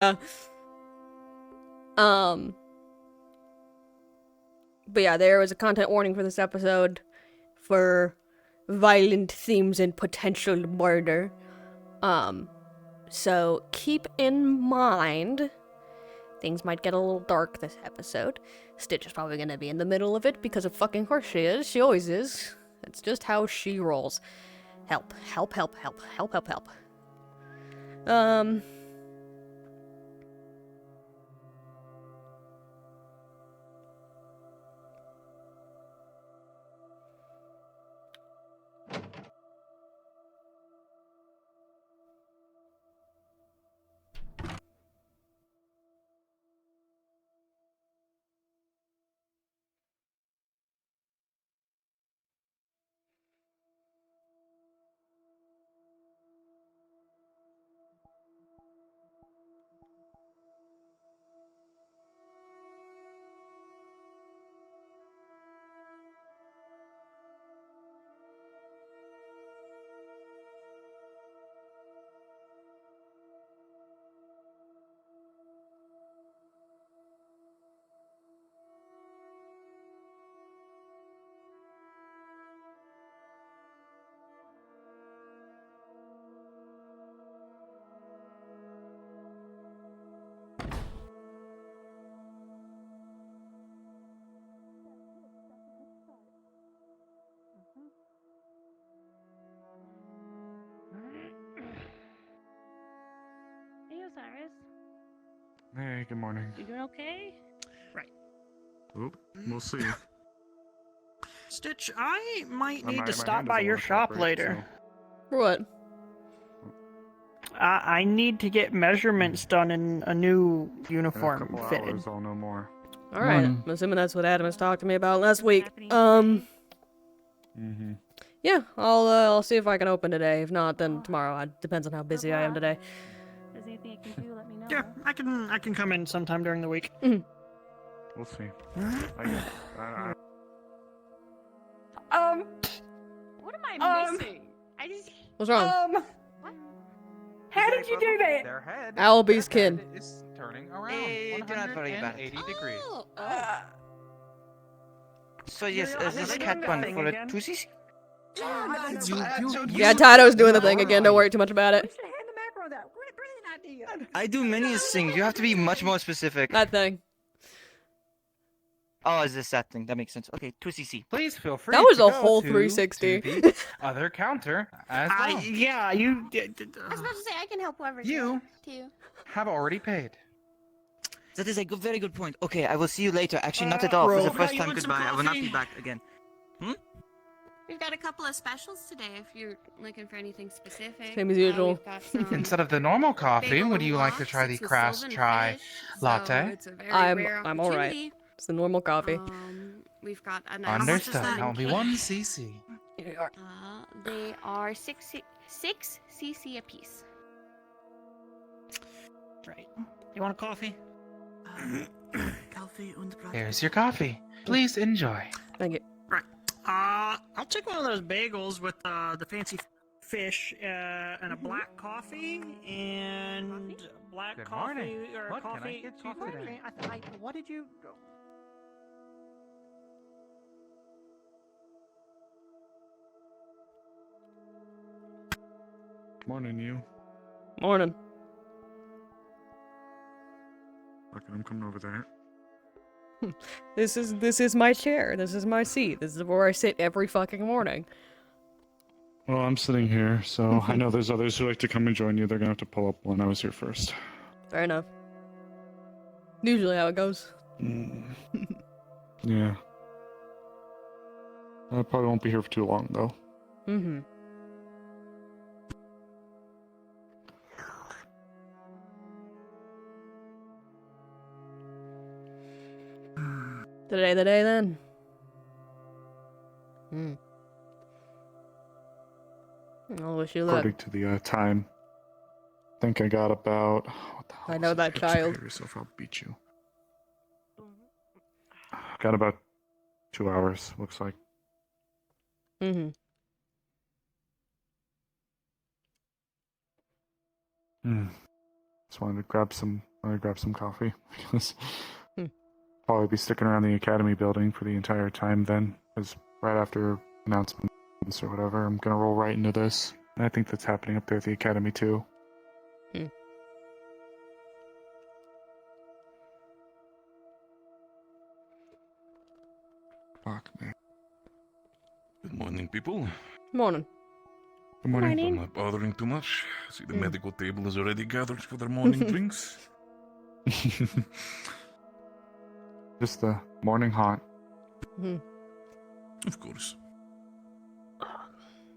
Uh, um, but yeah, there was a content warning for this episode for violent themes and potential murder. Um, so keep in mind things might get a little dark this episode. Stitch is probably gonna be in the middle of it because of fucking course she is. She always is. That's just how she rolls. Help, help, help, help, help, help, help. Um. Hey, Osiris. Hey, good morning. You doing okay? Right. Oop, we'll see. Stitch, I might My need to stop hand by doesn't your wanna shop cooperate, later. For what? I need to get measurements done in a new In a uniform couple fitted. hours, I'll know more. Alright, Morning. I'm assuming that's what Adam was talking to me about last week. Happening today? Mm-hmm. Yeah, I'll see if I can open today. If not, then tomorrow. It depends on how busy I am Good today. luck. If there's anything I can do, let me know. Yeah, I can come in sometime during the week. We'll see. I What am I Um, missing? I just. What's wrong? What? How did you do that? Their head, Albie's their head kid. is turning around Eh, do not worry about it. 180 degrees. So yes, You're is this doing cat the one thing for a again? 2cc? Yeah, Tado's doing the thing again. Don't worry too much about We it. should hand the macro that. Brilliant idea. I do many things. You have to be much more specific. That thing. Oh, is this that thing? That makes sense. Okay, 2cc. Please feel free. That was to a go whole to 360. the other counter as well. Yeah, you. I was about to say I can help whoever's You too. have already paid. That is a very good point. Okay, I will see you later. Actually, not at all. For the Bro, first you time, want some goodbye. I will not be coffee? back again. We've got a couple of specials today if you're looking for anything specific. Same as usual. We've got some Instead of the normal coffee, bagel would you like to lox. try the It's with Crass Sylvan Chai Fish, latte? So it's a very I'm rare all right. opportunity. It's the normal coffee. We've got a nice Understood. lemon Only cake. 1 cc. They are 6 cc a piece. Right. You want a coffee? Here's your coffee. Please enjoy. Thank you. I'll take one of those bagels with the fancy fish and a black coffee and black Good coffee morning. or What can I coffee. get you today? What did you? Morning, you. Morning. Okay, I'm coming over there. This is my chair. This is my seat. This is where I sit every fucking morning. Well, I'm sitting here, so I know there's others who like to come and join you. They're gonna have to pull up when I was here first. Fair enough. Usually how it goes. Yeah. I probably won't be here for too long, though. Mm-hmm. Today the day then. I'll wish you luck. According to the time, I think I got about. What the hell I know is it? that Pepsi, child. behave yourself, I'll beat you. Got about 2 hours, looks like. Mm-hmm. Hmm. Just wanted to grab some coffee because Hmm. probably be sticking around the academy building for the entire time then, because right after announcements or whatever, I'm gonna roll right into this. And I think that's happening up there at the academy too. Fuck, man. Good morning, people. Morning. Good morning. I'm not bothering too much. See, the Mm. medical table is already gathered for their morning drinks. Just the morning haunt. Of course.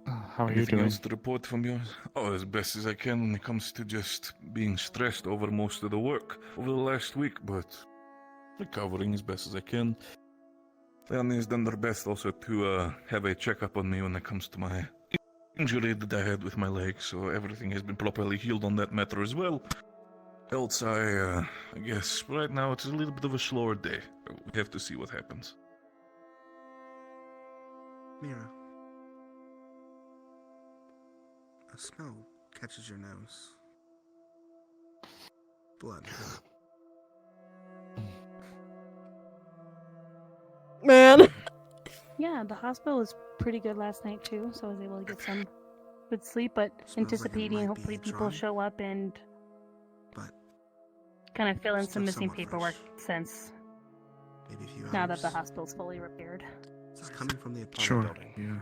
How are you Anything doing? else to report from you? Oh, as best as I can when it comes to just being stressed over most of the work over the last week, but recovering as best as I can. Leonie has done their best also to have a checkup on me when it comes to my injury that I had with my leg, so everything has been properly healed on that matter as well. Else, I guess right now it's a little bit of a slower day. We have to see what happens. Mira. A smell catches your nose. Blood. Man. Yeah, the hospital was pretty good last night too, so I was able to get some good sleep. But Smells like it anticipating, might be hopefully, a people drug. show up and But kind of fill in still some missing somewhat paperwork fresh. since maybe a few now that the hours. hospital's fully repaired. This is coming from the apartment Sure. building. Yeah.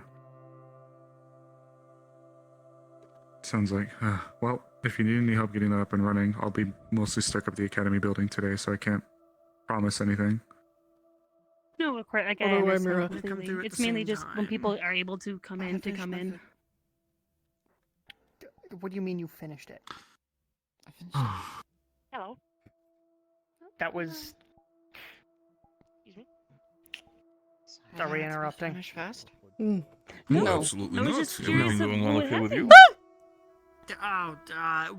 Sounds like. Well, if you need any help getting that up and running, I'll be mostly stuck up at the academy building today, so I can't promise anything. No, of course, like, I Although, understand Mira- Come completely. through at It's the mainly same just when time. people are able to come in to come in. What do you mean you finished it? Hello. That was. Excuse me? Are we interrupting? Finish fast? Mm. No, No. absolutely I was not. just Everything curious of going on what okay with you?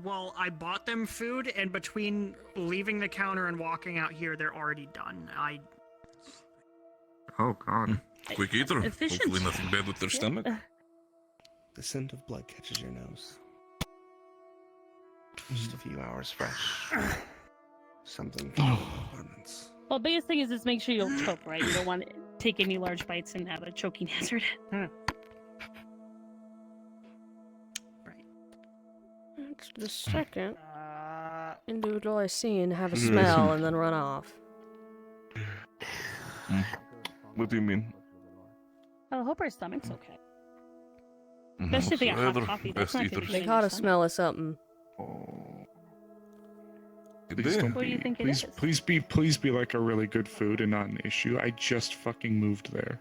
Well, I bought them food, and between leaving the counter and walking out here, they're already done. Oh, God. Quick eater. Efficient. Hopefully nothing bad with their stomach. The scent of blood catches your nose. Just a few hours fresh. Something from the apartments. Well, biggest thing is just make sure you don't choke, right? You don't want to take any large bites and have a choking hazard. That's the second Uh, individual I seen have a smell and then run off. What do you mean? I hope her stomach's okay. Mhm. Especially if they got hot Whoever, coffee. That's best not eaters. gonna They be caught a stomach. smell of something. Oh. Did Please they? don't What do you be- think it please, is? please be like a really good food and not an issue. I just fucking moved there.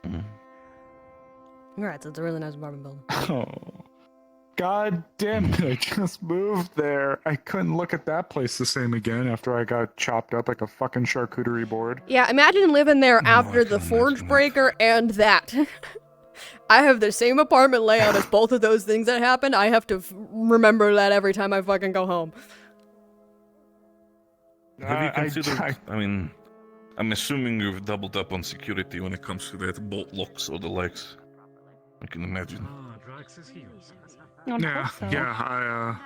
Mhm. Congrats, it's a really nice apartment building. Oh. God damn it, I just moved there. I couldn't look at that place the same again after I got chopped up like a fucking charcuterie board. Yeah, imagine living there Oh, after I the can forge imagine that. breaker and that. I have the same apartment layout as both of those things that happened. I have to remember that every time I fucking go home. Have you I considered? I mean, I'm assuming you've doubled up on security when it comes to that bolt locks or the likes. I can imagine. I would Yeah, hope so. yeah,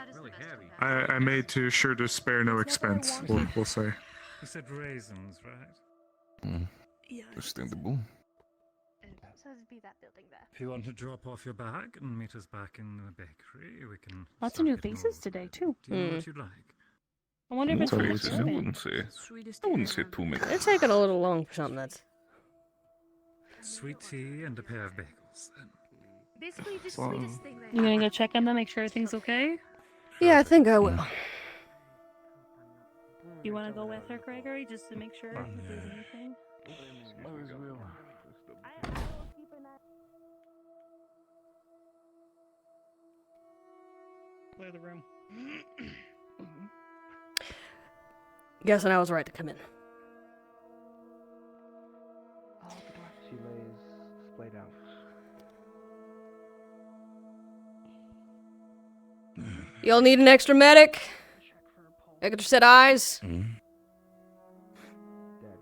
I made sure to spare no expense, we'll say. You said raisins, right? Mm. Yeah. Understandable. So it'd be that building there. If you want to drop off your bag and meet us back in the bakery, we can. Lots of start new getting faces all today, ready. too. Do you know what you'd like? I wonder if it's More Sorry, worth faces, I Susan. wouldn't say. I wouldn't say too many. It's taking a little long for something that's... Sweet tea and a pair of bagels, then. Basically, the So- sweetest thing You gonna go check on them, make sure everything's okay? Yeah, I think I will. You wanna go with her, Gregory, just to make sure if there's Yeah. anything? Clear the room. Guessing I was right to come in. She lays splayed out. You'll need an extra medic? Extra set eyes? Mm. Dead.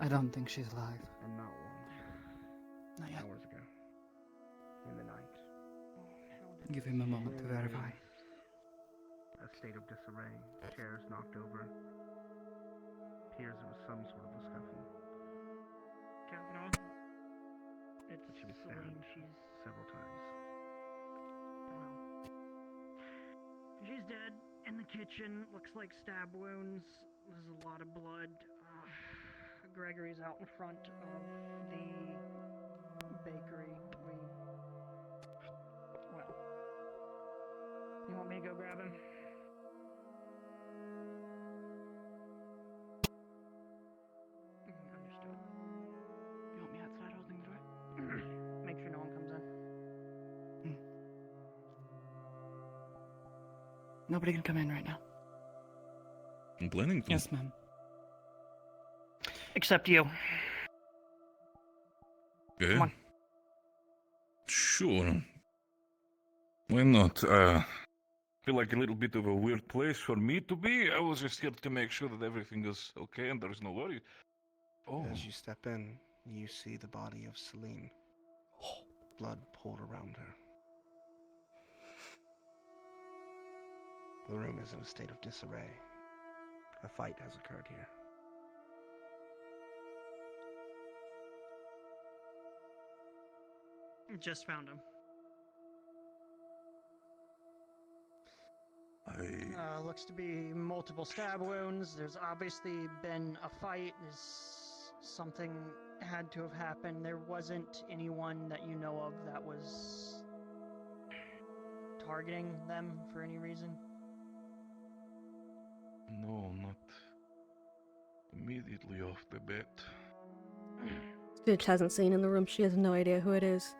I don't think she's alive. And not one. Not yet. Hours ago. In the night. Give him a moment to verify. A state of disarray. Chairs knocked over. Appears it was some sort of a scuffle. Kavanaugh. It's She was Celine. stabbed She's several times. she's dead in the kitchen. Looks like stab wounds. There's a lot of blood. Gregory's out in front of the bakery. Well, you want me to go grab him? Understood. You want me outside holding the door? Make sure no one comes in. Nobody can come in right now. I'm planning to. Yes, ma'am. Except you. Okay. Come on. Sure. Why not? Feel like a little bit of a weird place for me to be. I was just here to make sure that everything is okay and there's no worry. Oh, As you step in, you see the body of Celine. Blood poured around her. The room is in a state of disarray. A fight has occurred here. Just found him. Looks to be multiple stab wounds. There's obviously been a fight. Something had to have happened. There wasn't anyone that you know of that was targeting them for any reason. No, not immediately off the bat. Stitch hasn't seen in the room. She has no idea who it is.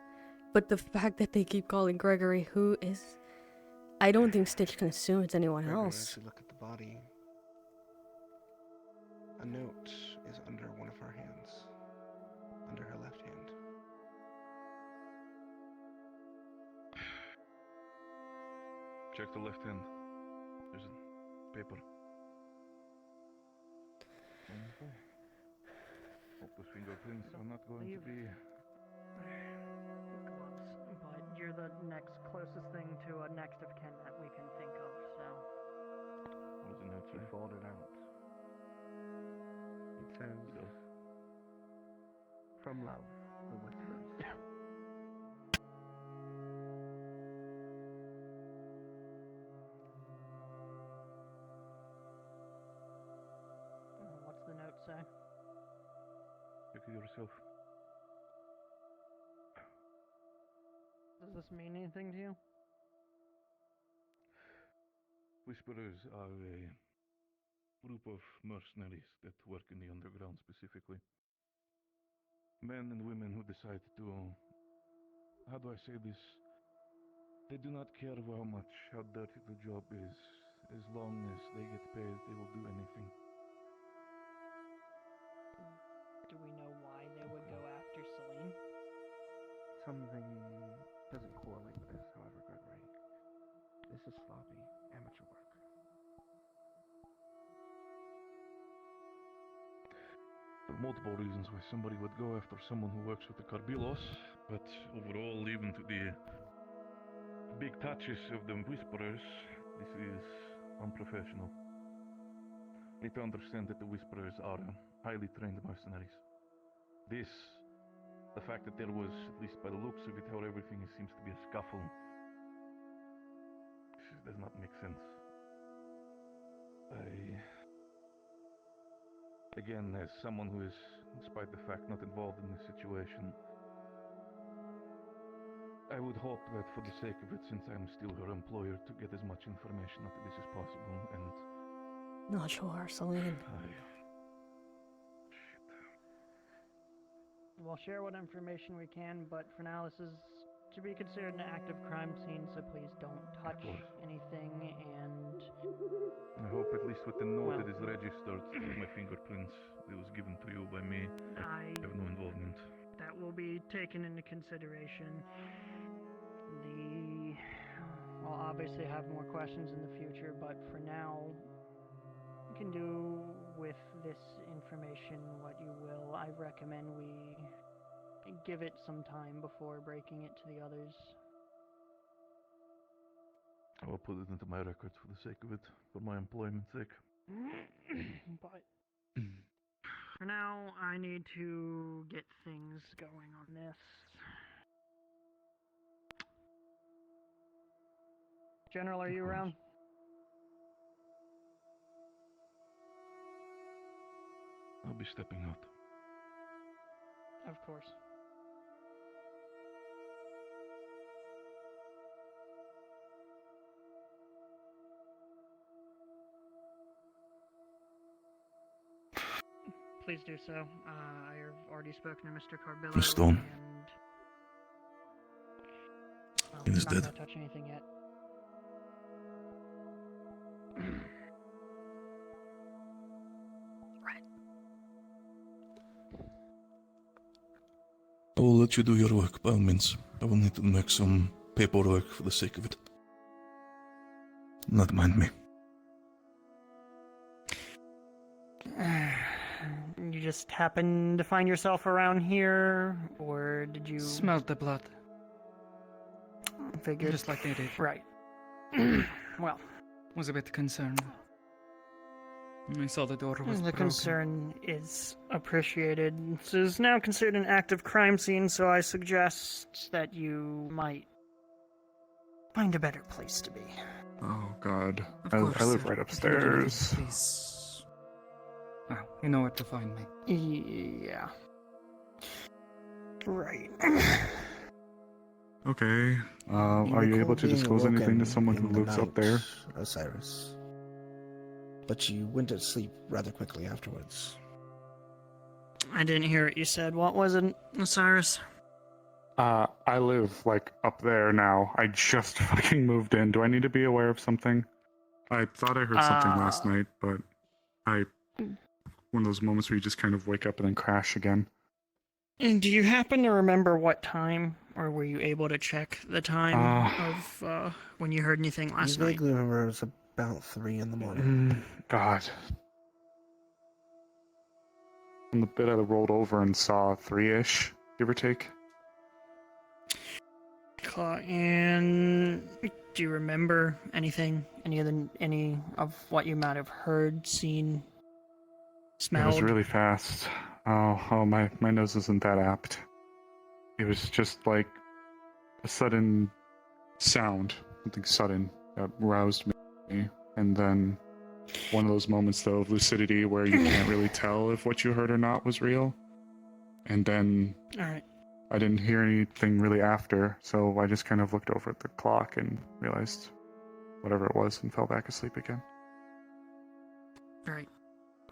But the fact that they keep calling Gregory who is... I don't think Stitch can assume it's anyone Gregory, else. as you look at the body, a note is under one of her hands. Under her left hand. Check the left hand. There's a paper. Okay. Hope those fingerprints are not going to be... Gloves. But you're the next closest thing to a next of kin that we can think of, so... What does the note She say? folded out. It says, "From love, the whispers." What's the note say? Check it yourself. Does this mean anything to you? Whisperers are a group of mercenaries that work in the underground specifically. Men and women who decide to... How do I say this? They do not care how dirty the job is. As long as they get paid, they will do anything. Do we know why they would go after Celine? Something doesn't correlate with this, however, Gregory. This is sloppy amateur work. There are multiple reasons why somebody would go after someone who works with the Carbilos, but overall, even to the big touches of the Whisperers, this is unprofessional. Need to understand that the Whisperers are highly trained mercenaries. The fact that there was, at least by the looks of it, how everything seems to be a scuffle, does not make sense. Again, as someone who is, despite the fact, not involved in this situation, I would hope that for the sake of it, since I'm still her employer, to get as much information out of this as possible, and... Not sure, Celine. We'll share what information we can, but for now this is to be considered an active crime scene, so please don't touch anything, and... I hope at least with the note Well- that is registered, my fingerprints, that was given to you by me, I have no involvement. that will be taken into consideration. I'll obviously have more questions in the future, but for now, you can do with this information what you will. I recommend we give it some time before breaking it to the others. I will put it into my records for the sake of it, for my employment's sake. But for now, I need to get things going on this. General, are you around? I'll be stepping out. Of course. Please do so. I have already spoken to Mr. Carbillo. Miss Stone. And He is not dead. gonna touch anything yet. I will let you do your work, by all means. I will need to make some paperwork for the sake of it. Not mind me. You just happened to find yourself around here, or did you Smelled the blood, figure? just like they did. Right. Well, Was a bit concerned. I saw the door was the broken. concern is appreciated. This is now considered an active crime scene, so I suggest that you might find a better place to be. Oh God, Of I course, live sir. right If you need anything, upstairs. Please. Well, you know where to find me. Yeah. Right. Okay. Are you able to disclose anything to someone who lives up there? Osiris. But you went to sleep rather quickly afterwards. I didn't hear what you said. What was it, Osiris? I live, like, up there now. I just fucking moved in. Do I need to be aware of something? I thought I heard something last night, but one of those moments where you just kind of wake up and then crash again. And do you happen to remember what time, or were you able to check the time of when you heard anything last I night? vaguely remember it was about 3 in the morning. God. On the bit I rolled over and saw 3-ish, give or take. And do you remember anything? Any of what you might have heard, seen, smelled? It was really fast. Oh, my nose isn't that apt. It was just like a sudden sound, something sudden that roused me, and then one of those moments though of lucidity where you can't really tell if what you heard or not was real. And then All right. I didn't hear anything really after, so I just kind of looked over at the clock and realized whatever it was and fell back asleep again. All right.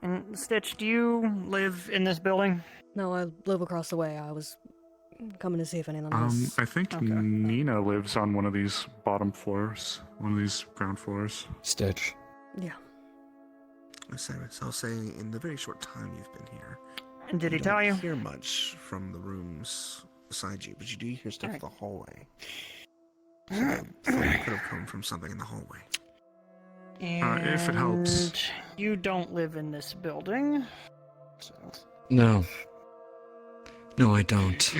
And Stitch, do you live in this building? No, I live across the way. I was coming to see if anyone was. I think Okay. Nina lives on one of these bottom floors, one of these ground floors. Stitch. Yeah. Osiris, I'll say in the very short time you've been here, And did he you tell don't you? hear much from the rooms beside you, but you do hear stuff in Alright. the hallway. So I thought it could have come from something in the hallway. If it helps. And you don't live in this building, so No. No, I don't.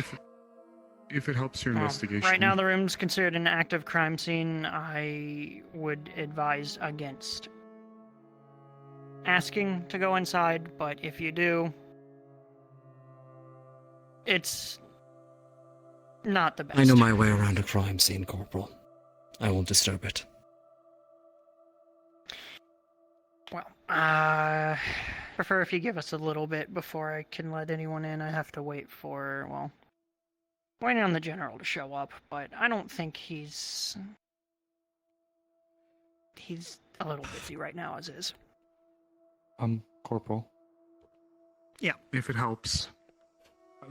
If it helps your investigation. right now the room's considered an active crime scene. I would advise against asking to go inside, but if you do, it's not the best. I know my way around a crime scene, Corporal. I won't disturb it. Well, prefer if you give us a little bit before I can let anyone in. I have to wait for, well, waiting on the general to show up, but I don't think he's a little busy right now as is. Corporal. Yeah. If it helps.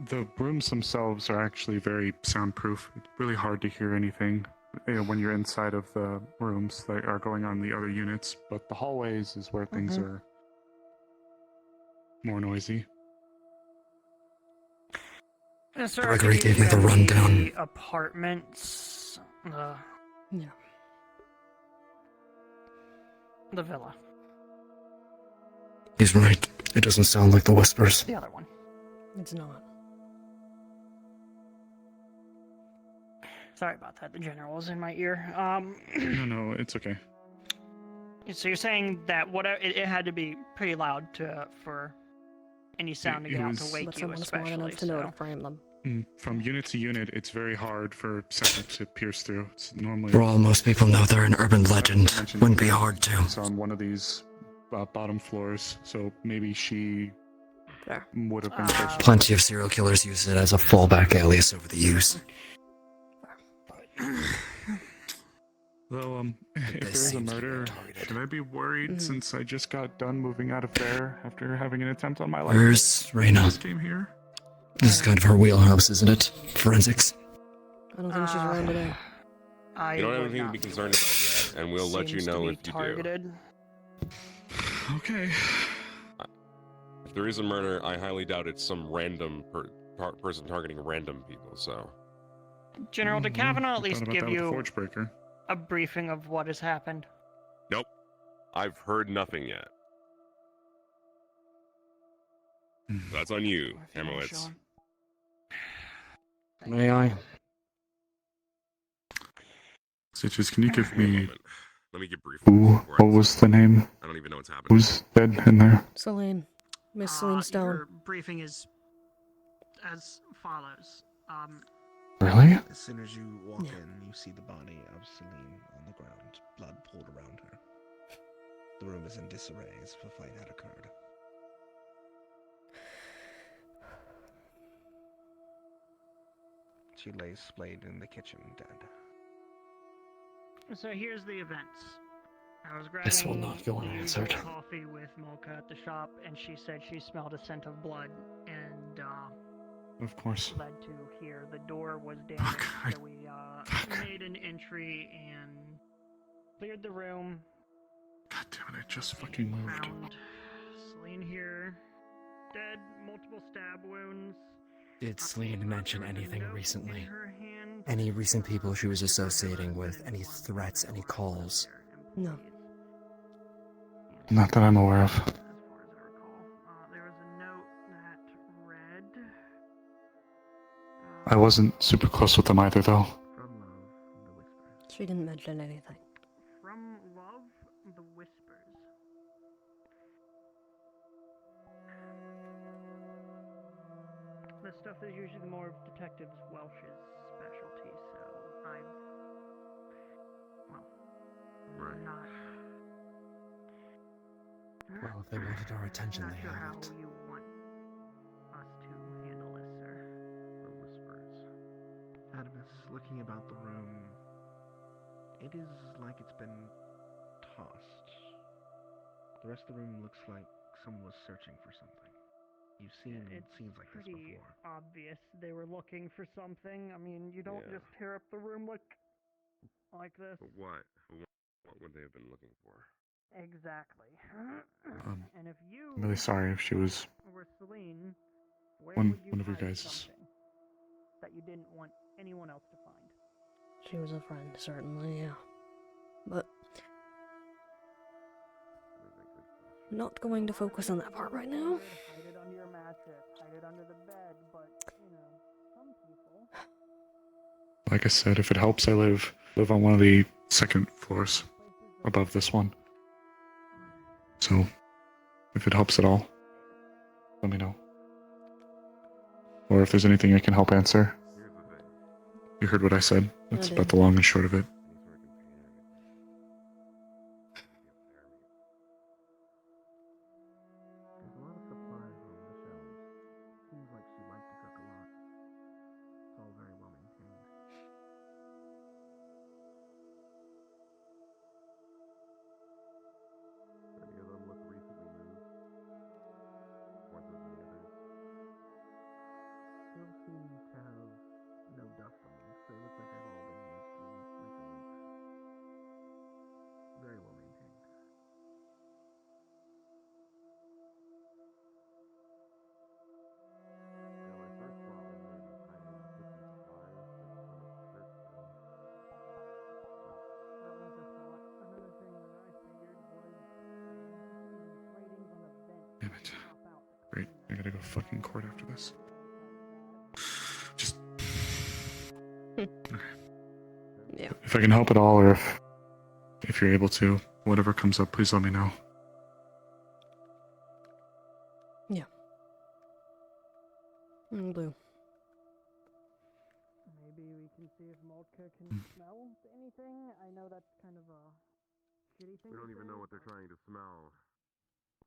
The rooms themselves are actually very soundproof. It's really hard to hear anything when you're inside of the rooms that are going on in the other units, but the hallways is where things are more noisy. So Gregory gave me the rundown. The apartments, Yeah. the villa, He's right. It doesn't sound like the whispers. the other one. It's not. Sorry about that. The general was in my ear. No, it's okay. So you're saying that whatever it had to be pretty loud for any sound to It get out was- to wake But you, someone smart especially. enough to know to So. frame them. From unit to unit, it's very hard for sound to pierce through. It's normally. For all most people know they're an urban legend. Wouldn't be hard to. It's on one of these bottom floors, so maybe she There. would have been closer. Plenty of serial killers use it as a fallback alias over the years. Though, if This there's a seems murder, targeted. should I be worried Mhm. since I just got done moving out of there after having an attempt on my life? Where's Reyna? Just came here. This is kind of her wheelhouse, isn't it? Forensics. I don't think she's around today. I You don't have would anything to not be concerned about yet, and we'll let you Seems to know be if you do. targeted. Okay. If there is a murder, I highly doubt it's some random person targeting random people, so... General, did Kavanaugh at least give you Forge breaker. a briefing of what has happened? Nope. I've heard nothing yet. That's on you, If you wanna Hamowitz. show him. May I? Stitches, can you give Give me a me moment. Let me get brief. who? before I What was decide. the name? I don't even know what's happening. Who's dead in there? Celine. Miss Celine Stone. Your briefing is as follows. Really? As soon as you walk in, you see the body of Celine on the ground, blood poured around her. The room is in disarray as if a fight had occurred. She lays splayed in the kitchen, dead. So here's the events. I was grabbing This will not go the unanswered. coffee with Milka at the shop, and she said she smelled a scent of blood, and Of course. led to here. The door was damaged, Fuck, so we made an entry and cleared the room. God damn it, I just fucking moved. Found Celine here, dead, multiple stab wounds. Did Celine mention anything Note recently? in her hand. Any recent people she was associating with? Any threats? Any calls? No. Not that I'm aware of. As far as I recall, there was a note that read. I wasn't super close with them either, though. From Love, the Whispers. She didn't mention anything. From Love, the Whispers. This stuff is usually more of Detective Welsh's specialty, so Right. not. Well, if they wanted our attention, Not they sure how had it. you want us to handle this, sir. The Whispers. Adamus, looking about the room, it is like it's been tossed. The rest of the room looks like someone was searching for something. You've seen It's scenes like this pretty before. obvious they were looking for something. I mean, you don't Yeah. just tear up the room like this. But what? What would they have been looking for? Exactly. And if you I'm really sorry if she was were Celine, where one would you of your hide guys. something that you didn't want anyone else to find? She was a friend, certainly, yeah. But not going to focus on that part right now. Hide it under your mattress, hide it under the bed, but some people. Like I said, if it helps, I live on one of the second floors above this one. So, if it helps at all, let me know. Or if there's anything I can help answer. Here's the thing. You heard what I said. That's I about did. the long and short of it. There's a lot of supplies on the shelves. Seems like she liked to cook a lot. It's all very well maintained. Any of them look recently moved? Weren't there any others? Still seem to have no dust on them, so they look like they've all been used in recent weeks. Very well maintained. Yeah, my first thought was maybe hiding the kitchen supplies with some search them. That was a thought. Another thing that I figured was writings on the vent. Damn it. Great, I gotta go fucking court after this. Just. Yeah. If I can help at all, or if you're able to, whatever comes up, please let me know. Yeah. Blue. Maybe we can see if Moltka can smell anything. I know that's kind of a shitty thing. We don't to even say, know what they're but- trying to smell.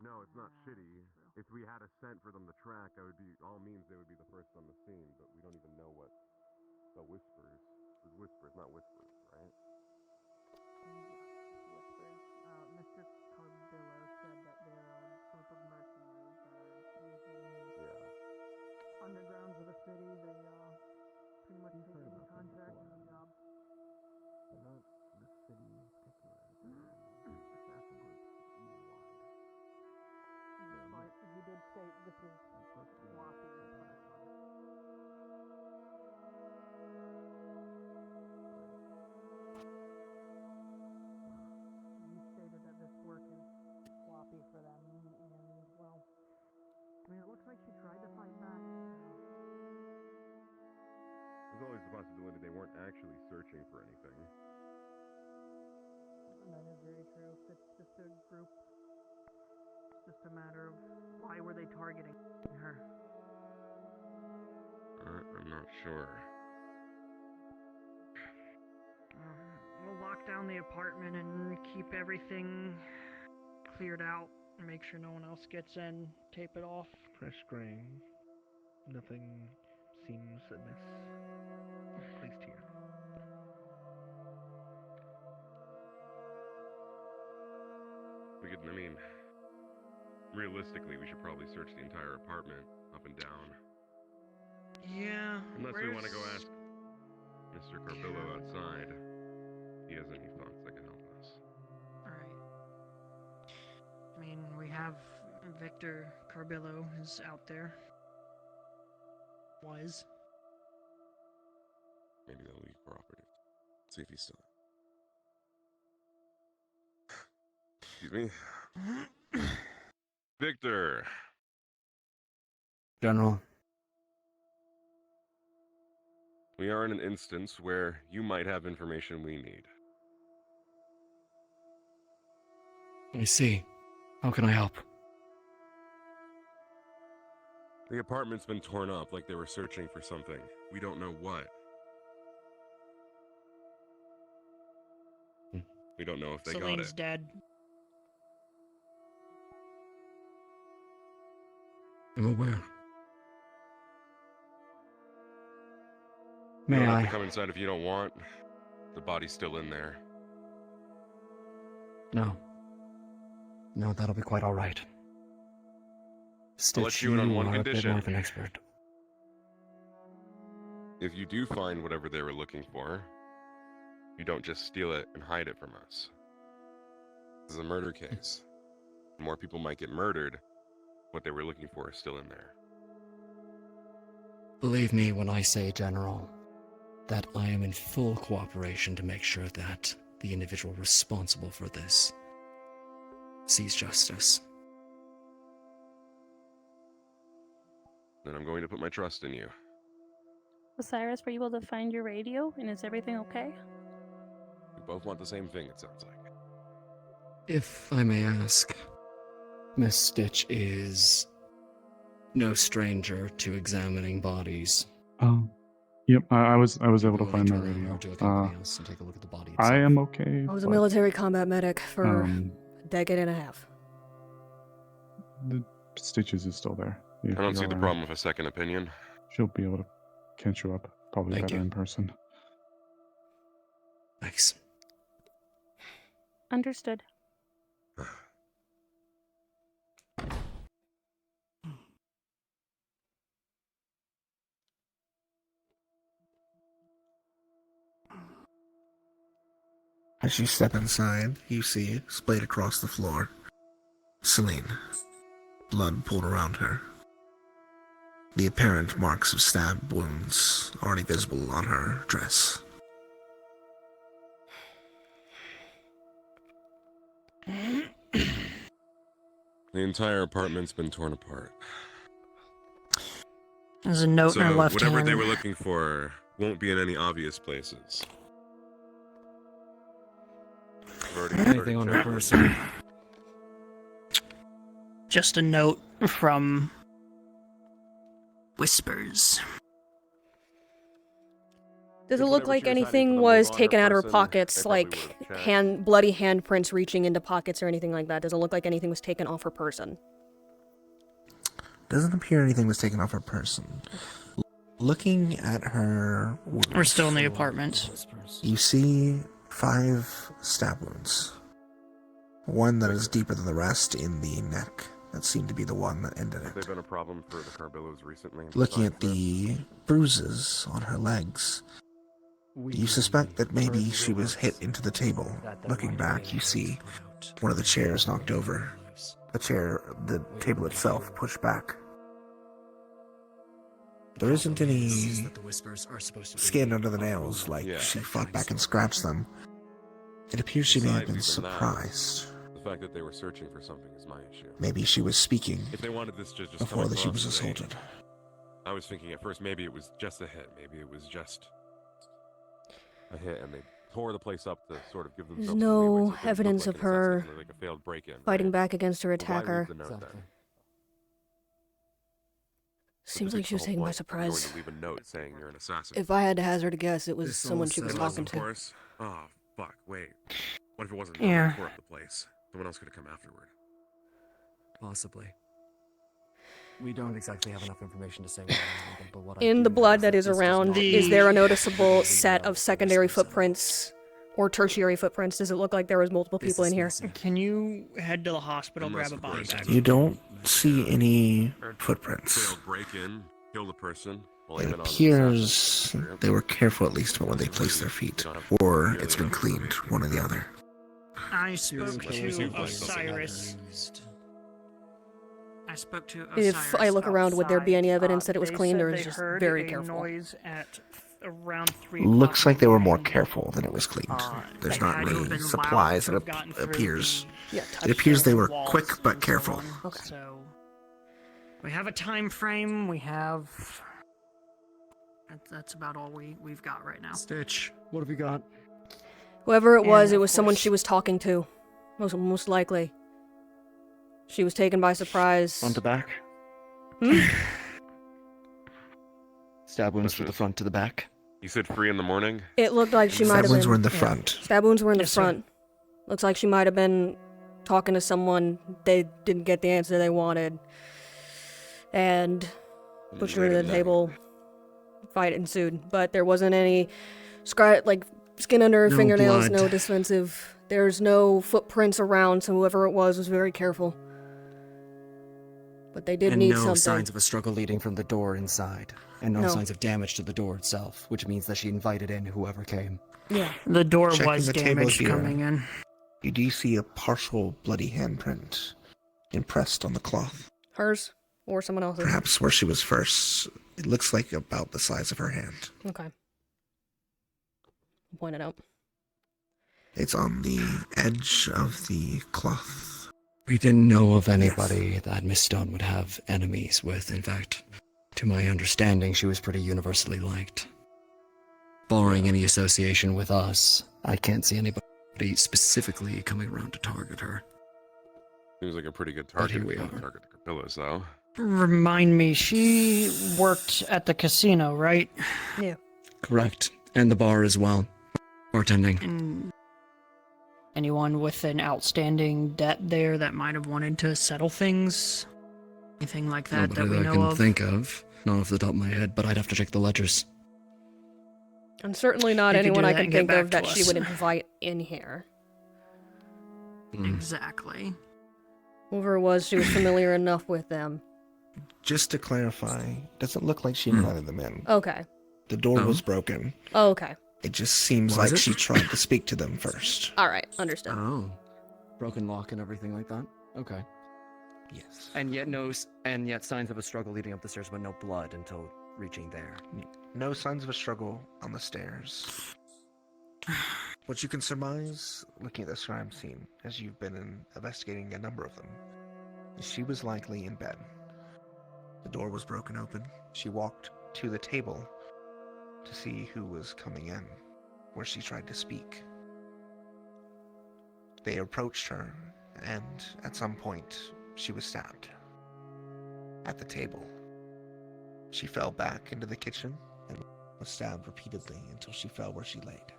No, it's not shitty. If we had a scent for them to track, that would be all means they would be the first on the scene, but we don't even know what the whispers. Whispers, not whispers, right? Whispers. Mr. Carbillo said that they're a group of mercenaries that are usually undergrounds of the city. They pretty much take any contract and job. They're not the city in particular. They're assassin groups EU-wide. But you did state this is sloppy. You stated that this work is sloppy for them, and well, I mean, it looks like she tried to fight back. There's always the possibility they weren't actually searching for anything. That is very true. It's just a group. It's just a matter of why were they targeting her? I'm not sure. We'll lock down the apartment and keep everything cleared out. Make sure no one else gets in. Tape it off. Fresh spraying. Nothing seems amiss. At least here. We could, I mean, realistically, we should probably search the entire apartment up and down. Yeah. Unless we want to go ask Mr. Carbillo outside. If he has any thoughts that can help us. Alright. I mean, we have Victor Carbillo is out there. Was. Maybe they'll be cooperative. See if he's still. Excuse me. Victor. General. We are in an instance where you might have information we need. I see. How can I help? The apartment's been torn up like they were searching for something. We don't know what. We don't know if they got Celine's it. dead. I'm aware. You May don't have I? to come inside if you don't want. The body's still in there. No. No, that'll be quite all right. Stitch, I'll let you in on one are a bit condition. more of an expert. If you do find whatever they were looking for, you don't just steal it and hide it from us. This is a murder case. More people might get murdered. What they were looking for is still in there. Believe me when I say, General, that I am in full cooperation to make sure that the individual responsible for this sees justice. Then I'm going to put my trust in you. Osiris, were you able to find your radio? And is everything okay? We both want the same thing, it sounds like. If I may ask, Miss Stitch is no stranger to examining bodies. Yep, I was able to Will find you my turn around radio. or do a company else and take a look at the body I itself? am okay. I was a but military combat medic for a decade and a half. The Stitches is still there. I don't see the problem with a second opinion. She'll be able to catch you up. Probably Thank better you. in person. Thanks. Understood. As you step inside, you see, splayed across the floor, Celine. Blood pooled around her. The apparent marks of stab wounds already visible on her dress. The entire apartment's been torn apart. There's a note So in her left whatever hand. they were looking for won't be in any obvious places. I've already started Anything on her checking. person? Just a note from Whispers. Does it If look whenever like she was hiding anything from the was move on taken her out of her person, pockets, they probably like would've checked. bloody handprints reaching into pockets or anything like that? Does it look like anything was taken off her person? Doesn't appear anything was taken off her person. Looking at her wounds, We're still in the apartment. you see 5 stab wounds. One that is deeper than the rest in the neck. That seemed to be the one that ended Have they it. been a problem for the Carbillos recently? Looking at besides the bruises on her legs, you suspect that maybe she was hit into the table. Looking back, you see one of the chairs knocked over. The table itself pushed back. There isn't any skin under the nails, like she fought back and scratched them. It appears she may have been Besides even that, surprised. The fact that they were searching for something is my issue. Maybe she was speaking If they wanted this to just before come she was across as a- assaulted. I was thinking at first maybe it was just a hit. Maybe it was just a hit, and they tore the place up to sort of give themselves There's some leeway so no it didn't look evidence like of an assassin, her something like a failed break-in, fighting right? back against her But why leave attacker. the note then? Seems What like she was defeats the taken whole by point. You're going surprise. to leave a note saying you're an assassin. If I had to hazard a guess, it was This someone all she was says- talking of to. course. Oh, fuck, wait. What if it wasn't Yeah. her who tore up the place? Someone else could have come afterward. Possibly. We don't exactly have enough information to say whether or not, but what I In do the know blood is that is this does around, not is there a mean noticeable we set know of the secondary whispers are- footprints or tertiary footprints? Does it look like there was multiple This people is in here? missing. Can you head to the hospital, Unless, grab a of body course, bag? You don't see any footprints. Failed break-in, kill the person. Well, It even on the appears assassin. they were careful at least about when they placed their feet, or it's been cleaned, one or the other. I spoke to Osiris. I spoke to Osiris. If I look around, would there be any evidence that it was They cleaned, said or is they it just heard very a careful? noise at around 3 Looks o'clock like they were more in the careful than it was cleaned. There's they not had to have any been loud supplies. to It have gotten through appears. the Yeah, It appears they were walls quick but and so careful. on. Okay. So we have a time frame. We have. That's about all we've got right now. Stitch, what have you got? Whoever it was, And it of was someone course- she was talking to. Most likely. She was taken by surprise. Front to back. Hmm? Stab wounds from the front to the back. You said free in the morning? It looked like she might Stab have wounds been. were in the yeah. front. Stab wounds were in the Yes, sir. front. Looks like she might have been talking to someone. They didn't get the answer they wanted. And pushed her to the table. Fight ensued. But there wasn't any skin under her No fingernails, blood. no defensive. There's no footprints around, so whoever it was very careful. But they did And need no something. signs of a struggle leading from the door inside. And no No. signs of damage to the door itself, which means that she invited in whoever came. Yeah. The door Checking was the table damaged here. coming in. You do see a partial bloody handprint impressed on the cloth. Hers or someone else's. Perhaps where she was first. It looks like about the size of her hand. Okay. Point it out. It's on the edge of the cloth. We didn't know of anybody that Miss Stone would have enemies with. In fact, to my understanding, she was pretty universally liked. Barring any association with us, I can't see anybody specifically coming around to target her. Seems like a pretty good But target here if we you don't are. target the Capillas, though. Remind me, she worked at the casino, right? Yeah. Correct. And the bar as well. Bartending. And anyone with an outstanding debt there that might have wanted to settle things? Anything like that Nobody we that I know can of? think of. Not off the top of my head, but I'd have to check the ledgers. And certainly not You could do anyone I that can and get think of back that to she us. would invite in here. Exactly. Whoever it was, she was familiar enough with them. Just to clarify, doesn't look like she invited them in. Okay. The door Oh. was broken. Oh, okay. It just seems Was like it? she tried to speak to them first. Alright, understood. Oh. Broken lock and everything like that? Okay. Yes. And yet signs of a struggle leading up the stairs, but no blood until reaching there. No signs of a struggle on the stairs. What you can surmise, looking at this crime scene, as you've been investigating a number of them, is she was likely in bed. The door was broken open. She walked to the table to see who was coming in, where she tried to speak. They approached her, and at some point, she was stabbed. At the table. She fell back into the kitchen and was stabbed repeatedly until she fell where she laid.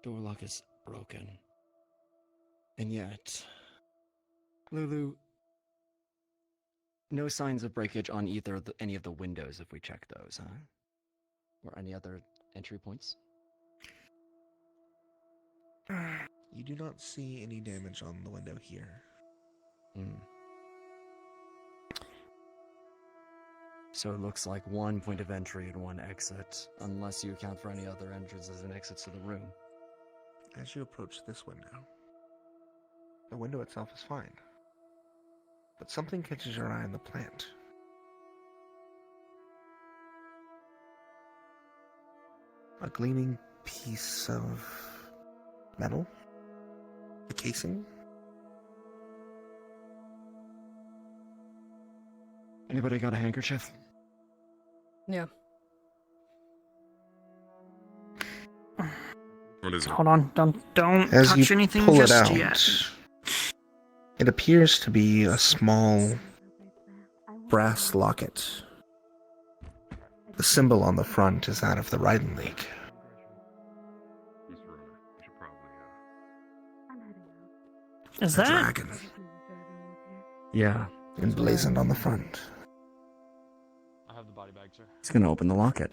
Door lock is broken. And yet, Lulu, no signs of breakage on either any of the windows if we check those, huh? Or any other entry points? You do not see any damage on the window here. So it looks like one point of entry and one exit, unless you account for any other entrances and exits to the room. As you approach this window, the window itself is fine. But something catches your eye in the plant. A gleaming piece of metal? The casing? Anybody got a handkerchief? Yeah. What is it? Hold on, don't As touch you anything pull it just out, yet. it appears to be a small brass locket. The symbol on the front is that of the Raiden League. Is A that? dragon Yeah. emblazoned on the front. I have the body bag, sir. He's gonna open the locket.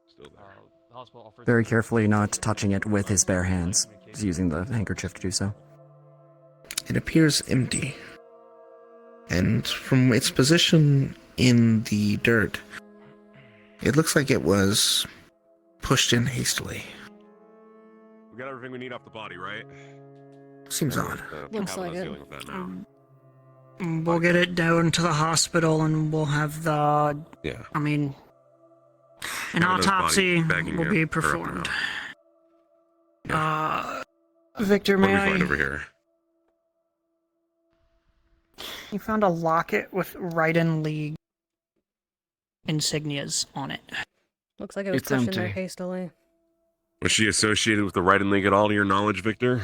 Still there. The hospital offers Very carefully, not touching it with his bare hands. He's using the handkerchief to do so. It appears empty. And from its position in the dirt, it looks like it was pushed in hastily. We got everything we need off the body, right? Seems odd. Looks like it. Dealing with that now. We'll get it down to the hospital and we'll have the. Yeah. I mean, an Have those autopsy body bagging will her be up performed. now. Victor, What do may we find I? over here? You found a locket with Raiden League insignias on it. Looks like it was It's pushed in there empty. hastily. Was she associated with the Raiden League at all, to your knowledge, Victor?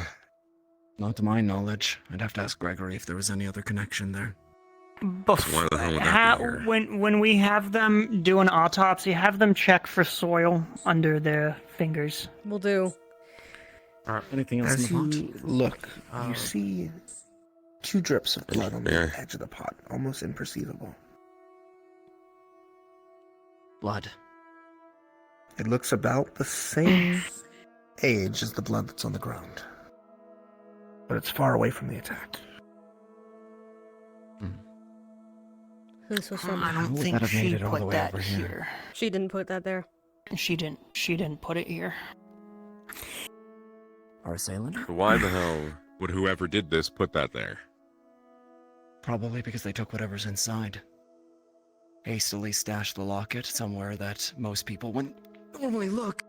Not to my knowledge. I'd have to ask Gregory if there was any other connection there. Why the hell would that be here? When we have them do an autopsy, have them check for soil under their fingers. Will do. Anything else As in the you pot? look, you see 2 drips of blood on the Yeah. edge of the pot, almost imperceivable. Blood. It looks about the same age as the blood that's on the ground. But it's far away from the attack. This was I from. don't would think that have made she it all the put way that over here? here. She didn't put that there. She didn't put it here. Our assailant? So why the hell would whoever did this put that there? Probably because they took whatever's inside. Hastily stashed the locket somewhere that most people wouldn't normally look.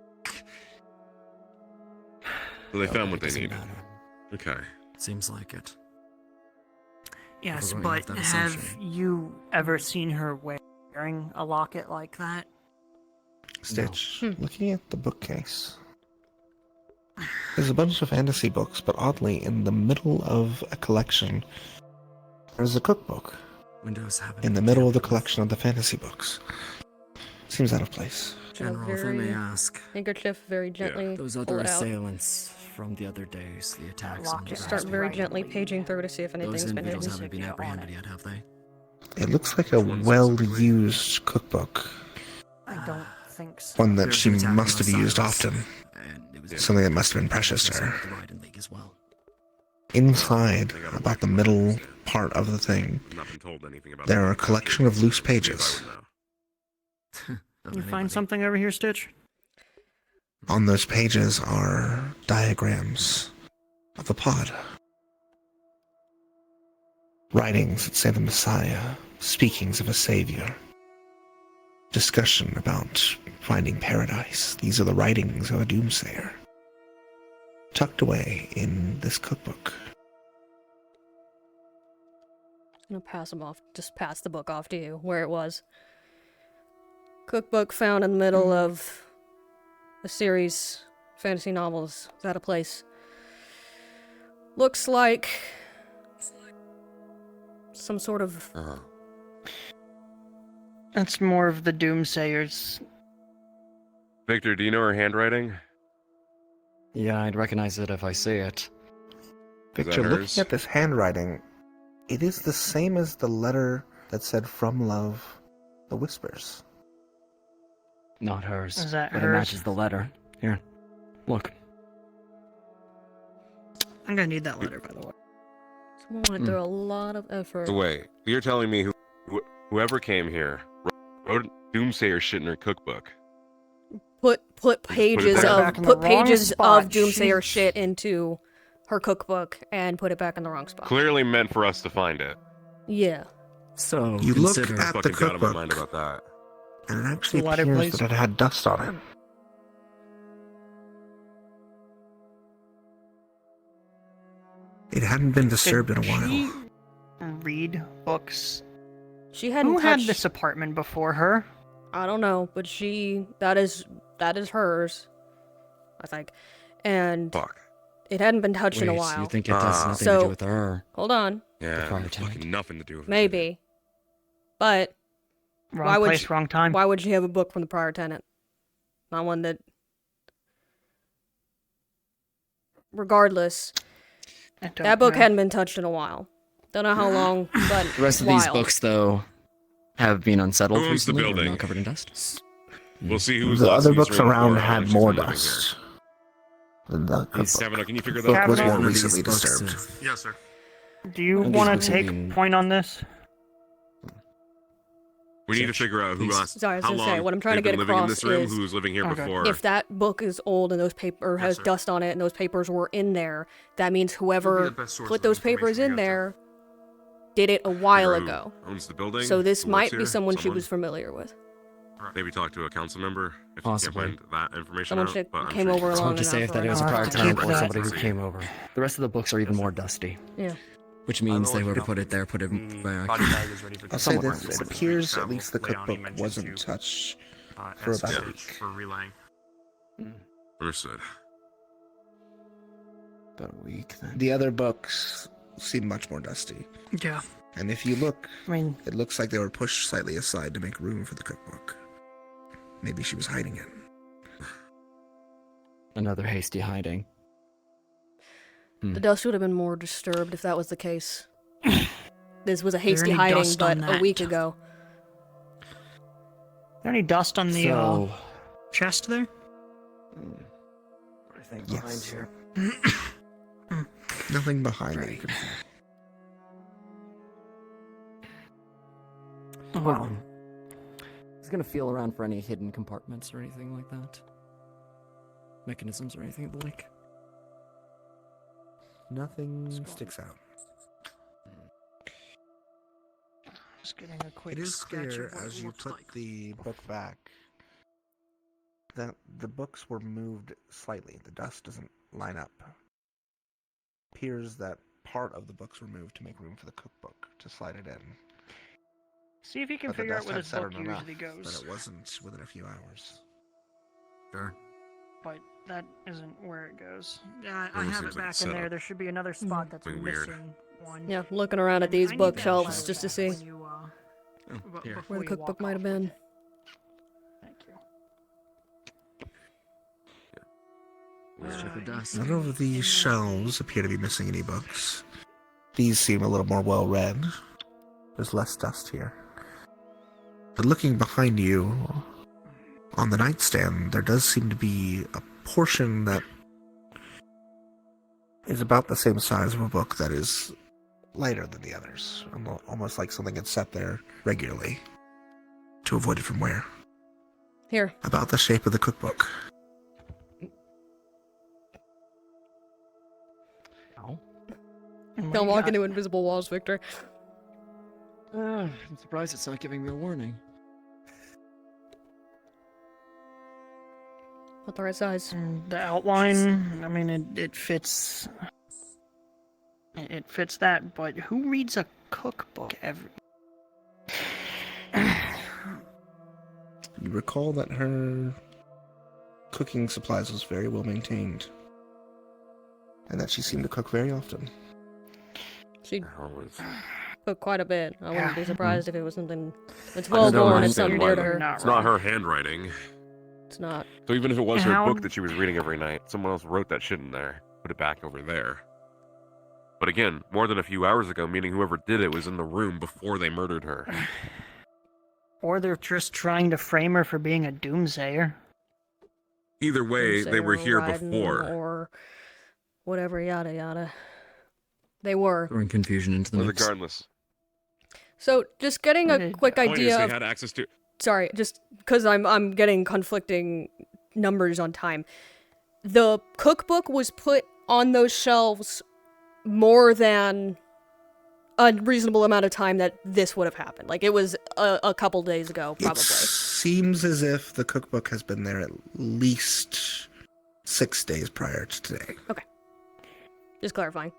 So they found Okay, what they doesn't needed. matter. Okay. Seems like it. Yes, We're going but with that have assumption. you ever seen her wearing a locket like that? Stitch, looking at the bookcase. There's a bunch of fantasy books, but oddly, in the middle of a collection, there's a cookbook. Windows haven't In the been middle of the tampered with. collection of the fantasy books. Seems out of place. General, if I may ask, Handkerchief very gently. those pull other it out. assailants from the other days, the attacks on the Just start very gently paging through to see if Those anything's been individuals hidden. haven't been apprehended yet, have they? It looks like a well-used cookbook. I don't think so. One that There's she an attack must on have used Osiris, often. and it was Something that must have been precious to the her. Raiden League as well. Inside, about the middle part of the thing, I've not been told anything about there that. are a collection of loose Maybe pages. I would know. Of You anybody. find something over here, Stitch? On those pages are diagrams of the pod. Writings that say the Messiah, speakings of a savior. Discussion about finding paradise. These are the writings of a doomsayer. Tucked away in this cookbook. I'm gonna pass them off. Just pass the book off to you where it was. Cookbook found in the middle of a series, fantasy novels. Is that a place? Looks like some sort of... That's more of the Doomsayers. Victor, do you know her handwriting? Yeah, I'd recognize it if I see it. Victor, looking at this handwriting, it is the same as the letter that said "From Love, the Whispers." Not hers. Is that but hers? it matches the letter. Here, look. I'm gonna need that letter, by the way. Someone went through a lot of effort. So wait, you're telling me whoever came here wrote Doomsayer shit in her cookbook? Put pages back of in the wrong spot. Doomsayer shit into her cookbook and put it back in the wrong spot. Clearly meant for us to find it. Yeah. So You look consider... at the Fucking got in my cookbook, mind about that. and it actually The letter, appears please. that it had dust on it. It hadn't been disturbed in a while. She read books. She hadn't Who had touched... this apartment before her? I don't know, but that is hers, I think. And Fuck. it hadn't been touched in a Wait, while. you think it has nothing to So- do with her? Hold on. Yeah, prior tenant. fucking nothing to do with it. Maybe. But Wrong why would place, she, wrong time. why would she have a book from the prior tenant? Not one that... Regardless, that book hadn't been touched in a while. Don't know how long, but The rest of while. these books, though, have been unsettled Who owns the recently or building? not covered in dust. We'll see who's The lost other in this books room around before, how long had she's more been living dust than the These- cookbook. Savannah, can you figure The that book out? was Cabinet? more None of these recently books disturbed. have- Yes, sir. Do you None of want these to books take have been- point on this? We need to figure out who Please. lost. Sorry, I was how gonna say, long what I'm trying to they've get been living in across this room, is- who's living here Okay. before. If that book is old and those paper has sir. dust on it and those papers were in there, that means Would whoever be the best source put of those papers information in we have, there did it a while Figure out ago. who owns the building? So this who works might be here, someone she was familiar with. Maybe talk to a council member if Possibly. you can't find that information Someone out. should- But I'm came sure over you It's long hard to say enough if that or- is a I'll prior have to tenant keep or that. somebody who came over. The rest of the books are even more dusty. Yeah. Which means will they let would you have put know. it there, put it back. Body bag is ready for I'll say transport. this: it Once we appears at travel, least the Leon, he cookbook mentioned wasn't you, touched for as about a to- week. for relaying. Understood. About a week then. The other books seem much more dusty. Yeah. And if you look, I mean, it looks like they were pushed slightly aside to make room for the cookbook. Maybe she was hiding it. Another hasty hiding. The dust would have been more disturbed if that was the case. This was a Is there hasty any hiding, dust but on a week that? ago. is there any dust on the So, chest there? I think Yes. behind here. Nothing behind Right. it. Well, I was gonna feel around for any hidden compartments or anything like that. Mechanisms or anything of the like. Nothing sticks out. Just getting a quick It is sketch clear of what as it you looks put like. the book back that the books were moved slightly. The dust doesn't line up. Appears that part of the books were moved to make room for the cookbook to slide it in. See if you can But the figure out dust where had this book settled enough usually goes. that it wasn't within a few hours. Sure. But that isn't where it goes. Yeah, I Almost have seems it like back it's in set there. up. There should be another spot that's Something weird. missing one. Yeah, looking around at these I need that bookshelves letter just to back see when you, here. before where the you cookbook walk might have off with been. it. Thank you. Let's check the dust. None of these shelves appear to be missing any books. These seem a little more well read. There's less dust here. But looking behind you, on the nightstand, there does seem to be a portion that is about the same size of a book that is lighter than the others. Almost like something had sat there regularly to avoid it from wear. Here. About the shape of the cookbook. Ow. Don't walk into invisible walls, Victor. I'm surprised it's not giving me a warning. Not the right size. The outline, I mean, it fits. It fits that, but who reads a cookbook every? You recall that her cooking supplies was very well maintained, and that she seemed to cook very often. She Always. cooked quite a bit. I wouldn't be surprised if it was something that's I well just don't known and understand something why dear to her. It's not her handwriting. It's not. So even if it was her How- book that she was reading every night, someone else wrote that shit in there, put it back over there. But again, more than a few hours ago, meaning whoever did it was in the room before they murdered her. Or they're just trying to frame her for being a doomsayer. Either way, they were Doomsayer, here Raiden, before. Or whatever, yada yada. They were. Throwing confusion into the Well, mix. regardless. So, just getting a quick Point is idea they of... had access to... Sorry, just because I'm getting conflicting numbers on time. The cookbook was put on those shelves more than a reasonable amount of time that this would have happened. Like, it was a couple days ago, It probably. seems as if the cookbook has been there at least 6 days prior to today. Okay. Just clarifying.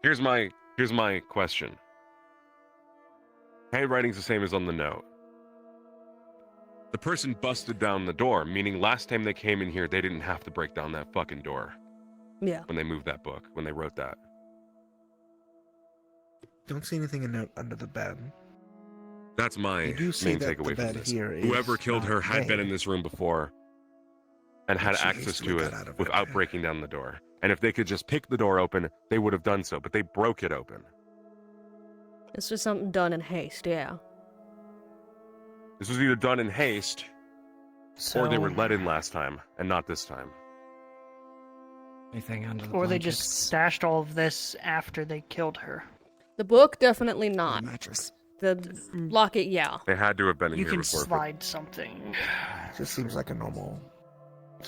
Here's my question. Handwriting's the same as on the note. The person busted down the door, meaning last time they came in here, they didn't have to break down that fucking door. Yeah. When they moved that book, when they wrote that. Don't see anything in under the bed. That's my You do see main that the takeaway bed from this. here is Whoever killed not her had been made. in this room before and had She access hastily to it got out of without breaking down the door. And if they could just pick the door open, they would have done so, but they broke it open. It's just something done in haste, yeah. This was either done in haste or they So- were let in last time and not this time. Anything under the Or they blankets? just stashed all of this after they killed her. The book, definitely not. Mattress. The locket, yeah. They had to have been in You here can before. slide something. Just seems like a normal.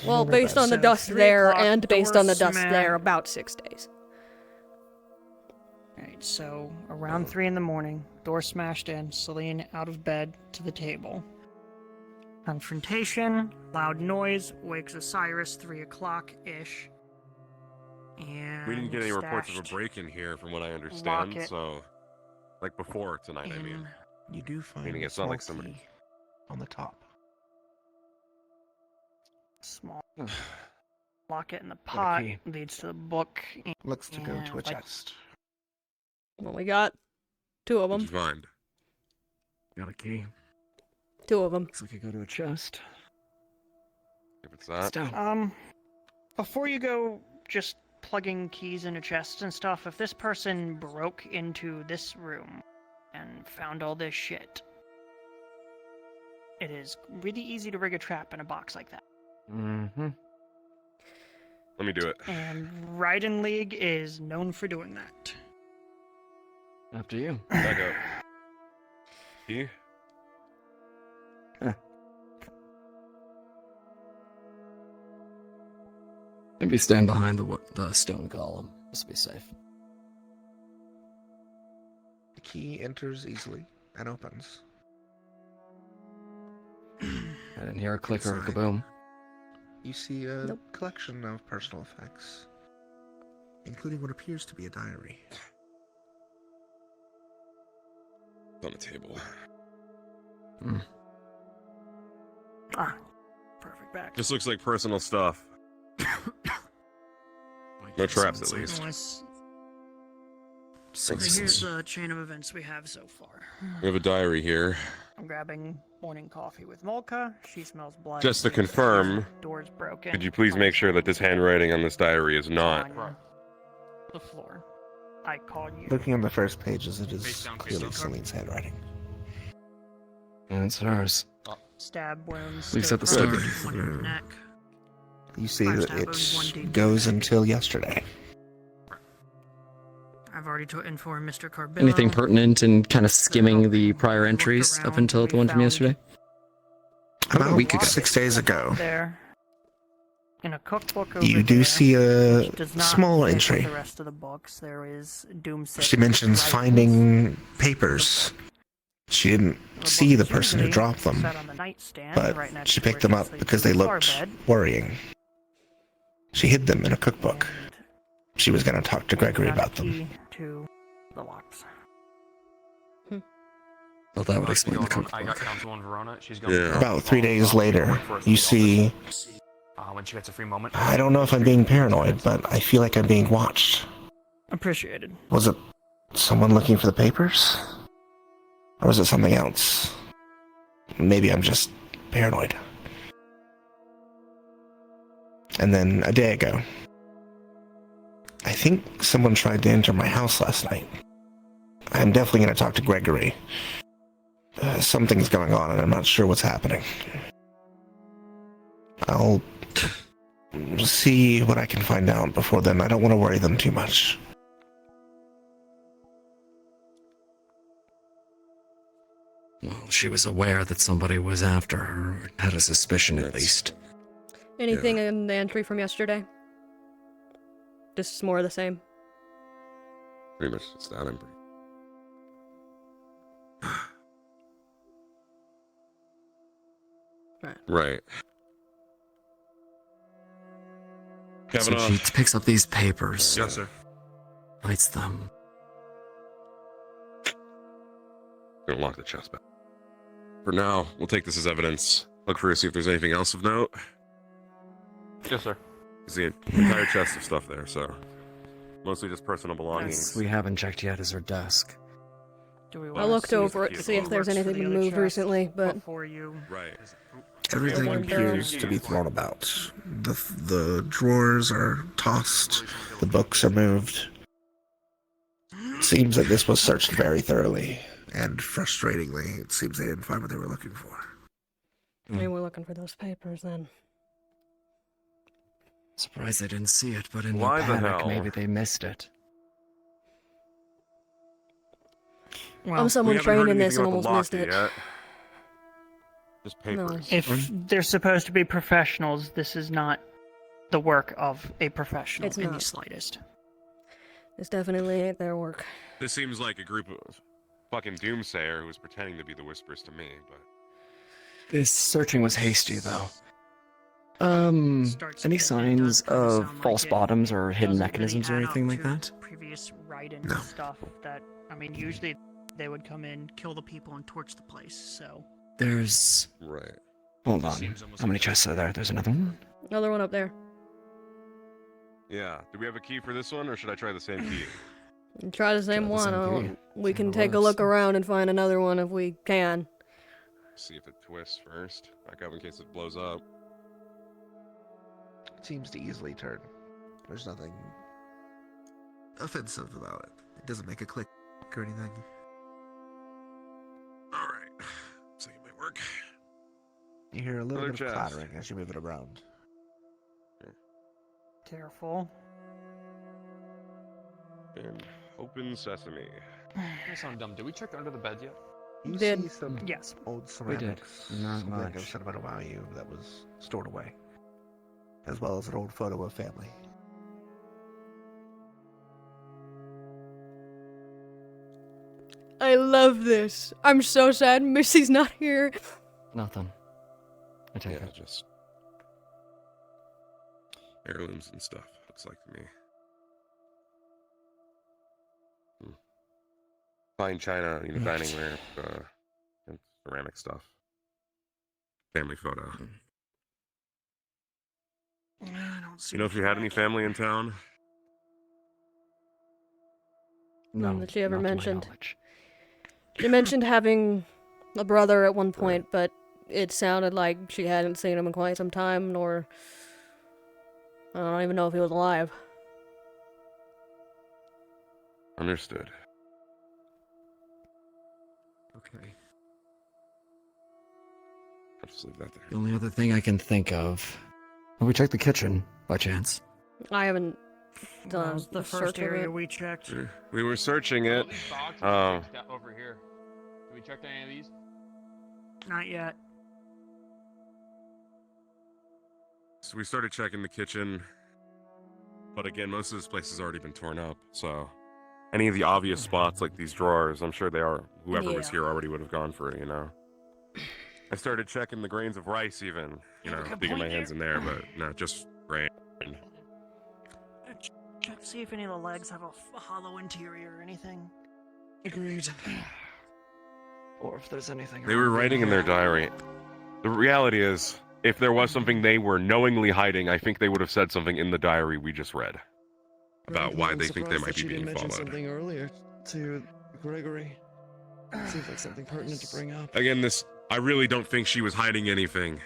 Well, normal based bed. on the So, dust 3 there o'clock, and based door on the dust smash- there, about 6 days. Alright, so around 3 in the morning, door smashed in, Celine out of bed to the table. Confrontation, loud noise, wakes Osiris 3 o'clock-ish. And We didn't get any reports of a stashed break-in here, from what I understand. locket So, like before tonight, I mean. You do find Meaning a it's not like small somebody. key on the top. small locket in the pot key. leads to the book. Looks to go and, to a like, chest. Well, we got 2 of What'd them. you find? Got a key. 2 of them. Looks like you go to a chest. If it's that. down. Before you go just plugging keys into chests and stuff, if this person broke into this room and found all this shit, it is really easy to rig a trap in a box like that. Mm-hmm. Let me do it. And Raiden League is known for doing that. After you. Back up. Key? Maybe stand behind the stone column. Just to be safe. The key enters easily and opens. I didn't hear a click or a Inside. kaboom. You see a Nope. collection of personal effects, including what appears to be a diary. It's on the table. Ah, perfect back. Just looks like personal stuff. No traps, at least. Unless- So here's the chain of events we have so far. We have a diary here. I'm grabbing morning coffee with Molka. She smells blood. Just to confirm, Door's broken. could you please make sure that this handwriting on this diary is not... On the floor. I call you. Looking on the first pages, it is Face down, face clearly down. Celine's handwriting. And it's hers. Stab wounds. At least to at the front, start. one in the neck. You see 5 that stab wounds, 1 it deep. goes until yesterday. I've already informed Mr. Carbillo. Anything pertinent and kind of skimming the prior entries up until the one from yesterday? About a week ago. 6 days ago, There. In a cookbook over you do there, see a which does not small fit with entry. The rest of the books, there is Doomsayer. She mentions rifles. finding papers. She didn't see the person who dropped them, Sat on the nightstand but right next she to where picked them up sleeps because they in the floor looked bed. worrying. She hid them in a cookbook. She was going to talk to Gregory Got a about them. key to the locks. Well, that would I explain the got cookbook. Councilwoman Verona. She's going Yeah. About 3 days later, you see. when she gets a free moment. I don't know if I'm being paranoid, but I feel like I'm being watched. Appreciated. Was it someone looking for the papers? Or was it something else? Maybe I'm just paranoid. And then a day ago, I think someone tried to enter my house last night. I'm definitely going to talk to Gregory. Something's going on and I'm not sure what's happening. I'll see what I can find out before then. I don't want to worry them too much. Well, she was aware that somebody was after her, or had a suspicion at least. Anything in the entry from yesterday? Just more of the same. Pretty much just that, I'm pretty. Right. So Kavanaugh. she picks up these papers. Yes, sir. Writes them. Gonna lock the chest back. For now, we'll take this as evidence. Look for see if there's anything else of note. Yes, sir. There's the entire chest of stuff there, so mostly just personal belongings. We haven't checked yet is her desk. Do we I wanna looked see if over it to see if there's works for anything the been other moved chest recently, but before you. Right. Everything One appears to be thrown about. The drawers are tossed. The books are moved. Seems that this was searched very thoroughly. And frustratingly, it seems they didn't find what they were looking for. maybe we're looking for those papers then. Surprised they didn't see it, but in Why their the panic, hell? maybe they missed it. I'm someone trained in this and almost missed it. Just papers. If they're supposed to be professionals, this is not the work of a professional It's in the not. slightest. This definitely ain't their work. This seems like a group of fucking doomsayer who was pretending to be the whispers to me, but This searching was hasty, though. Starts Any to get signs done, kinda of sound false like it bottoms or hidden doesn't mechanisms or really add anything up like to that? Previous write-ins No. and stuff that, I mean, usually they would come in, kill the people, and torch the place, so. There's... right. Hold on. How many chests are there? There's another one? Another one up there. Yeah. Do we have a key for this one, or should I try the same key? Try the same the one. same I don't- key. We See can how it take a works. look around and find another one if we can. See if it twists first. Back up in case it blows up. It seems to easily turn. There's nothing offensive about it. It doesn't make a click or anything. All right. So it might work. You hear a little Another bit of chest. clattering as you move it around. Careful. And open sesame. That sound dumb. Did we check under the bed yet? You Did. see some Yes. old We did. ceramics. Not something of much. sentimental value that was stored away. As well as an old photo of family. I love this. I'm so sad Missy's not here. Nothing. I take Yeah, it. just heirlooms and stuff. Looks like to me. Fine china, dining ware, and ceramic stuff. Family photo. I don't see You know if you had any family in town? None that she ever not to my mentioned. knowledge. She mentioned having a brother at one point, but it sounded like she hadn't seen him in quite some time, nor... I don't even know if he was alive. Understood. Okay. I'll just leave that there. The only other thing I can think of... Have we checked the kitchen, by chance? I haven't That done was the a first search of area it. we checked. We were searching All it. these boxes Oh. checked out over here. Did we check any of these? Not yet. So we started checking the kitchen. But again, most of this place has already been torn up. So any of the obvious spots like these drawers, I'm sure whoever was Yeah. here already would have gone for it, I started checking the grains of rice even, digging my hands in there, but no, just grain. Check to see if any of the legs have a hollow interior or anything. Agreed. or if there's anything. They were writing in their diary. The reality is, if there was something they were knowingly hiding, I think they would have said something in the diary we just read about why they think they might be being followed. Something earlier to Gregory. Seems like something pertinent to bring up. Again, I really don't think she was hiding anything.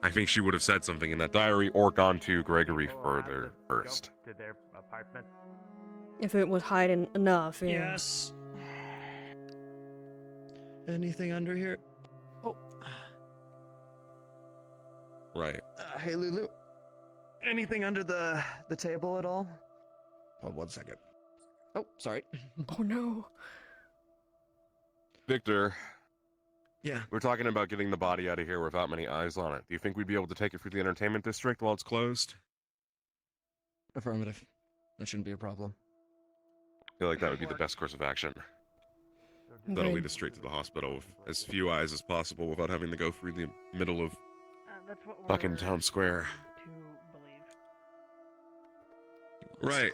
I think she would have said something in that diary or gone to Gregory further first. To their apartment. If it was hiding enough, yeah. Yes. Anything under here? Oh. Right. Hey, Lulu. Anything under the table at all? Hold 1 second. Oh, sorry. Oh no. Victor. Yeah. We're talking about getting the body out of here without many eyes on it. Do you think we'd be able to take it through the entertainment district while it's closed? Affirmative. That shouldn't be a problem. I feel like that would be the best course of action. That'll lead us straight to the hospital with as few eyes as possible without having to go through the middle of That's what we're fucking town square. to believe. Right.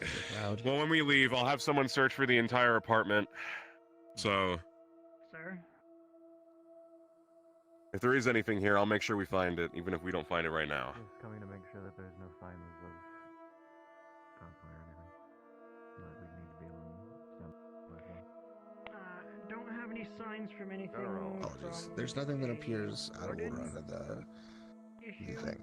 Well, when we leave, I'll have someone search for the entire apartment. So, Sir? if there is anything here, I'll make sure we find it, even if we don't find it right now. Just coming to make sure that there's no signs of gunplay or anything. That we need to be on standby. Don't have any signs from anything. Apologies. There's nothing that appears out of order under the thing.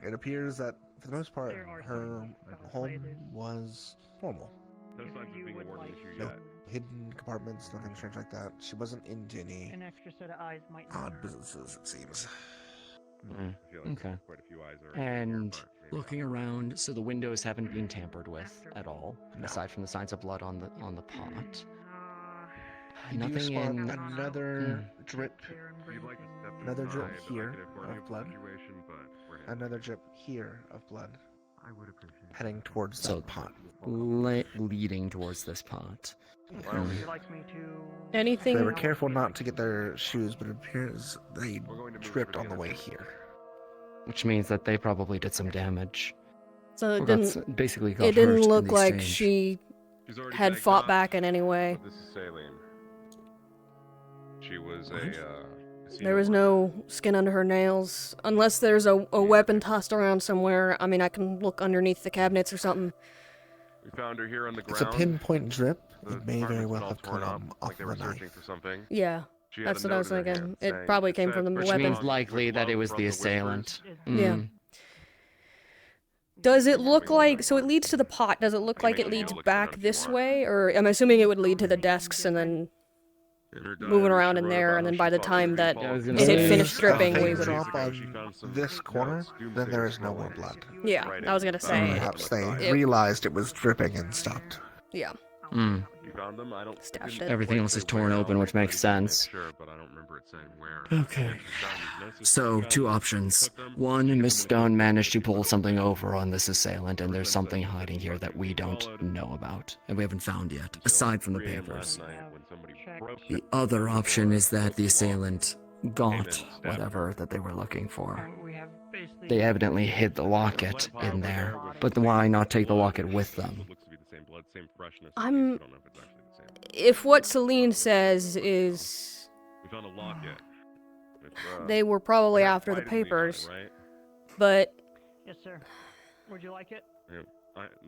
It appears that, for the most part, her home was normal. No signs of being a warning issue No yet. hidden compartments, nothing strange like that. She wasn't into any An extra set of eyes might odd businesses, it seems. I feel like Okay. there's quite a few eyes already here, And but maybe looking around, so the windows haven't been tampered with at all, aside from the signs of blood on the pot. You do Nothing spot in another drip, You'd like to step another drip aside the here negative for a of new blood, situation, but we're here. another drip here of blood, I would appreciate it. heading towards So that pot. leading towards this pot. Would you like me to... Anything? They were careful not to get their shoes, but it appears they We're going to move tripped for the on the way entertainment. here. Which means that they probably did some damage. So it Or got didn't. basically got It didn't hurt in look the like exchange. she She's already had begged fought us, back in any way. but this is Saline. She was What? There was no skin under her nails, unless there's a weapon tossed around somewhere. I mean, I can look underneath the cabinets or something. We found her here on the It's a ground. pinpoint drip. The It may very apartment's well been all have torn come up, off like they of were a knife. searching for something. Yeah, She had that's a what I was note in her thinking. hand It saying, probably came "Said from the Which weapon. means likely with that it love was from the Whispers." assailant. Yeah. Mm. Does it look like, so it leads to the pot, does it look like it leads back this way? Or I'm assuming it would lead to the desks and then In her moving diary, around she in wrote there, about and how then she by the thought time she that was I was being gonna it had say, finished If dripping, they we would... drop on She found some this corner, notes, then doomsday there is no more scrolls. blood. Yeah, I was gonna say. Perhaps they It- realized it was dripping and stopped. Yeah. Mm. You found them? I don't. Stashed didn't it. Everything quite else is say torn where. open, which I makes tried to make sense. Sure, but I don't remember it saying where. Okay. Again, she found these notes and So, she two found options. took them, One, she Miss communicated Stone with managed to the pull police. something over on this assailant, and Everyone there's said something that hiding here that we don't followed know about, and we haven't found yet, until aside from the 3 a.m. papers. last night when somebody broke The the other door, option is that the broke the lock. assailant got whatever that they were looking for. We have basically... They evidently hid the locket in there, but why not take the locket with them? Looks to be the same blood, same freshness. I'm- We don't know if it's actually the same. If what Celine says is We found a locket. It's, they were probably it had after the writing leak on it, papers, right? but Yes, sir. Would you like it? Yeah,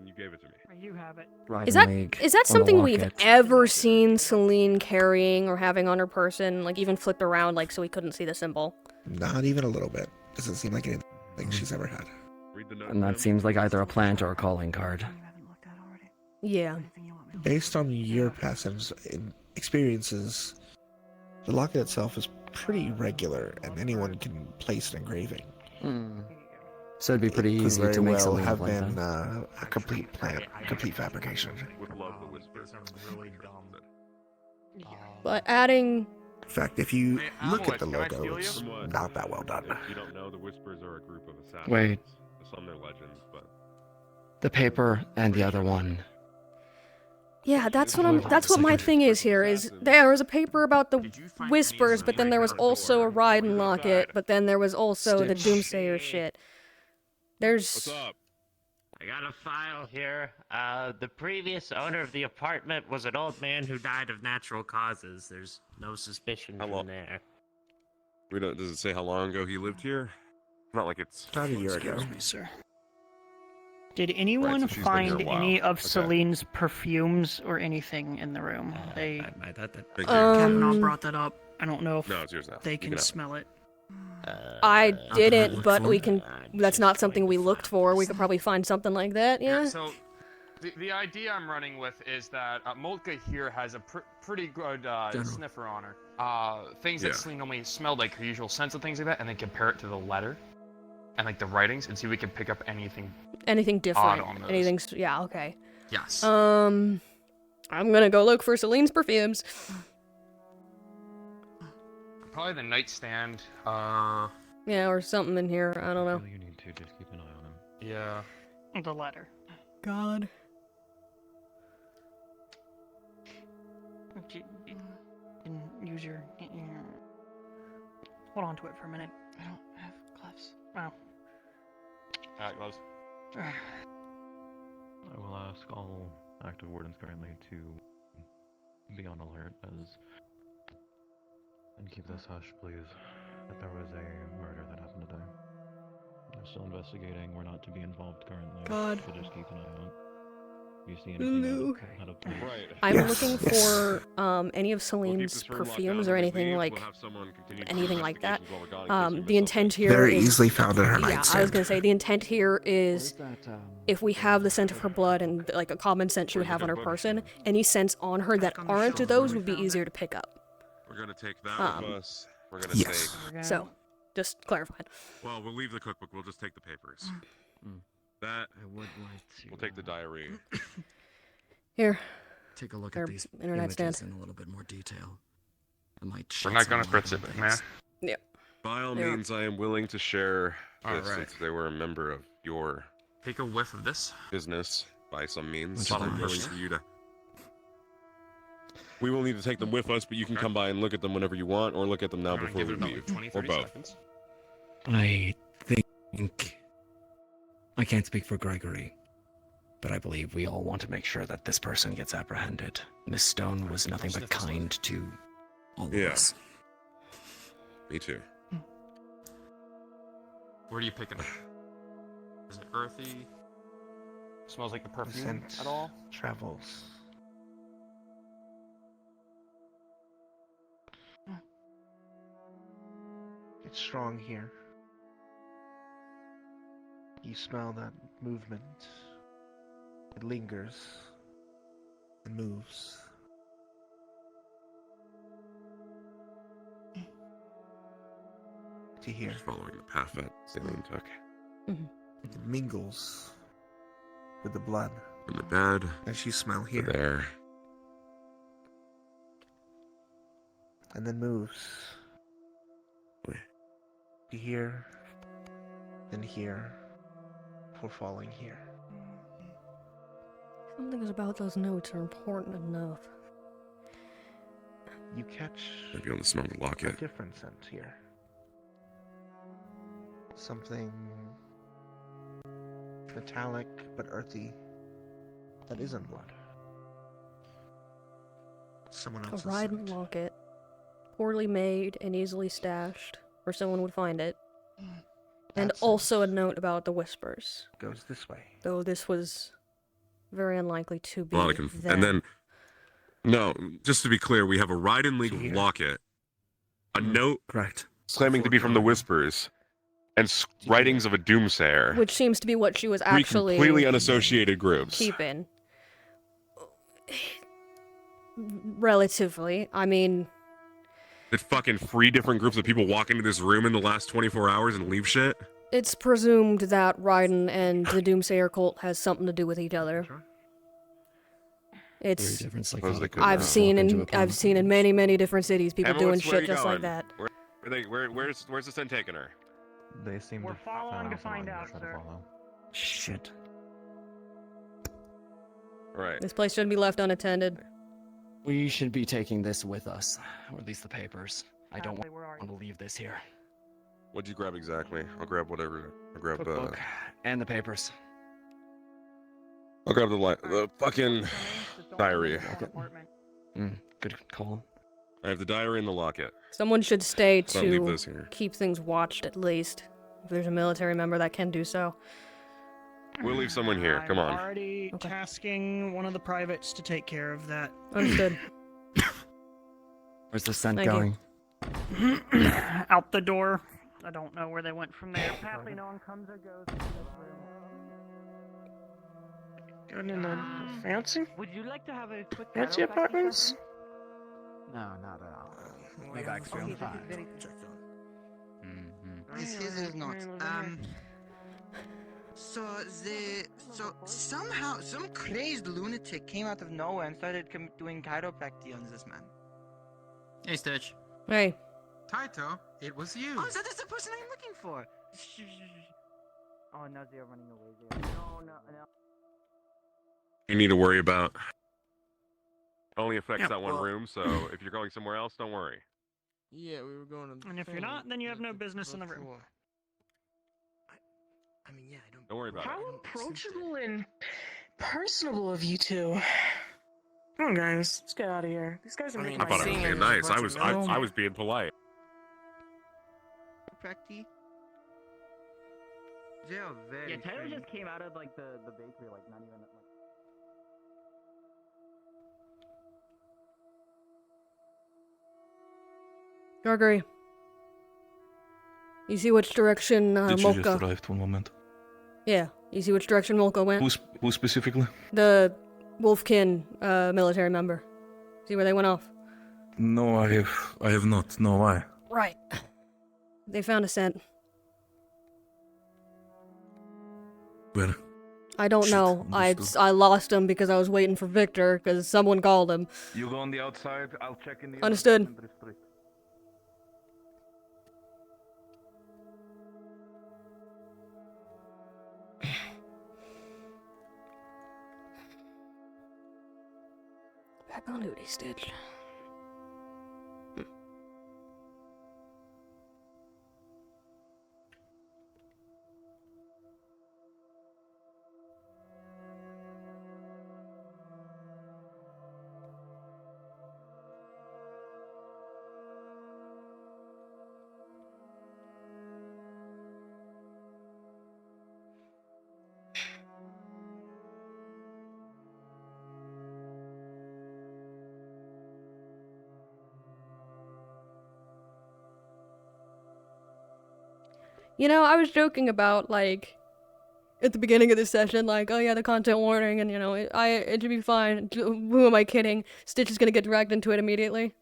you gave it to me. You have it. is that something we've ever seen Celine carrying or having on her person, like even flipped around, like so we couldn't see the symbol? Not even a little bit. Doesn't seem like anything she's ever had. Read the note. And that seems like either a plant or a calling card. Yeah. Based on your past experiences, the locket itself is pretty regular, and anyone can place an engraving. So it'd be pretty It could easy very to make well something have like been that. a complete plant, complete fabrication. Would love the whisper. But adding In fact, if you look at the logo, it's From what- not that well done. If you don't know, the Whispers are a group of assassins. Wait. Some are legends, but The paper and the other one. Yeah, that's what my thing is here, is there was a paper about the Whispers, but then there was also a Raiden locket, but then there was also the Stitch. Doomsayer shit. There's... what's up? I got a file here. The previous owner of the apartment was an old man who died of natural causes. There's no suspicion from there. We don't. Does it say how long ago he lived here? Not like it's About a year ago. Excuse me, sir. Did anyone so she's been find here a while. any of Okay. Celine's perfumes or anything in the room? They Big Kavanaugh brought that up. I don't know if No, it's yours now. they You can can have it. smell it. I didn't, look but for we it? can. That's not something we looked for. We could probably find something like that. Yeah. So, the idea I'm running with is that Moltka here has a pretty good sniffer on her. Things that Yeah. Celine normally smelled, like her usual scents and things like that, and then compare it to the letter and like the writings, and see if we can pick up anything. Anything different? on those. Anything? Yeah. Okay. Yes. I'm gonna go look for Celine's perfumes. Probably the nightstand. Yeah, or something in here. I don't know. You need to just keep an eye on him. Yeah. The letter. God. Use your. Hold on to it for a minute. I don't have gloves. Wow. Gloves. I will ask all active wardens currently to be on alert and keep this hush, please. That there was a murder that happened today. They're still investigating. We're not to be involved currently. God. So just keep an eye out. If you see anything out of place. I'm Yes, looking yes. for any of Celine's perfumes or anything like anything like that. The intent here Very is, easily found in her yeah, I was nightstand. gonna say the intent here is if we have the scent of her blood and like a common scent she would have on her person, any scents on her that aren't those would be easier to pick up. We're gonna take that with us. We're gonna take. So, just clarifying. Well, we'll leave the cookbook. We'll just take the papers. That I would like to. we'll take the diary. Here. Take a look Our at these internet images stand. in a little bit more detail. I might. We're shed not some gonna light fritz on it, things. man. Yep. By all Yeah. means, I am willing to share All this right. since they were a member of your Take a whiff of this. business by some means. Which I'm one? willing for you to. We will need to take them with us, but you can come by and look at them whenever you want, or look at them now Alright, before give we it about leave, 20, or 30 both. seconds. I think I can't speak for Gregory, but I believe we all want to make sure that this person gets apprehended. Miss Stone was nothing but kind to all of Yeah. us. Me too. Where do you pick it up? Is it earthy? Smells like the The perfume scent at all? travels. It's strong here. You smell that movement. It lingers. It moves. To here. Just following the path that Celine took. It mingles with the blood. From the bed As you smell to here. there. And then moves. To here. Then here. Before falling here. Something about those notes are important enough. You catch Maybe on the smell the a locket. different scent here. Something metallic but earthy that isn't blood. Someone A else's riding scent. locket, poorly made and easily stashed, where someone would find it. And That also a scent note about the whispers. goes this way. Though this was very unlikely to be A lot of and then, no, just to be clear, we have a ride-in legal Here. locket, a note Correct. claiming to be from the Whispers, and writings of a doomsayer. which seems to be what she was Three actually completely unassociated groups. keeping. Relatively. I mean, Did fucking 3 different groups of people walk into this room in the last 24 hours and leave shit? it's presumed that Raiden and the Doomsayer cult has something to do with each other. Very It's different Suppose they psychotic. could I've now. seen Walk into a I've seen in many, many different cities people Emma, doing where shit you just like going? that. Where's the scent taking her? They seem We're to following to out the find line out, try to sir. follow. Shit. Right. This place shouldn't be left unattended. We should be taking this with us, or at least the papers. I don't Ashley, where are want to leave this here. What'd you grab exactly? I'll grab whatever. I'll grab Cookbook and the papers. I'll grab the fucking diary. Good call. I have the diary and the locket. Someone should stay Don't leave to those here. keep things watched at least. If there's a military member that can do so. We'll leave someone here. Come on. I'm already tasking one of the privates to take care of that. Understood. Where's the scent Thank you. going? Out the door. I don't know where they went from there. Apparently no one comes or goes from this room. Going in the fancy? Would you like to have a quick Fancy apartments? No, not at all. My bag's feeling fine. This is not. So somehow some crazed lunatic came out of nowhere and started doing chiropractic on this man. Hey, Stitch. Hey. Taito, it was you. Oh, that is the person I'm looking for. Oh, now they're running away. No. You need to worry about. Only affects Yeah, that one well- room, so if you're going somewhere else, don't worry. Yeah, we were going to. And if you're not, then you have no business in the room. I mean, yeah, I don't. Don't worry about How it. approachable and personable of you two. Come on, guys, let's get out of here. These guys are making I thought I was being nice. I was being polite. Practi. They are very. Yeah, Tyler strange. just came out of like the bakery, like not even like. Gregory. You see which direction Did you just Molka... arrived? One moment. Yeah, you see which direction Molka went? Who specifically? The Wolfkin military member. See where they went off? No, I have not. No, why? Right. They found a scent. Where? I don't know. I lost him because I was waiting for Victor because someone called him. You go on the outside. I'll check in the. Understood. Back on duty, Stitch. You know, I was joking about, like, at the beginning of the session, like, oh yeah, the content warning, and, you know, it should be fine. Who am I kidding? Stitch is gonna get dragged into it immediately.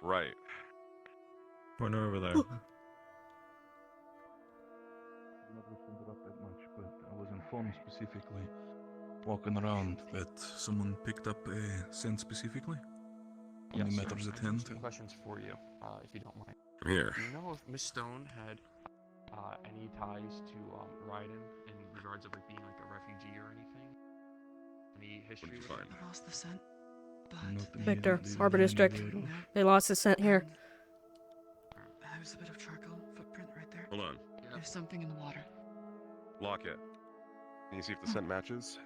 Right. Point over there. Never summed it up that much, but I was informed specifically, walking around, that someone picked up a scent specifically on the matters at hand. Some questions for you, if you don't mind. I'm here. Do you know if Miss Stone had any ties to Raiden in regards of like being like a refugee or anything? Any history? What did you with find? it? I lost the scent. Victor, Harbor District. They lost the scent here. There's a bit of charcoal footprint right there. Hold on. There's something in the water. Lock it. Can you see if the scent matches?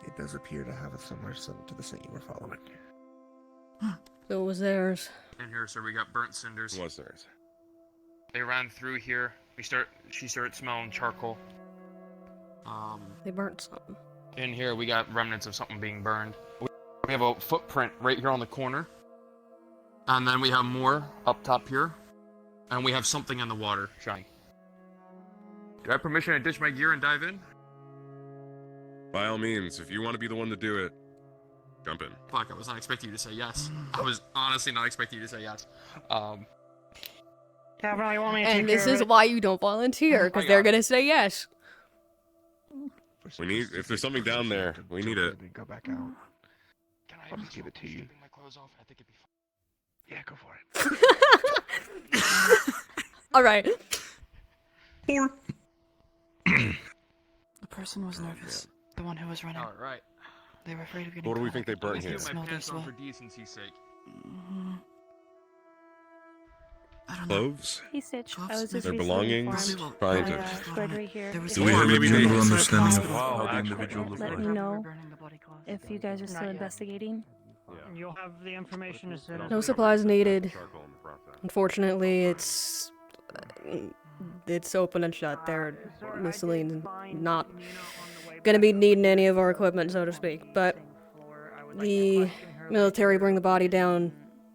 It does appear to have a similar scent to the scent you were following. So it was theirs. In here, so we got burnt cinders. It was theirs. They ran through here. She started smelling charcoal. They burnt something. In here, we got remnants of something being burned. We have a footprint right here on the corner. And then we have more up top here. And we have something in the water, Johnny. Do I have permission to ditch my gear and dive in? By all means, if you want to be the one to do it, jump in. Fuck, I was not expecting you to say yes. I was honestly not expecting you to say yes. Kavanaugh, you want me to take And this care is of it? why you don't volunteer, because they're gonna say yes. We need, if there's something down there, we need it. Go back out. I'll just give it to you. My clothes off. I think it'd be fine. Yeah, go for it. All right. The person was nervous. The one who was running. All right. They were afraid of getting What do we caught. think they burnt here? Get my Smell pants this on well. for decency's sake. Cloves? Hey, Stitch. I was just Their recently belongings? informed Trying by, to. Gregory here. There was If Do you we have guys a are general still understanding of investigating, how the individual looked let like? me know if you guys are still investigating. You'll have the information as soon as. No supplies needed. Unfortunately, it's open and shut. Musoline's not gonna be needing any of our equipment, so to speak. But the military bring the body down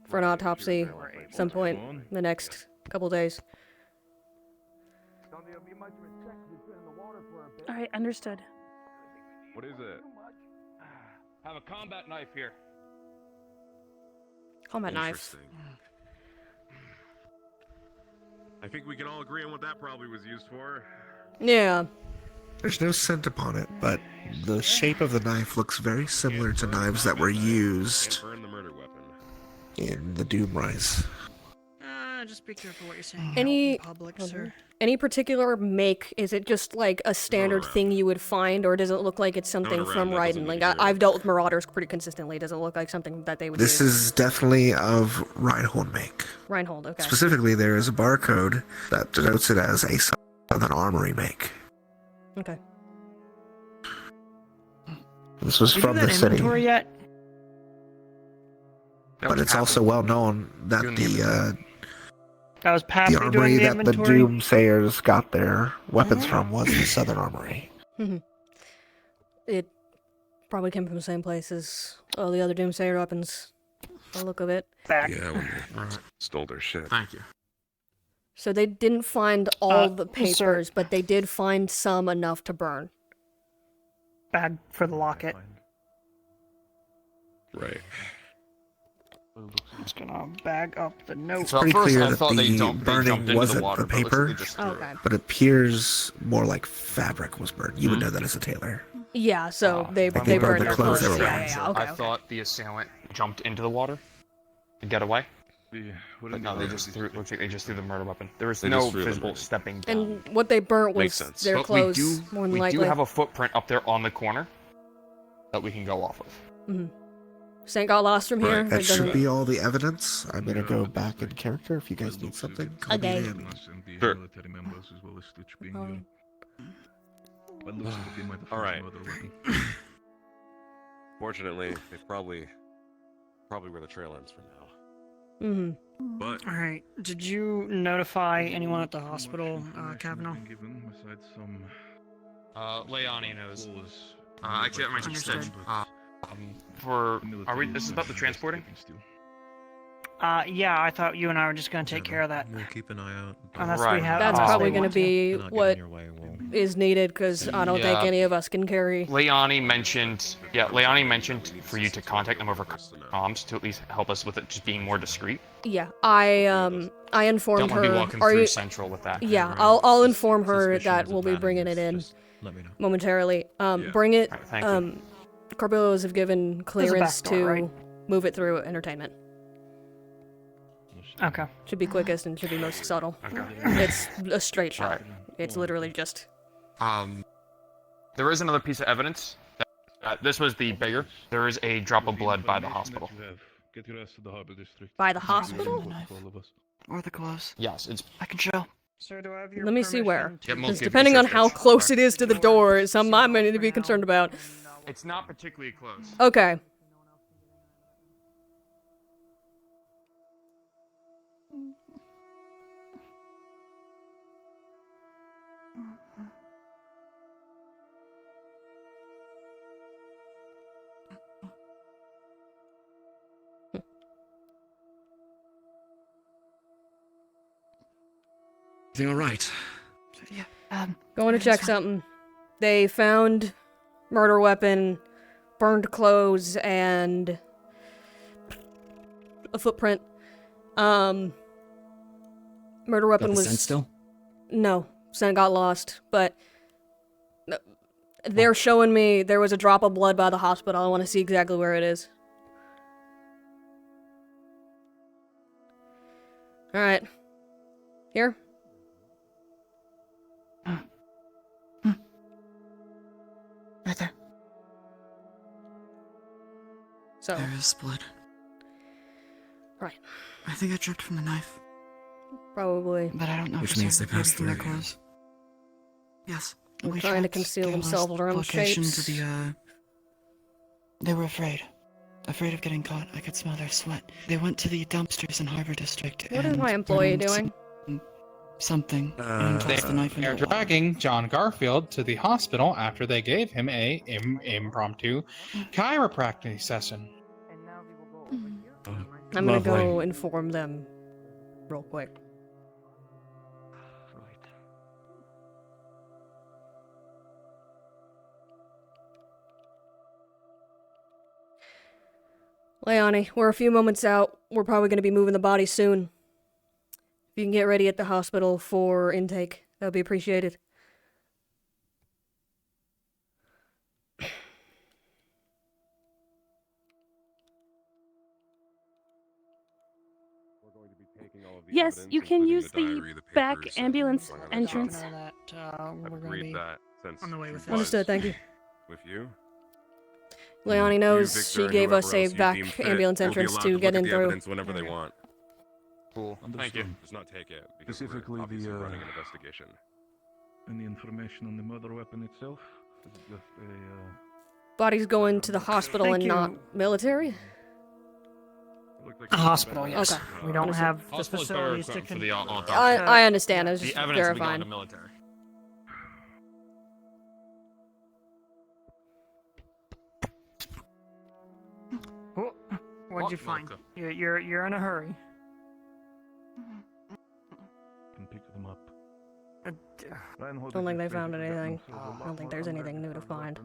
for an autopsy at some point in the next couple days. All right, understood. What is it? Have a combat knife here. Combat knife. I think we can all agree on what that probably was used for. Yeah. There's no scent upon it, but the shape of the knife looks very similar to knives that were used Burn the murder weapon. in the Doomrise. Just be careful what you're saying. Any in public, sir. any particular make? Is it just like a standard thing you would find, or does it look like it's something around, from that Raiden? doesn't Like mean I've dealt with Marauders pretty consistently. Does it look like something that they would This use? is definitely of Reinhold make. Reinhold, okay. Specifically, there is a barcode that denotes it as a Southern Armory make. Okay. This was Did you from do the that city, inventory yet? but it's also well known that That was Pappy the armory doing the that the inventory. Doomsayers got their weapons from was the Southern Armory. It probably came from the same place as all the other Doomsayer weapons. By the look of it. Yeah, when they stole their shit. Thank you. So they didn't find all the sir. papers, but they did find some enough to burn. Bag for the locket. Right. I'm just gonna bag up the note. So at Pretty first clear I that thought they the jumped burning into the wasn't water, the but it looks like paper, they just threw it. Okay. but it appears more like fabric was burned. You would know that as a tailor. Yeah, so they Like they burned burned the their clothes clothes. they were Yeah, wearing. yeah, okay, I okay. thought the assailant jumped into the water and got away. What But no, they just threw. Looks like they just threw the murder weapon. There was They no just threw the physical murder. stepping down. And what they burnt Makes was sense. their But clothes, we more than do likely. have a footprint up there on the corner that we can go off of. Mhm. Saint got lost from here. That It should doesn't- be all the evidence. I'm gonna go back in character. If you guys need something, call me Okay. in. Sure. Military members as well as Stitch being Um, But looks like they might have All found right. another weapon. Fortunately, they probably where the trail ends for now. Mhm. But All right. Did you notify anyone at the hospital, Kavanaugh? Given besides some Leonie knows. clothes, Actually, that reminds me, Stitch. This is about the transporting? Yeah, I thought you and I were just gonna take care of that. We'll keep an eye out. Unless we Right. have. That's unless probably they going to want be They're not getting what your way, we'll- is needed, because I don't think Yeah. any of us can carry. Leonie mentioned for you to contact them over comms to at least help us with it just being more discreet. Yeah, I informed Don't want to be her. walking Are through you? Central with that. Yeah, I'll inform her that Suspicions we'll of be bad bringing it news, in just let me know. momentarily. Bring it. Alright, thank you. Corbillos have given clearance back door, to right? move it through entertainment. Okay. Should be quickest and should be most subtle. Okay. It's a straight shot. Right. It's literally just. There is another piece of evidence. This was the bigger. There is a drop of blood by the hospital. Get your ass to the harbor district. By the hospital? All of us. Or the gloves. Yes, it's. I can show. Sir, do I have your Let me see where. permission to- Yeah, Because most depending on people how said close it is to the door, is something I may need to be concerned about. It's not particularly close. Okay. Everything all right? Yeah. Going to check something. They found murder weapon, burned clothes, and a footprint. Murder weapon Got the was scent still? No, scent got lost, but they're showing me there was a drop of blood by the hospital. I want to see exactly where it is. All right. Here. Right there. So. There is blood. Right. I think it dripped from the knife. Probably. But I don't know. Which for means certain. they passed Maybe from through their you. clothes. Yes. They're We trying to tracked conceal their themselves last around location shapes. to the, They were afraid. Afraid of getting caught. I could smell their sweat. They went to the dumpsters in Harbor District. What is and my employee burned doing? something and tossed the knife into They're the water. dragging John Garfield to the hospital after they gave him a impromptu chiropractic session. I'm gonna go inform them real quick. Leonie, we're a few moments out. We're probably going to be moving the body soon. If you can get ready at the hospital for intake, that would be appreciated. Yes, you can use the back ambulance entrance. I've agreed that since On the way with she us. Understood, was thank you. With you. Leonie You, knows Victor, she and gave us whoever a else you back deem fit ambulance will be entrance allowed to look get at in the through. evidence whenever they want. Cool. Thank you. Just not take it because Specifically we're obviously the, running an investigation. Any information on the murder weapon itself? Is it just a, Body's going to the hospital Thank and you. not military? A hospital, yes. Okay. We don't Understood. have the Hospital's better facilities to equipped for the autopsy. I understand. I was The just evidence will be going verifying. to military. What'd you find? You're in a hurry. can pick them up. Don't think they found anything. I don't think there's anything new to find.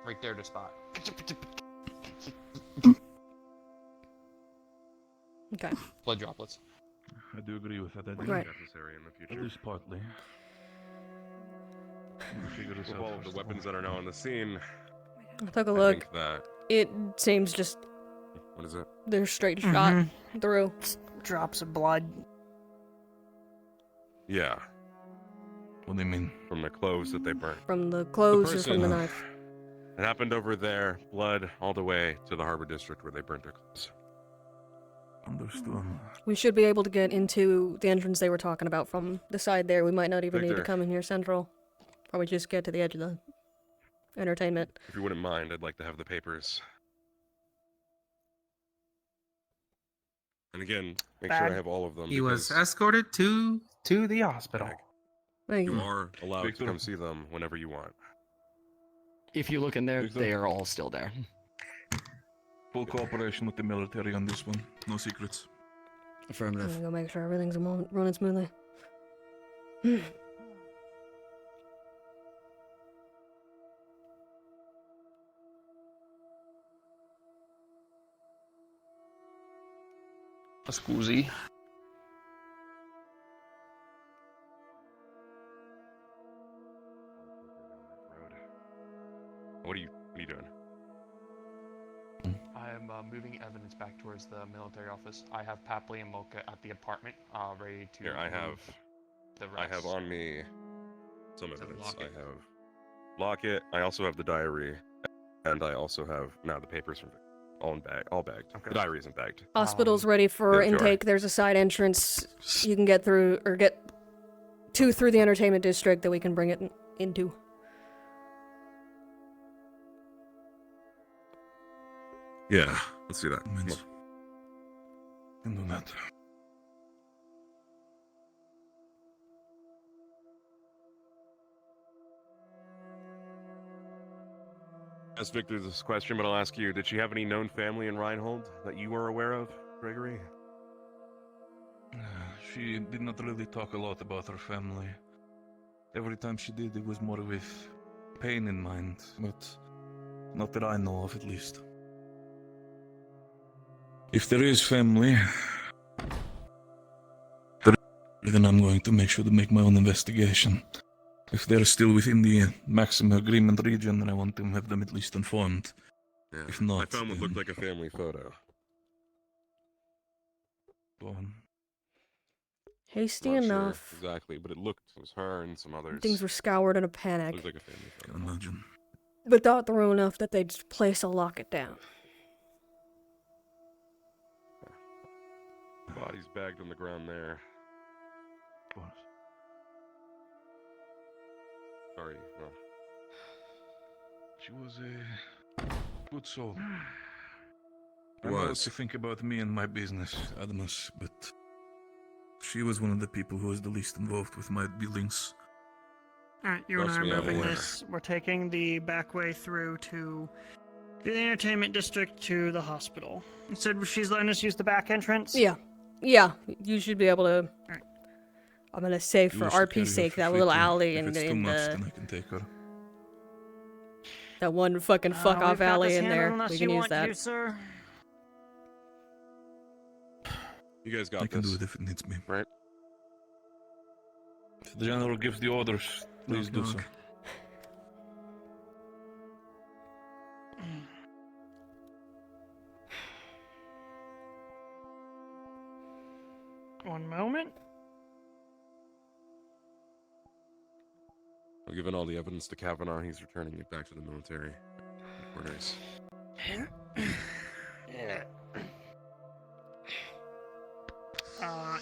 Right there to spot. Okay. Blood droplets. I do agree with that. I think Right. Necessary in the At future. least partly. We'll figure this With out all of first the of weapons all. that are now on the scene, I took a I look. think that It seems just what is it? they're straight shot through. Drops of blood. Yeah. What do you mean? From the clothes that they burnt. From the clothes or from the person- knife. It happened over there, blood all the way to the Harbor District where they burnt their clothes. Understood. We should be able to get into the entrance they were talking about from the side there. We might not even need to Victor. come in here central. Probably just get to the edge of the entertainment. If you wouldn't mind, I'd like to have the papers. And again, make sure I Bad. have all of them. He was because escorted to the hospital. Thank you you. are allowed Victor. to come see them whenever you want. If you look in there, Victor. they are all still there. Full cooperation with the military on this one. No secrets. I'm Affirmative. gonna go make sure everything's running smoothly. Scusi. What are you doing? I am moving evidence back towards the military office. I have Papley and Mocha at the apartment, ready to. Here, I have. move the I rest. have on me some Is that evidence. I locket? have locket. I also have the diary, and I also have now the papers from all bagged. Okay. The diary isn't bagged. Hospital's ready for there you are. intake. There's a side entrance you can get through, or get to through the entertainment district that we can bring it into. Yeah, let's do that. Means- Can do that. Ask Victor this question, but I'll ask you: did she have any known family in Reinhold that you were aware of, Gregory? She did not really talk a lot about her family. Every time she did, it was more with pain in mind, but not that I know of, at least. If there is family, then I'm going to make sure to make my own investigation. If they're still within the maximum agreement region, then I want to have them at least informed. Yeah. If not, I found what then- looked like a family photo. Go on. Hasty Not sure enough. exactly, but it was her and some others. Things were scoured in a panic, Looks like a family photo. Can imagine. but thought through enough that they'd just place a locket down. Body's bagged on the ground there. What? Sorry, no. She was a good soul. I Was. know what to think about me and my business, Adamus, but she was one of the people who was the least involved with my dealings. Alright, you and I Trust are me, I'm moving aware. this. We're taking the back way through to the entertainment district to the hospital. You said she's letting us use the back entrance? Yeah. Yeah, you should be able to. Alright. I'm gonna say for You should carry RP's her sake, for that free little too. alley If in, it's too in much, the then I can take her. that one fucking fuck We've off got alley this in handled there. unless We you can use want that. to, sir. You guys got I can this. do it if it needs me. Right? If the general gives the orders, please do so. knock. One moment. Well, given all the evidence to Kavanaugh, he's returning it back to the military headquarters.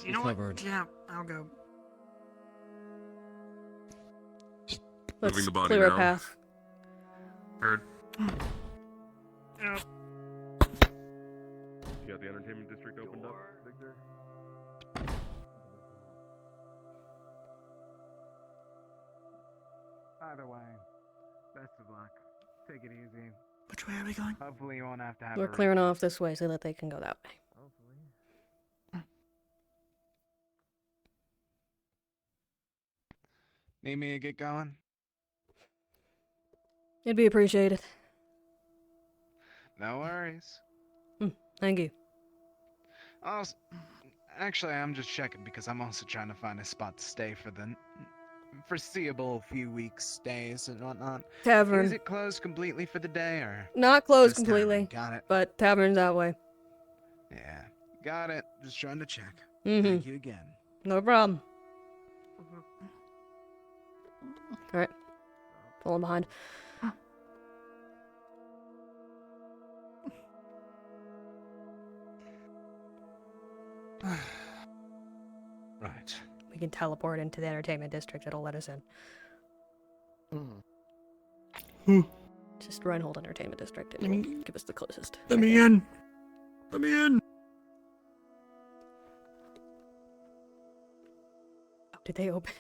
You know covered. what? Yeah, I'll go. Let's Moving the body clear a now. path. Heard. Yep. You got the entertainment district opened up, Victor? Either way, best of luck. Take it easy. Which way are we going? Hopefully you won't have to have We're a clearing repeat. off this way so that they can go that way. Hopefully. Need me to get going? It'd be appreciated. No worries. Thank you. Actually, I'm just checking because I'm also trying to find a spot to stay for the foreseeable few weeks, days, and whatnot. Tavern. Is it closed completely for the day, or? Not closed Just tavern, completely, got it. but tavern's that way. Yeah, got it. Just trying to check. Mhm. Thank you again. No problem. Alright. Falling behind. Right. We can teleport into the entertainment district. It'll let us in. Just Reinhold Entertainment District. It'll give us the closest. Let me in. Let me in. Oh, did they open?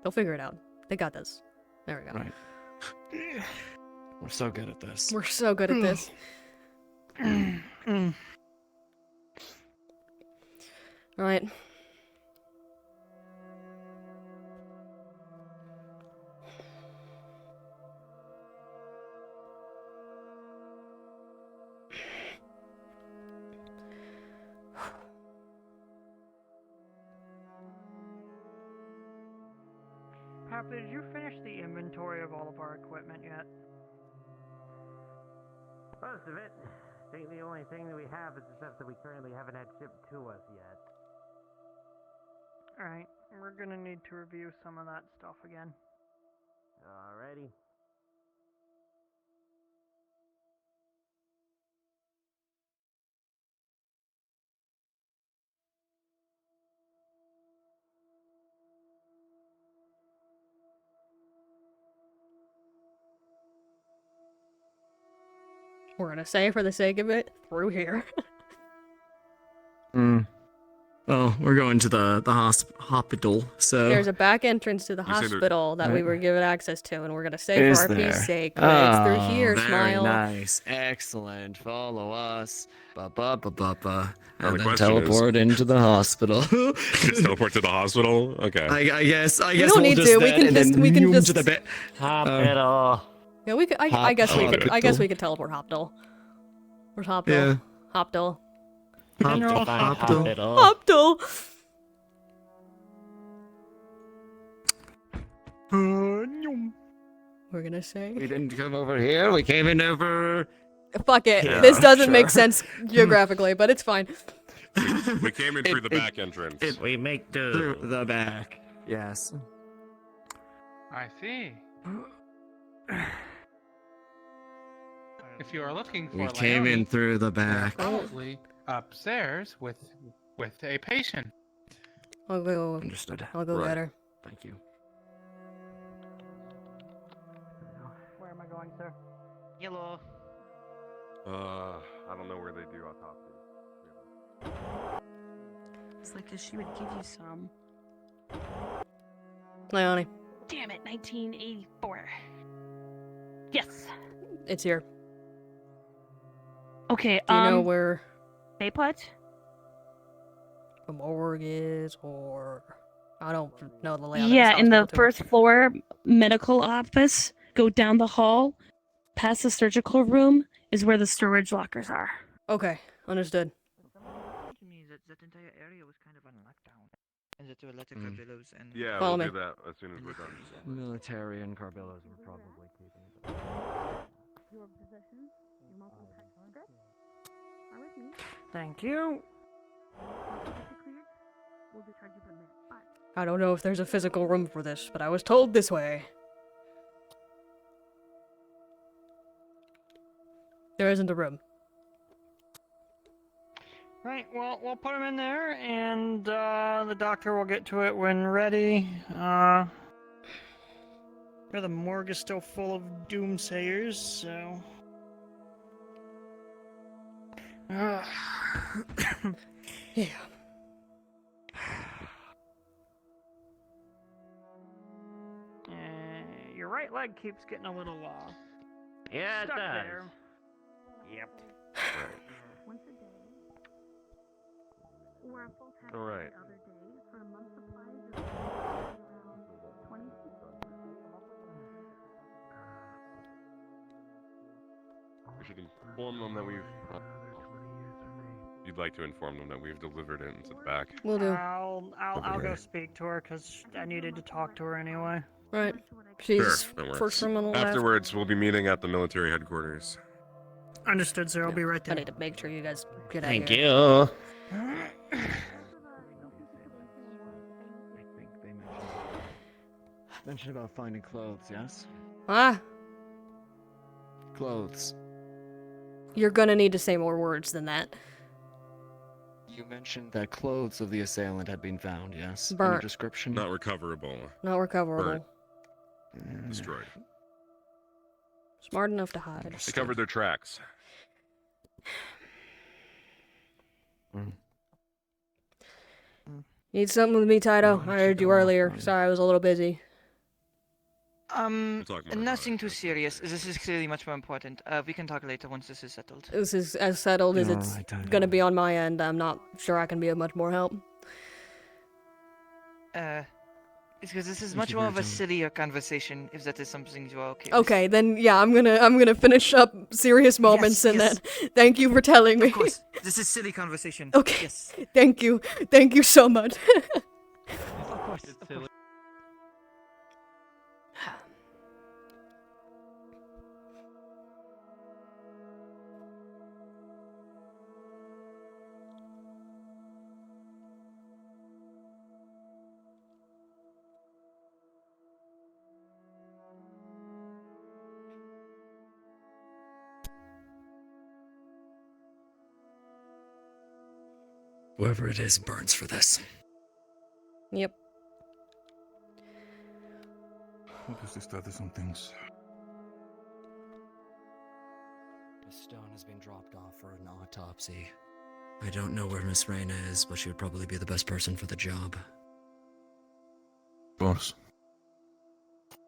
They'll figure it out. They got this. There we go. Right. We're so good at this. We're so good at this. Alright. Papa, did you finish the inventory of all of our equipment yet? Most of it. I think the only thing that we have is the stuff that we currently haven't had shipped to us yet. Alright, we're gonna need to review some of that stuff again. Alrighty. We're gonna say for the sake of it, through here. That's Oh, we're going to the hospital. So There's a back entrance to the You say there- hospital that we Right. were given access to, and we're gonna say Is for our there? peace sake that it's through here. Very Smile. nice, excellent. Follow us, Now and the then question is- teleport into the hospital. Just teleport to the hospital. Okay. I guess. We we'll don't need just to. We then- can and just. then We can zoom just. to the bit. Hospital. Yeah, we could. I guess we could. I guess we could teleport Hopdol. Where's Hopdol? Yeah. Hopdol. General Hospital. Hopdol. We're gonna say. We didn't come over here. We came in over. Fuck it. Yeah, This doesn't make sure. sense geographically, but it's fine. We came in through the back entrance. We make do. Through the back. Yes. I see. If you are looking for We came in Leone, through the they are back. probably upstairs with a patient. I'll go. Understood. I'll go Right. get her. Thank you. Where am I going, sir? Yellow. I don't know where they do autopsy. It's like she would give you some. Leone, Damn it, 1984. Yes. it's here. Okay. Do you know where Stay put. the morgue is, or I don't know the layout. Yeah, of this in the hospital too first much. floor medical office. Go down the hall, past the surgical room is where the storage lockers are. Okay, understood. To me, that entire area was kind of on lockdown. And that there were a lot of Carbillos and... Yeah, Follow we'll me. do that as soon as we're done. Military and Carbillos were probably keeping it. Your possessions, your multiple tax scripts are with me. Thank you. We'll discharge you from there. But I don't know if there's a physical room for this, but I was told this way. There isn't a room. Right, well, we'll put him in there, and the doctor will get to it when ready. The morgue is still full of doomsayers, so... Yeah. Your right leg keeps getting a little Yeah, it stuck does. there. Yep. once a day, or a full tax All right. the other day for a month's supplies of around 20 people. We should inform them that we've. You'd like to inform them that we've delivered it into the back. Will do. I'll go speak to her, because I needed to talk to her anyway. Right. She's Sure, that works. first from on the left. Afterwards, we'll be meeting at the military headquarters. Understood, sir. I'll be right I there. need to make sure you guys get out Thank of here. you. I think they mentioned about finding clothes. Yes. Ah, Clothes. you're gonna need to say more words than that. You mentioned that clothes of the assailant had been found. Yes. In Burnt. your description. Not recoverable. Not recoverable. Burnt. Destroyed. Smart enough to hide. They covered their tracks. Need something with me, Taito? I heard you earlier. Sorry, I was a little busy. We'll talk more about Nothing too serious. This is clearly much more important. We can talk later once this is settled. This is as settled as it's Alright, Taito. gonna be on my end. I'm not sure I can be of much more help. It's because this is Thank much you more very of a much. sillier conversation, if that is something you are okay with. Okay, then yeah, I'm gonna finish up serious moments and yes. then thank you for telling me. Of course, this is silly conversation. Okay. Yes. Thank you so much. Of course. Of course. Whoever it is burns for this. Yep. What is the status on things? The stone has been dropped off for an autopsy. I don't know where Miss Reyna is, but she would probably be the best person for the job. Of course.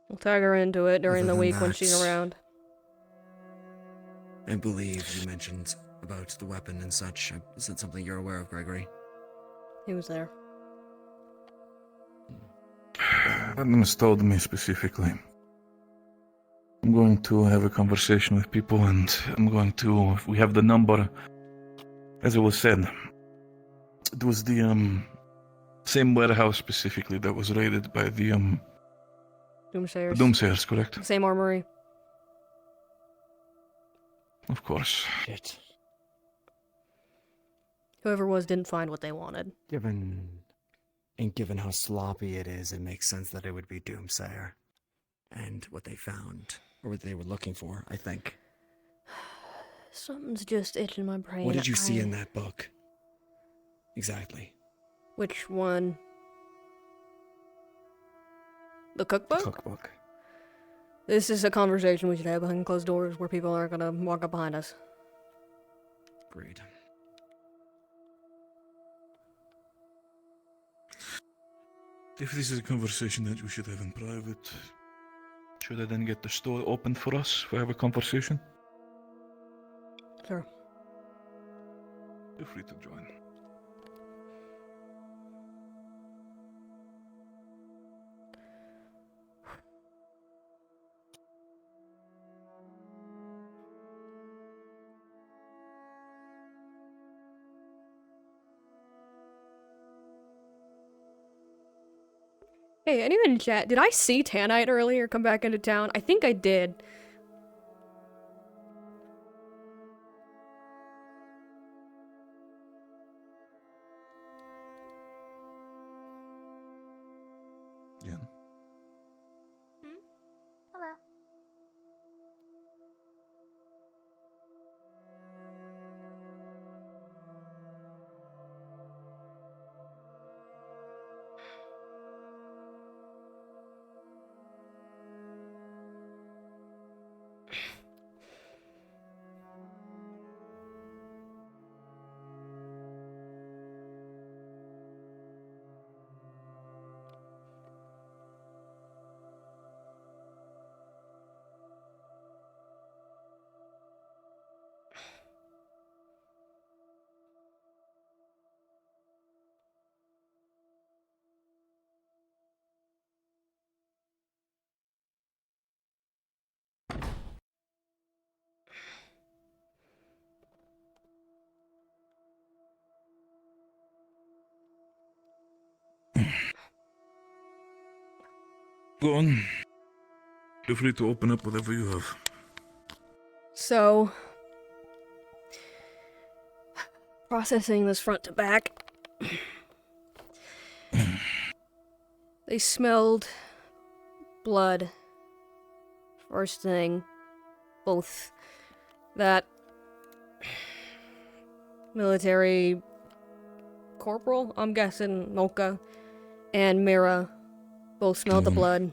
We'll tag her into it during Other the than week when she's that- around. I believe you mentioned about the weapon and such. Is that something you're aware of, Gregory? He was there. Adams told me specifically. I'm going to have a conversation with people, and I'm going to. If we have the number, as it was said, it was the same warehouse specifically that was raided by the Doomsayers. Doomsayers, correct? Same armory. Of course. Shit. Whoever was didn't find what they wanted. Given how sloppy it is, it makes sense that it would be Doomsayer. And what they found, or what they were looking for, I think. Something's just itching my brain. What did you see in that book? Exactly. Which one? The cookbook? Cookbook. This is a conversation we should have behind closed doors where people aren't gonna walk up behind us. Agreed. If this is a conversation that we should have in private, should I then get the store open for us if we have a conversation? Sure. Feel free to join. Hey, anyone in chat, did I see Tanite earlier come back into town? I think I did. Yeah. Hello. Go on. Feel free to open up whatever you have. So, processing this front to back, they smelled blood. First thing, both that military corporal, I'm guessing, Mocha, and Mira both smelled the blood.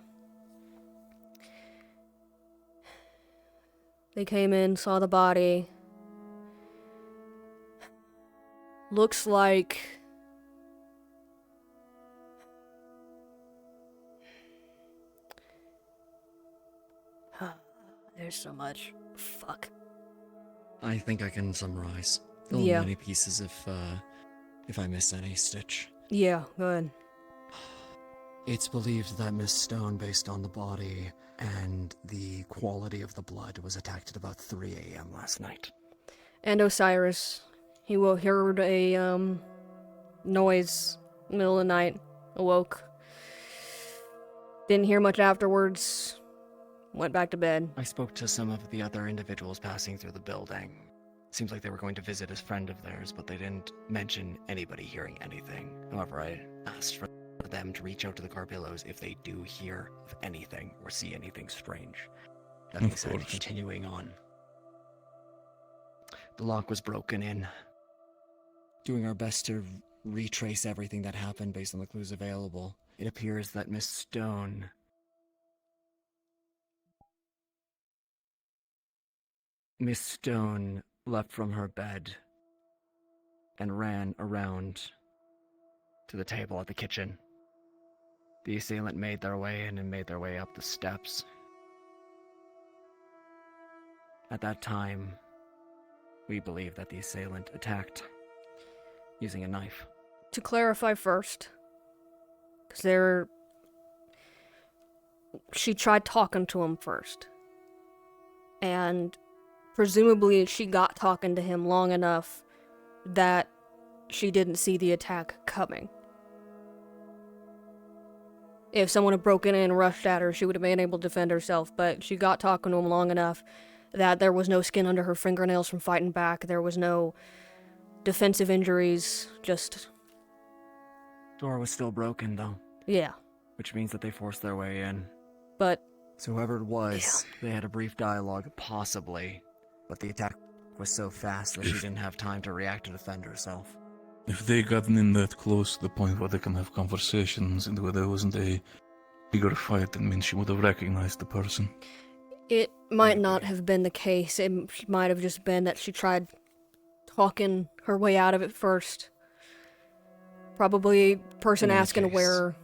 They came in, saw the body. Looks like... There's so much. Fuck. I think I can summarize. Fill in Yeah. many pieces if I miss any, Stitch. Yeah, good. It's believed that Miss Stone, based on the body and the quality of the blood, was attacked at about 3 a.m. last night. And Osiris. He heard a, noise middle of the night. Awoke. Didn't hear much afterwards. Went back to bed. I spoke to some of the other individuals passing through the building. Seems like they were going to visit a friend of theirs, but they didn't mention anybody hearing anything. However, I asked for them to reach out to the Carpillos if they do hear of anything or see anything strange. That being Of said, course. continuing on. The lock was broken in. Doing our best to retrace everything that happened based on the clues available. It appears that Miss Stone left from her bed and ran around to the table at the kitchen. The assailant made their way in and made their way up the steps. At that time, we believe that the assailant attacked using a knife. To clarify first, because she tried talking to him first. And presumably she got talking to him long enough that she didn't see the attack coming. If someone had broken in and rushed at her, she would have been able to defend herself, but she got talking to him long enough that there was no skin under her fingernails from fighting back, there was no defensive injuries, just... Door was still broken, though. Yeah. Which means that they forced their way in. But... So whoever it was, they had a brief dialogue, possibly, but the attack was so fast that she didn't have time to react to defend herself. If they gotten in that close to the point where they can have conversations and where there wasn't a bigger fight, that means she would have recognized the person. It might not have been the case. It might have just been that she tried talking her way out of it first. Probably person asking where...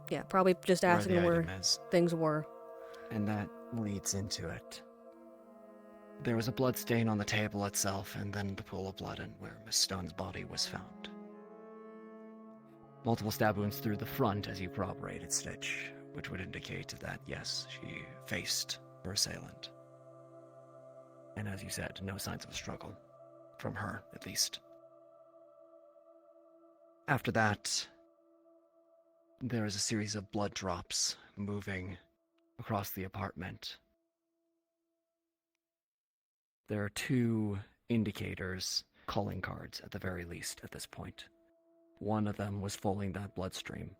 Yeah, probably just asking where things were. And that leads into it. There was a blood stain on the table itself, and then the pool of blood and where Miss Stone's body was found. Multiple stab wounds through the front, as you corroborated, Stitch, which would indicate that, yes, she faced her assailant. And as you said, no signs of a struggle. From her, at least. After that, there is a series of blood drops moving across the apartment. There are 2 indicators, calling cards at the very least at this point. One of them was following that bloodstream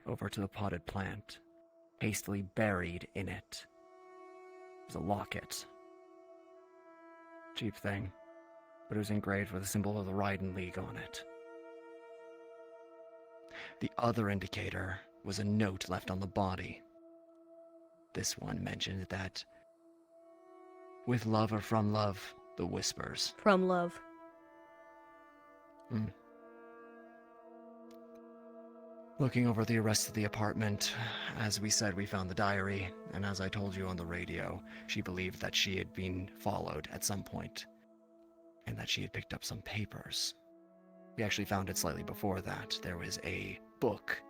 over to the potted plant. Hastily buried in it was a locket. Cheap thing, but it was engraved with a symbol of the Raiden League on it. The other indicator was a note left on the body. This one mentioned that, with love or from love, the whispers. From love. Looking over the rest of the apartment, as we said, we found the diary, and as I told you on the radio, she believed that she had been followed at some point, and that she had picked up some papers. We actually found it slightly before that. There was a book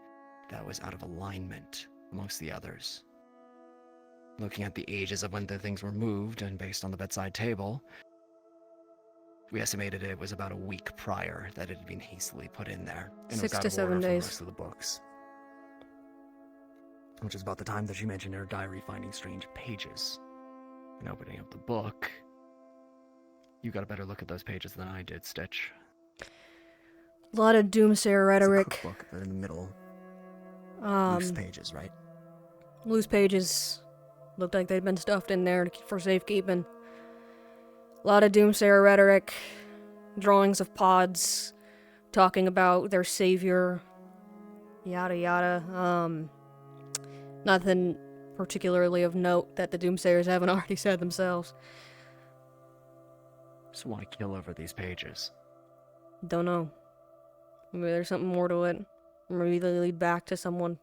that was out of alignment amongst the others. Looking at the ages of when the things were moved, and based on the bedside table, we estimated it was about a week prior that it had been hastily put in there. And 6 it was out to of 7 order from days. the rest of the books. Which is about the time that she mentioned her diary finding strange pages. And opening up the book, you got a better look at those pages than I did, Stitch. A lot of doomsayer rhetoric. It's a cookbook in the middle. Loose Loose pages, right? Loose pages. Looked like they'd been stuffed in there for safekeeping. A lot of doomsayer rhetoric. Drawings of pods. Talking about their savior. Yada yada. Nothing particularly of note that the doomsayers haven't already said themselves. Just want to kill over these pages. Don't know. Maybe there's something more to it. Maybe they lead back to someone.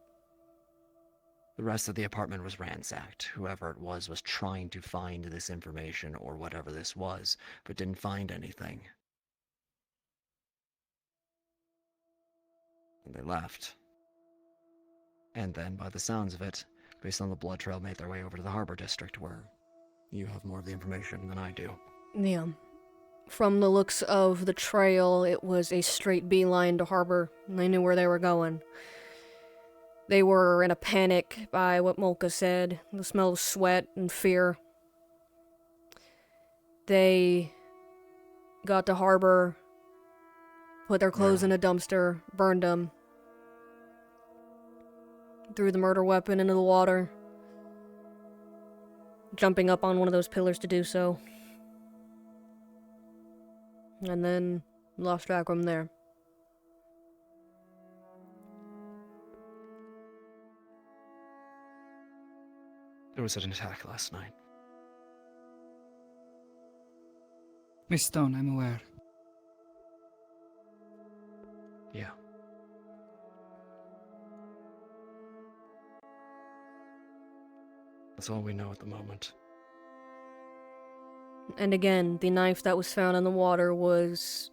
The rest of the apartment was ransacked. Whoever it was trying to find this information or whatever this was, but didn't find anything. And they left. And then, by the sounds of it, based on the blood trail, made their way over to the Harbor District, where you have more of the information than I do. Yeah. From the looks of the trail, it was a straight beeline to Harbor, and they knew where they were going. They were in a panic by what Molka said, the smell of sweat and fear. They got to Harbor, put their clothes in a dumpster, burned them, threw the murder weapon into the water, jumping up on one of those pillars to do so. And then lost track from there. There was an attack last night. Miss Stone, I'm aware. Yeah. That's all we know at the moment. And again, the knife that was found in the water was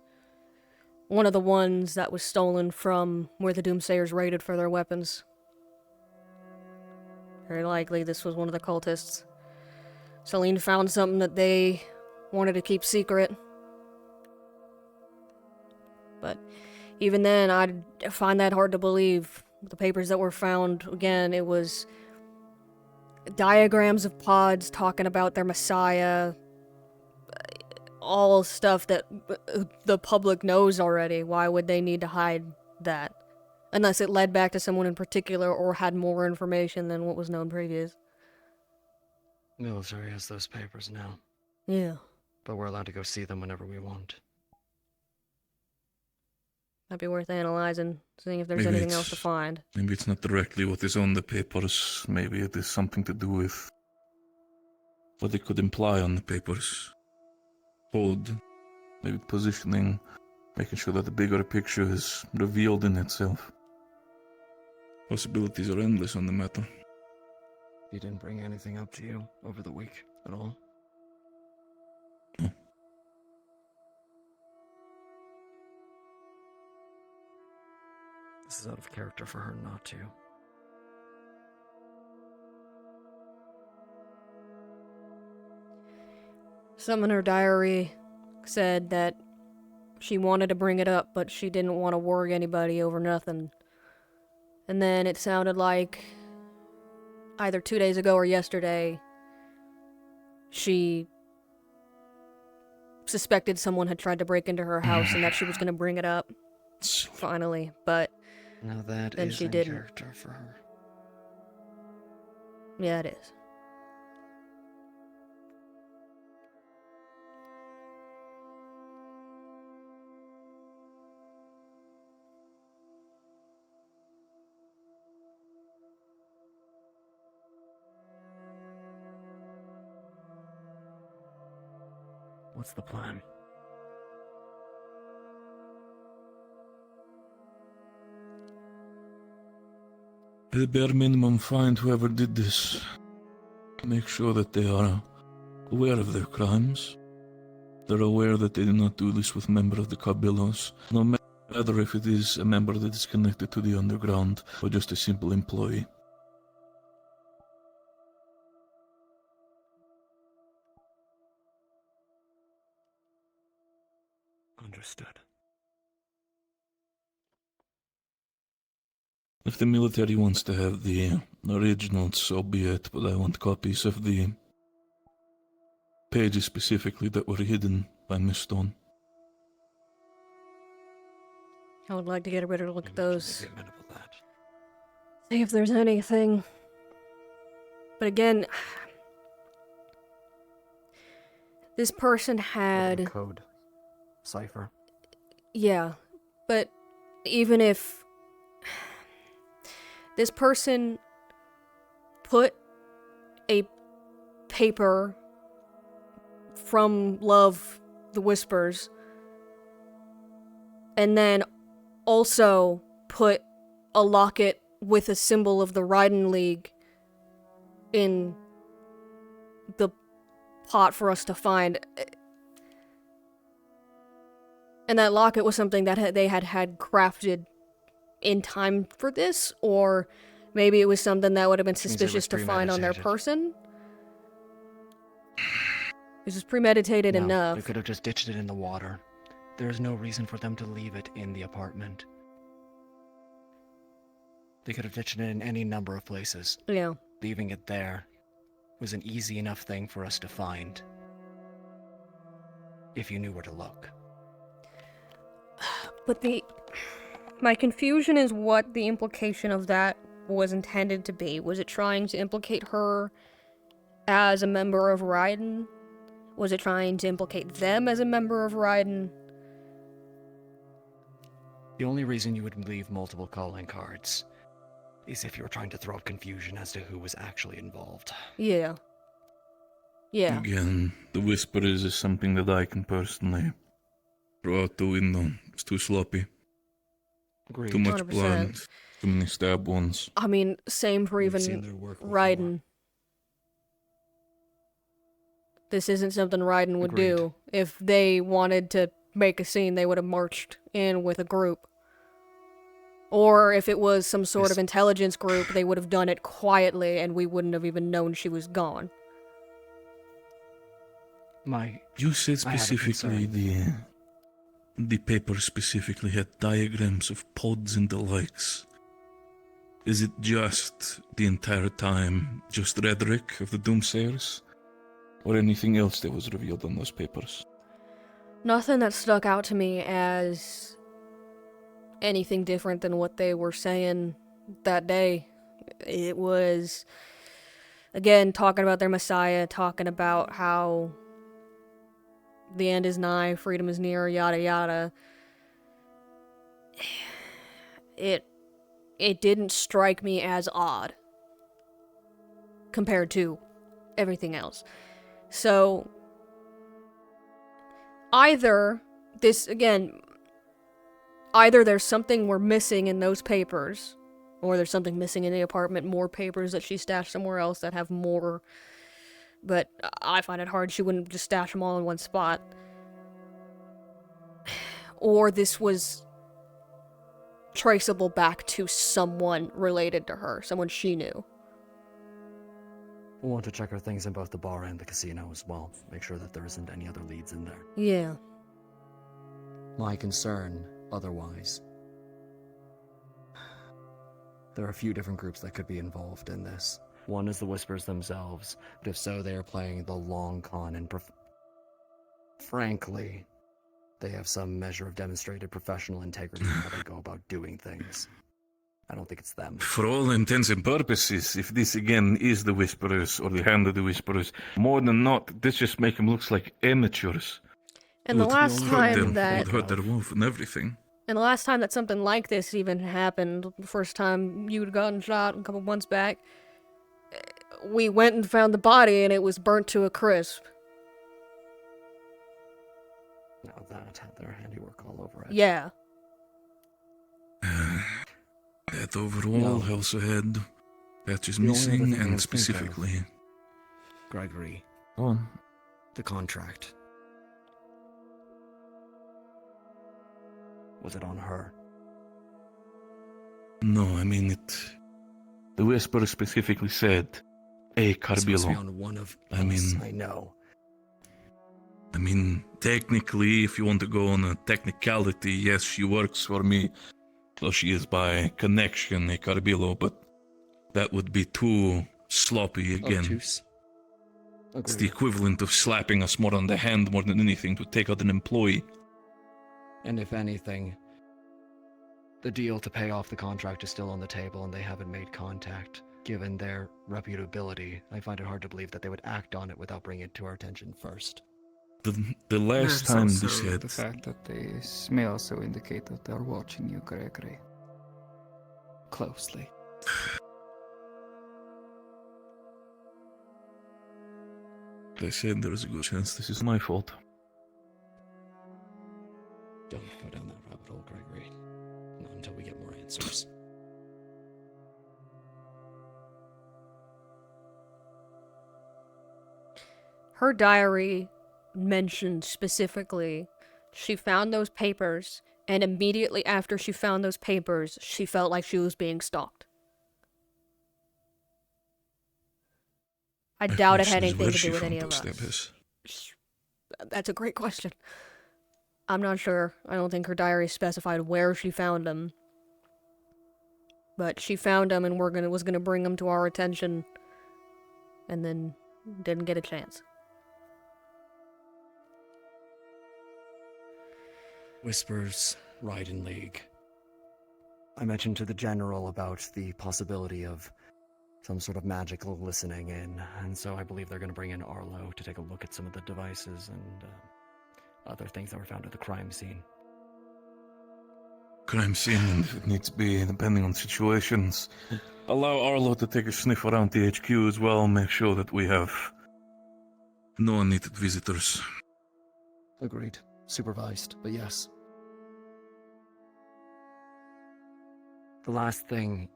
one of the ones that was stolen from where the Doomsayers raided for their weapons. Very likely this was one of the cultists. Celine found something that they wanted to keep secret. But even then, I find that hard to believe. The papers that were found, again, it was diagrams of pods talking about their messiah, all stuff that the public knows already. Why would they need to hide that? Unless it led back to someone in particular or had more information than what was known previous. Military has those papers now. Yeah. But we're allowed to go see them whenever we want. Might be worth analyzing, seeing if there's Maybe anything else to it's- find. Maybe it's not directly what is on the papers. Maybe it is something to do with what they could imply on the papers. Hold, maybe positioning, making sure that the bigger picture is revealed in itself. Possibilities are endless on the matter. He didn't bring anything up to you over the week at all? No. This is out of character for her not to. Some in her diary said that she wanted to bring it up, but she didn't want to worry anybody over nothing. And then it sounded like either 2 days ago or yesterday, she suspected someone had tried to break into her house and that she was going to bring it up. Finally, but Now that then is she in didn't. character for her. Yeah, it is. What's the plan? At the bare minimum, find whoever did this. Make sure that they are aware of their crimes. They're aware that they do not do this with members of the Cabillos, no matter if it is a member that is connected to the underground or just a simple employee. Understood. If the military wants to have the originals, so be it, but I want copies of the pages specifically that were hidden by Miss Stone. I would like to get a better look at those. Be amenable to that. See if there's anything. But again, this person had... Code. Cipher. Yeah, but even if this person put a paper from Love the Whispers and then also put a locket with a symbol of the Raiden League in the pot for us to find. And that locket was something that they had crafted in time for this, or maybe it was something that would have been Means it was suspicious to find on their premeditated. person. This is premeditated No, enough. they could have just ditched it in the water. There's no reason for them to leave it in the apartment. They could have ditched it in any number of places. Yeah. Leaving it there was an easy enough thing for us to find. If you knew where to look. But my confusion is what the implication of that was intended to be. Was it trying to implicate her as a member of Raiden? Was it trying to implicate them as a member of Raiden? The only reason you would leave multiple calling cards is if you were trying to throw up confusion as to who was actually involved. Yeah. Yeah. Again, the Whisperers is something that I can personally throw out the window. It's too sloppy. Agreed. Too much 100%. blood. Too many stab wounds. I mean, same for We've seen even their work before. Raiden. This isn't something Raiden would Agreed. do. If they wanted to make a scene, they would have marched in with a group. Or if it was some sort of intelligence group, they would have done it quietly and we wouldn't have even known she was gone. You said I have a specifically concern. the paper specifically had diagrams of pods and the likes. Is it just the entire time just rhetoric of the doomsayers? Or anything else that was revealed on those papers? Nothing that stuck out to me as anything different than what they were saying that day. It was, again, talking about their Messiah, talking about how the end is nigh, freedom is near, yada yada. It didn't strike me as odd compared to everything else. So either there's something we're missing in those papers, or there's something missing in the apartment, more papers that she stashed somewhere else that have more, but I find it hard, she wouldn't just stash them all in one spot. Or this was traceable back to someone related to her, someone she knew. We'll want to check our things in both the bar and the casino as well. Make sure that there isn't any other leads in there. Yeah. My concern, otherwise, there are a few different groups that could be involved in this. One is the Whispers themselves, but if so, they are playing the long con and frankly, they have some measure of demonstrated professional integrity in how they go about doing things. I don't think it's them. For all intents and purposes, if this again is the Whisperers or the Hand of the Whisperers, more than not, this just make them look like amateurs. And the last time that hurt their wolf and everything. And the last time that something like this even happened, the first time you'd gotten shot a couple months back, we went and found the body and it was burnt to a crisp. Now that had their handiwork all over it. Yeah. That overall house ahead, patches The only other missing, thing I and can think specifically. Gregory. Go on. The contract. Was it on her? No, I mean it. The Whisperer specifically said, "A This must be Carbillo." on one of I us, mean, I know. I mean, technically, if you want to go on a technicality, yes, she works for me. So she is by connection a Carbillo, but that would be too sloppy again. Obtuse. It's the equivalent of slapping us more on the hand more than anything to take out an employee. And if anything, the deal to pay off the contract is still on the table and they haven't made contact. Given their reputability, I find it hard to believe that they would act on it without bringing it to our attention first. The last time There's this also had... the fact that this may also indicate that they're watching you, Gregory. Closely. They said there is a good chance this is my fault. Don't go down that rabbit hole, Gregory. Not until we get more answers. Her diary mentioned specifically she found those papers, and immediately after she found those papers, she felt like she was being stalked. I doubt it had anything to do with any of us. That's a great question. I'm not sure. I don't think her diary specified where she found them. But she found them and was gonna bring them to our attention, and then didn't get a chance. Whispers, Raiden League. I mentioned to the General about the possibility of some sort of magical listening in, and so I believe they're going to bring in Arlo to take a look at some of the devices and other things that were found at the crime scene. Crime scene, and if it needs to be, depending on situations. Allow Arlo to take a sniff around the HQ as well, make sure that we have no unneeded visitors. Agreed. Supervised, but yes. The last thing,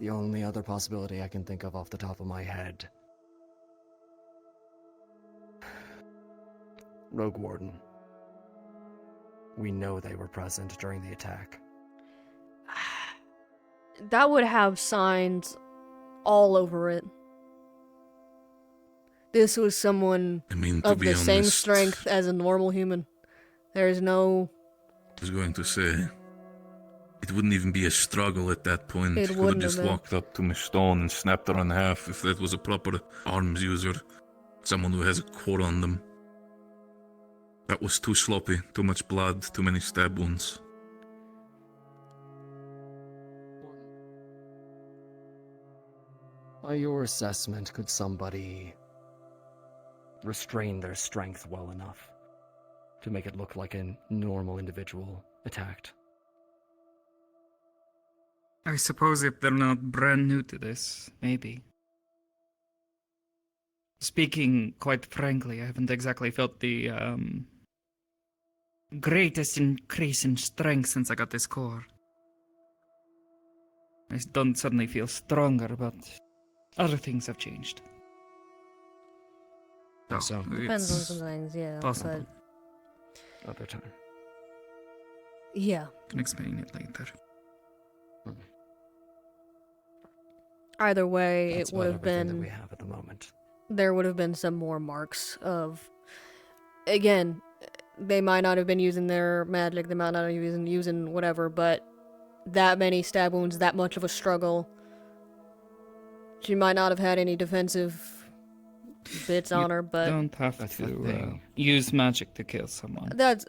the only other possibility I can think of off the top of my head. Rogue Warden. We know they were present during the attack. That would have signs all over it. This was someone I mean, to of be the same honest, strength as a normal human. There's no... I was going to say, it wouldn't even be a struggle at that point. It Could have wouldn't just have been. walked up to Miss Stone and snapped her in half if that was a proper arms user. Someone who has a core on them. That was too sloppy, too much blood, too many stab wounds. By your assessment, could somebody restrain their strength well enough to make it look like a normal individual attacked? I suppose if they're not brand new to this, maybe. Speaking quite frankly, I haven't exactly felt the greatest increase in strength since I got this core. I don't suddenly feel stronger, but other things have changed. So, Depends on it's some things, yeah. possible. Other time. But yeah. Can explain it later. Either way, That's it would about have everything been... that we have at the moment. There would have been some more marks of... Again, they might not have been using their magic, they might not have been using whatever, but that many stab wounds, that much of a struggle. She might not have had any defensive bits on her, but... Don't have That's the to thing. use magic to kill someone. That's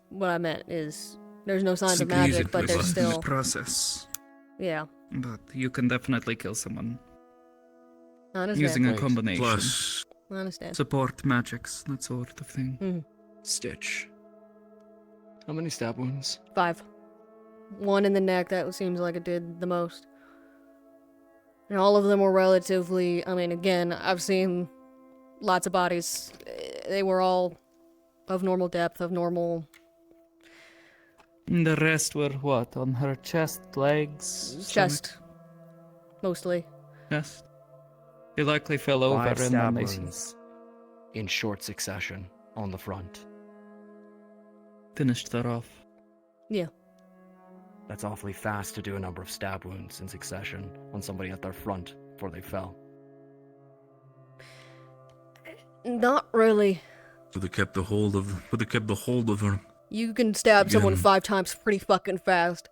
what I meant, is... There's no signs of Simply use magic, it but with there's us. still... Process. Yeah. But you can definitely kill someone I understand. using a Wait, combination. Plus, I understand. Support magics, that sort of thing. Mhm. Stitch. How many stab wounds? 5. 1 in the neck, that seems like it did the most. And all of them were relatively... I mean, again, I've seen lots of bodies. They were all of normal depth, of normal... The rest were what? On her chest, legs? Chest. Mostly. Chest. They likely fell over 5 and then stab they... wounds in short succession on the front. finished that off. Yeah. That's awfully fast to do a number of stab wounds in succession on somebody at their front before they fell. Not really. would have kept the hold of her. You can stab someone Again. 5 times pretty fucking fast.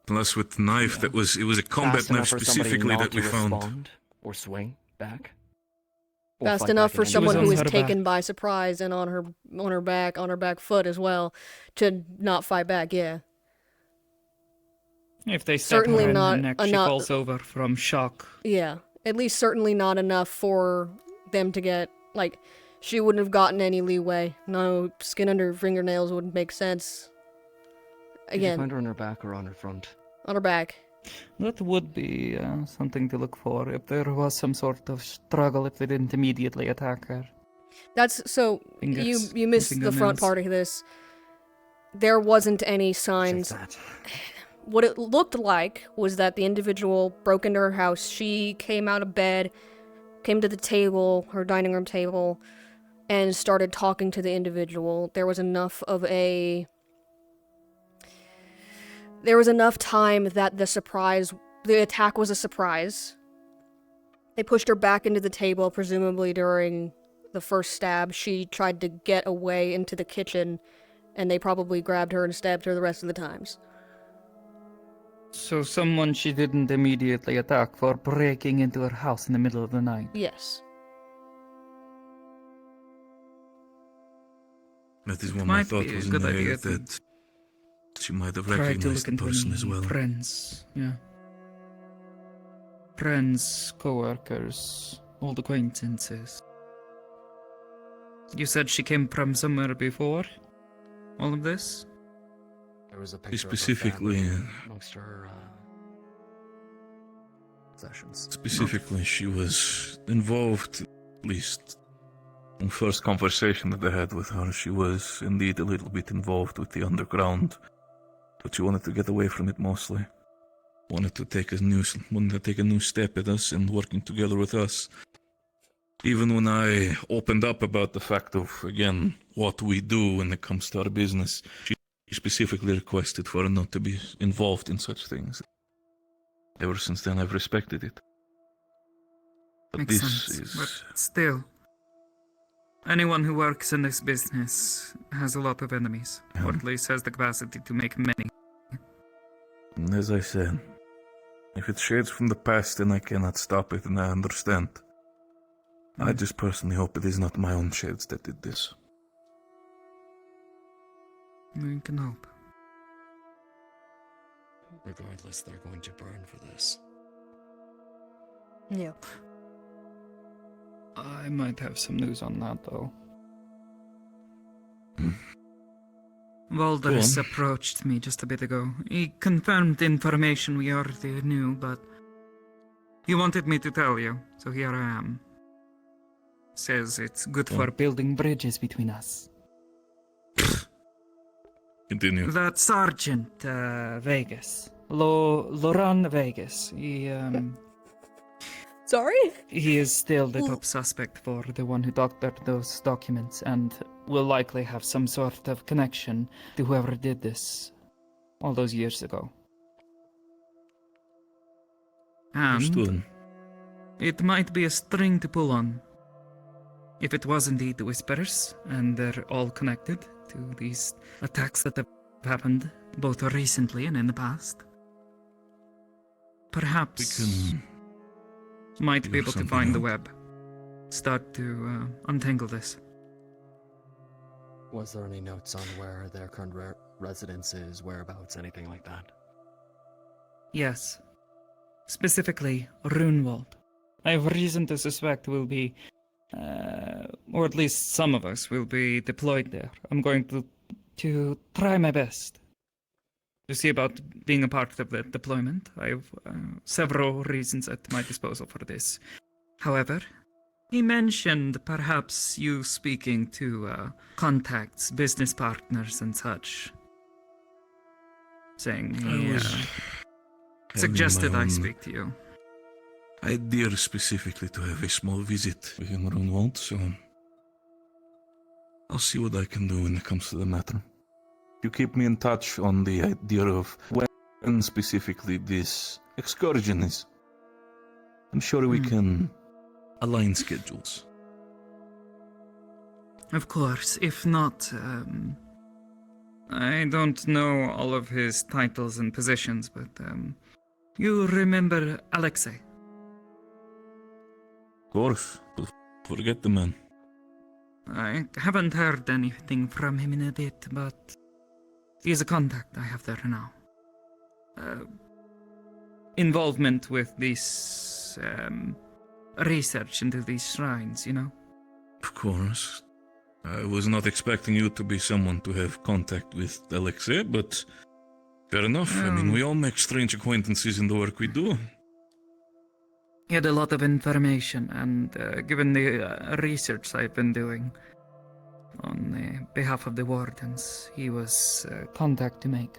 Plus, with the knife, it was a combat Fast enough knife for somebody specifically not that we to found. respond or swing back. Or Fast fight enough back for in any someone way. who on was her taken back. by surprise and on her back foot as well, to not fight back. Yeah. If they stab Certainly her in not the neck, she enough- falls over from shock. Yeah. At least certainly not enough for them to get, like, she wouldn't have gotten any leeway. No, skin under her fingernails wouldn't make sense. Did you Again, find her on her back or on her front? on her back. That would be something to look for if there was some sort of struggle if they didn't immediately attack her. That's, so, Fingers, you missed the front fingernails. part of this. There wasn't any signs. That. What it looked like was that the individual broke into her house. She came out of bed, came to the table, her dining room table, and started talking to the individual. There was enough time that the attack was a surprise. They pushed her back into the table, presumably during the first stab. She tried to get away into the kitchen, and they probably grabbed her and stabbed her the rest of the times. So someone she didn't immediately attack for breaking into her house in the middle of the night. Yes. That is what It my might thought be a was in good the idea head, to that she might have Try to recognized look the into person any as well. friends, yeah. Friends, co-workers, old acquaintances. You said she came from somewhere before all of this? There was a picture Specifically, of her family amongst her possessions. Specifically, she was involved, at least in first conversation that I had with her, she was indeed a little bit involved with the underground. But you wanted to get away from it mostly. Wanted to take a new step at us and working together with us. Even when I opened up about the fact of, again, what we do when it comes to our business, she specifically requested for her not to be involved in such things. Ever since then, I've respected it. But Makes this sense. is... But still, anyone who works in this business has a lot of enemies, or at least has the capacity to make many. As I said, if it shades from the past and I cannot stop it, and I understand. I just personally hope it is not my own shades that did this. We can hope. Regardless, they're going to burn for this. Yeah. I might have some news on that, though. Valders approached me just a bit ago. He confirmed information we already knew, but he wanted me to tell you, so here I am. Says it's good for building bridges between us. Continue. That Sergeant Vegas, Loran Vegas, Sorry? he is still the top suspect for the one who doctored those documents, and will likely have some sort of connection to whoever did this all those years ago. And Understood. it might be a string to pull on. If it was indeed the Whisperers, and they're all connected to these attacks that have happened both recently and in the past, perhaps We might be figure able to something find the out. web. Start to untangle this. Was there any notes on where their current residence is, whereabouts, anything like that? Yes. Specifically, Runewald. I have reason to suspect we'll be, or at least some of us will be deployed there. I'm going to try my best to see about being a part of the deployment. I have several reasons at my disposal for this. However, he mentioned perhaps you speaking to contacts, business partners and such. Saying he suggested I speak to you. I dare specifically to have a small visit within Runewald, so I'll see what I can do when it comes to the matter. You keep me in touch on the idea of when specifically this excursion is. I'm sure we can align schedules. Of course, if not, I don't know all of his titles and positions, but you remember Alexei? Of course, forget the man. I haven't heard anything from him in a bit, but he's a contact I have there now. Involvement with this research into these shrines, you know? Of course. I was not expecting you to be someone to have contact with Alexei, but fair enough. I mean, we all make strange acquaintances in the work we do. He had a lot of information, and given the research I've been doing on behalf of the wardens, he was contact to make.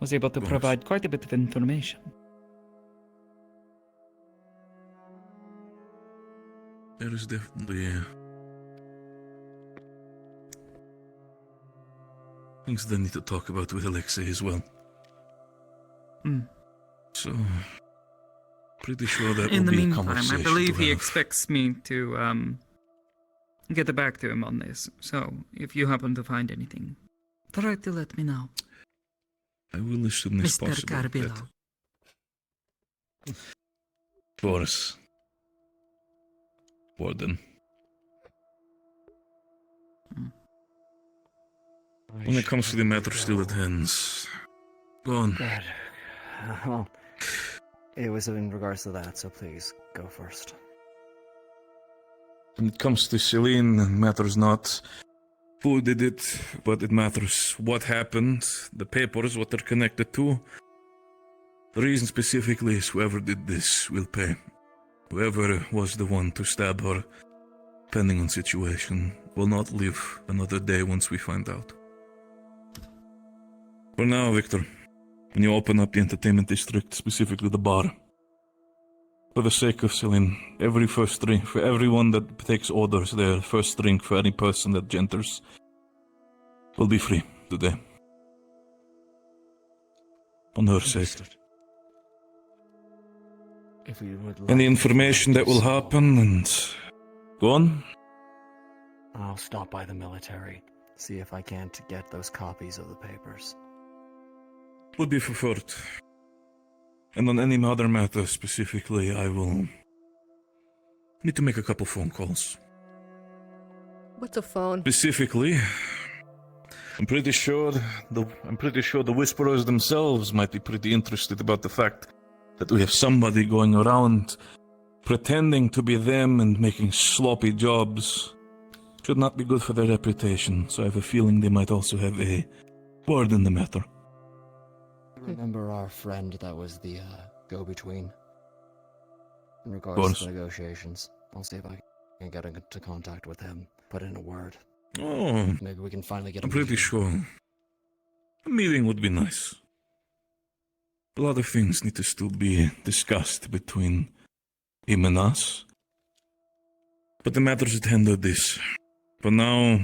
Was able to provide quite a bit of information. There is definitely things that I need to talk about with Alexei as well. So, pretty sure that In will the be a meantime, conversation I believe to he have. expects me to get back to him on this. So, if you happen to find anything, try to let me know. I will as soon as Mr. possible. Carbillo. Of course. Warden. When it comes to the matter still at hand, go on. Good. Well, it was in regards to that, so please go first. When it comes to Celine, it matters not who did it, but it matters what happened, the papers, what they're connected to. The reason specifically is whoever did this will pay. Whoever was the one to stab her, depending on situation, will not live another day once we find out. For now, Victor, when you open up the entertainment district, specifically the bar, for the sake of selling every first drink, for everyone that takes orders there, first drink for any person that enters will be free today. On her sake. If you would like Any information that will happen and... Go on? I'll stop by the military, see if I can't get those copies of the papers. Would be preferred. And on any other matter specifically, I will need to make a couple phone calls. What's a phone? Specifically, I'm pretty sure the Whisperers themselves might be pretty interested about the fact that we have somebody going around pretending to be them and making sloppy jobs. Should not be good for their reputation, so I have a feeling they might also have a word in the matter. Remember our friend that was the go-between? In regards to negotiations. I'll see if I can get into contact with him, put in a word. Oh, maybe we can finally get I'm pretty sure a meeting would be nice. A lot of things need to still be discussed between him and us. But the matters at hand are this. For now,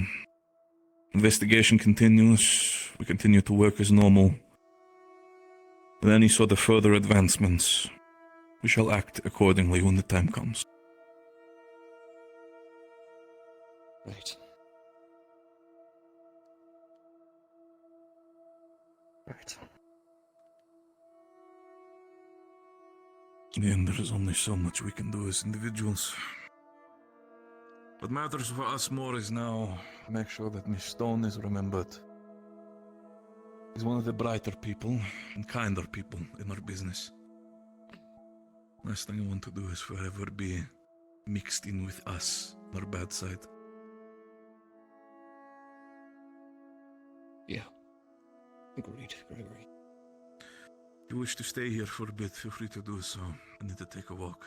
investigation continues. We continue to work as normal. With any sort of further advancements, we shall act accordingly when the time comes. Right. Right. In the end, there is only so much we can do as individuals. What matters for us more is now make sure that Miss Stone is remembered. He's one of the brighter people and kinder people in our business. Last thing I want to do is forever be mixed in with us, our bad side. Yeah. Agreed, Gregory. If you wish to stay here for a bit, feel free to do so. I need to take a walk.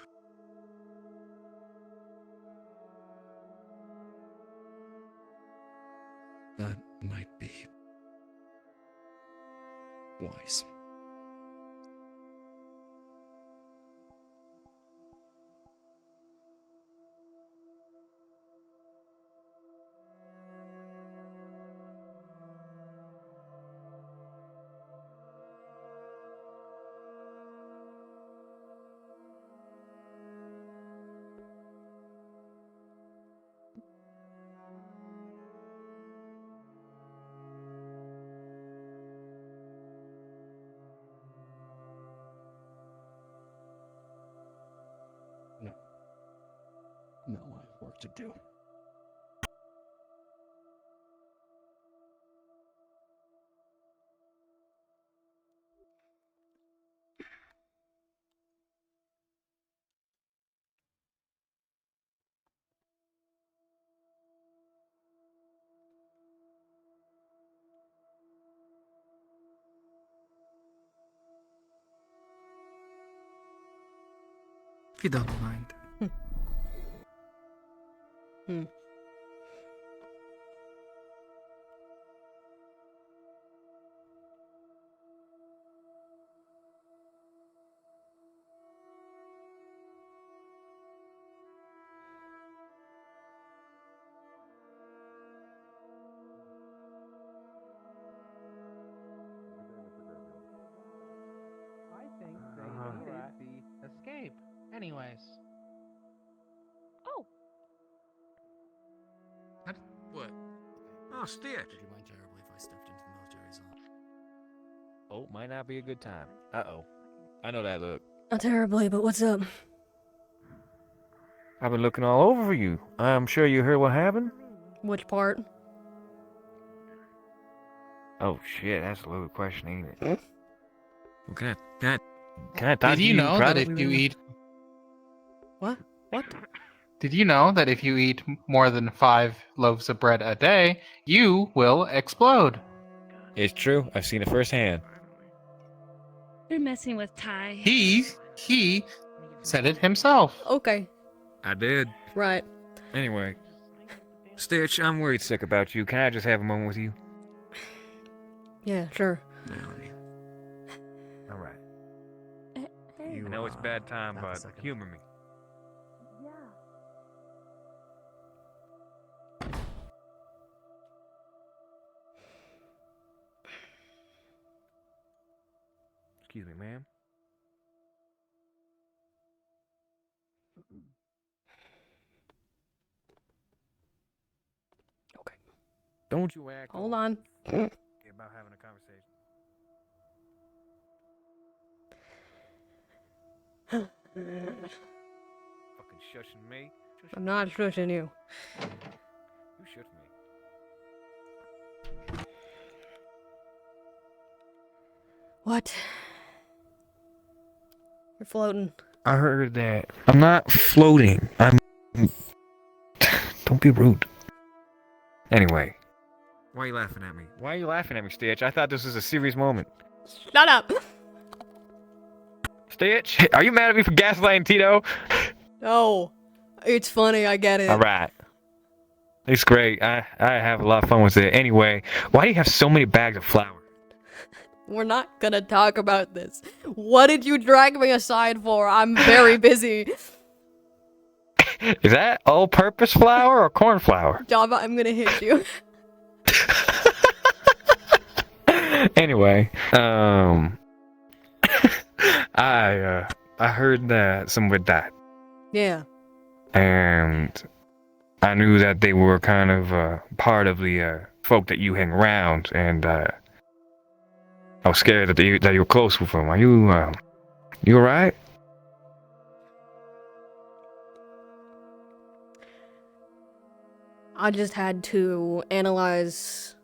That might be wise. No, I have work to do. If you don't mind. I think they needed the escape. Anyways. Oh. What? Oh, Stitch. Would you mind terribly if I stepped into the military zone? Oh, might not be a good time. Uh-oh. I know that look. Not terribly, but what's up? I've been looking all over for you. I'm sure you heard what happened. Which part? Oh, shit, that's a loaded question, ain't it? Hmm? Well, can I talk Did to you know that privately if you then? eat... What? What? Did you know that if you eat more than 5 loaves of bread a day, you will explode? It's true. I've seen it firsthand. You're messing with Ty. He said it himself. Okay. I did. Right. Anyway. Stitch, I'm worried sick about you. Can I just have a moment with you? Yeah, sure. All right. Hey. I know it's bad time, have a but second. humor me. Excuse me, ma'am. Okay. Don't you act Hold all on. about having a conversation. Fucking shushing me. I'm not shushing you. You shush me. What? You're floating. I heard that. I'm not floating. I'm. Don't be rude. Anyway. Why are you laughing at me? Why are you laughing at me, Stitch? I thought this was a serious moment. Shut up. Stitch, are you mad at me for gaslighting Tito? No. It's funny, I get it. Alright. It's great. I have a lot of fun with it. Anyway, why do you have so many bags of flour? We're not gonna talk about this. What did you drag me aside for? I'm very busy. Is that all-purpose flour or corn flour? Java, I'm gonna hit you. Anyway, I heard that someone died, Yeah. and I knew that they were kind of part of the folk that you hang around, and I was scared that you were close with them. Are you alright? I just had to analyze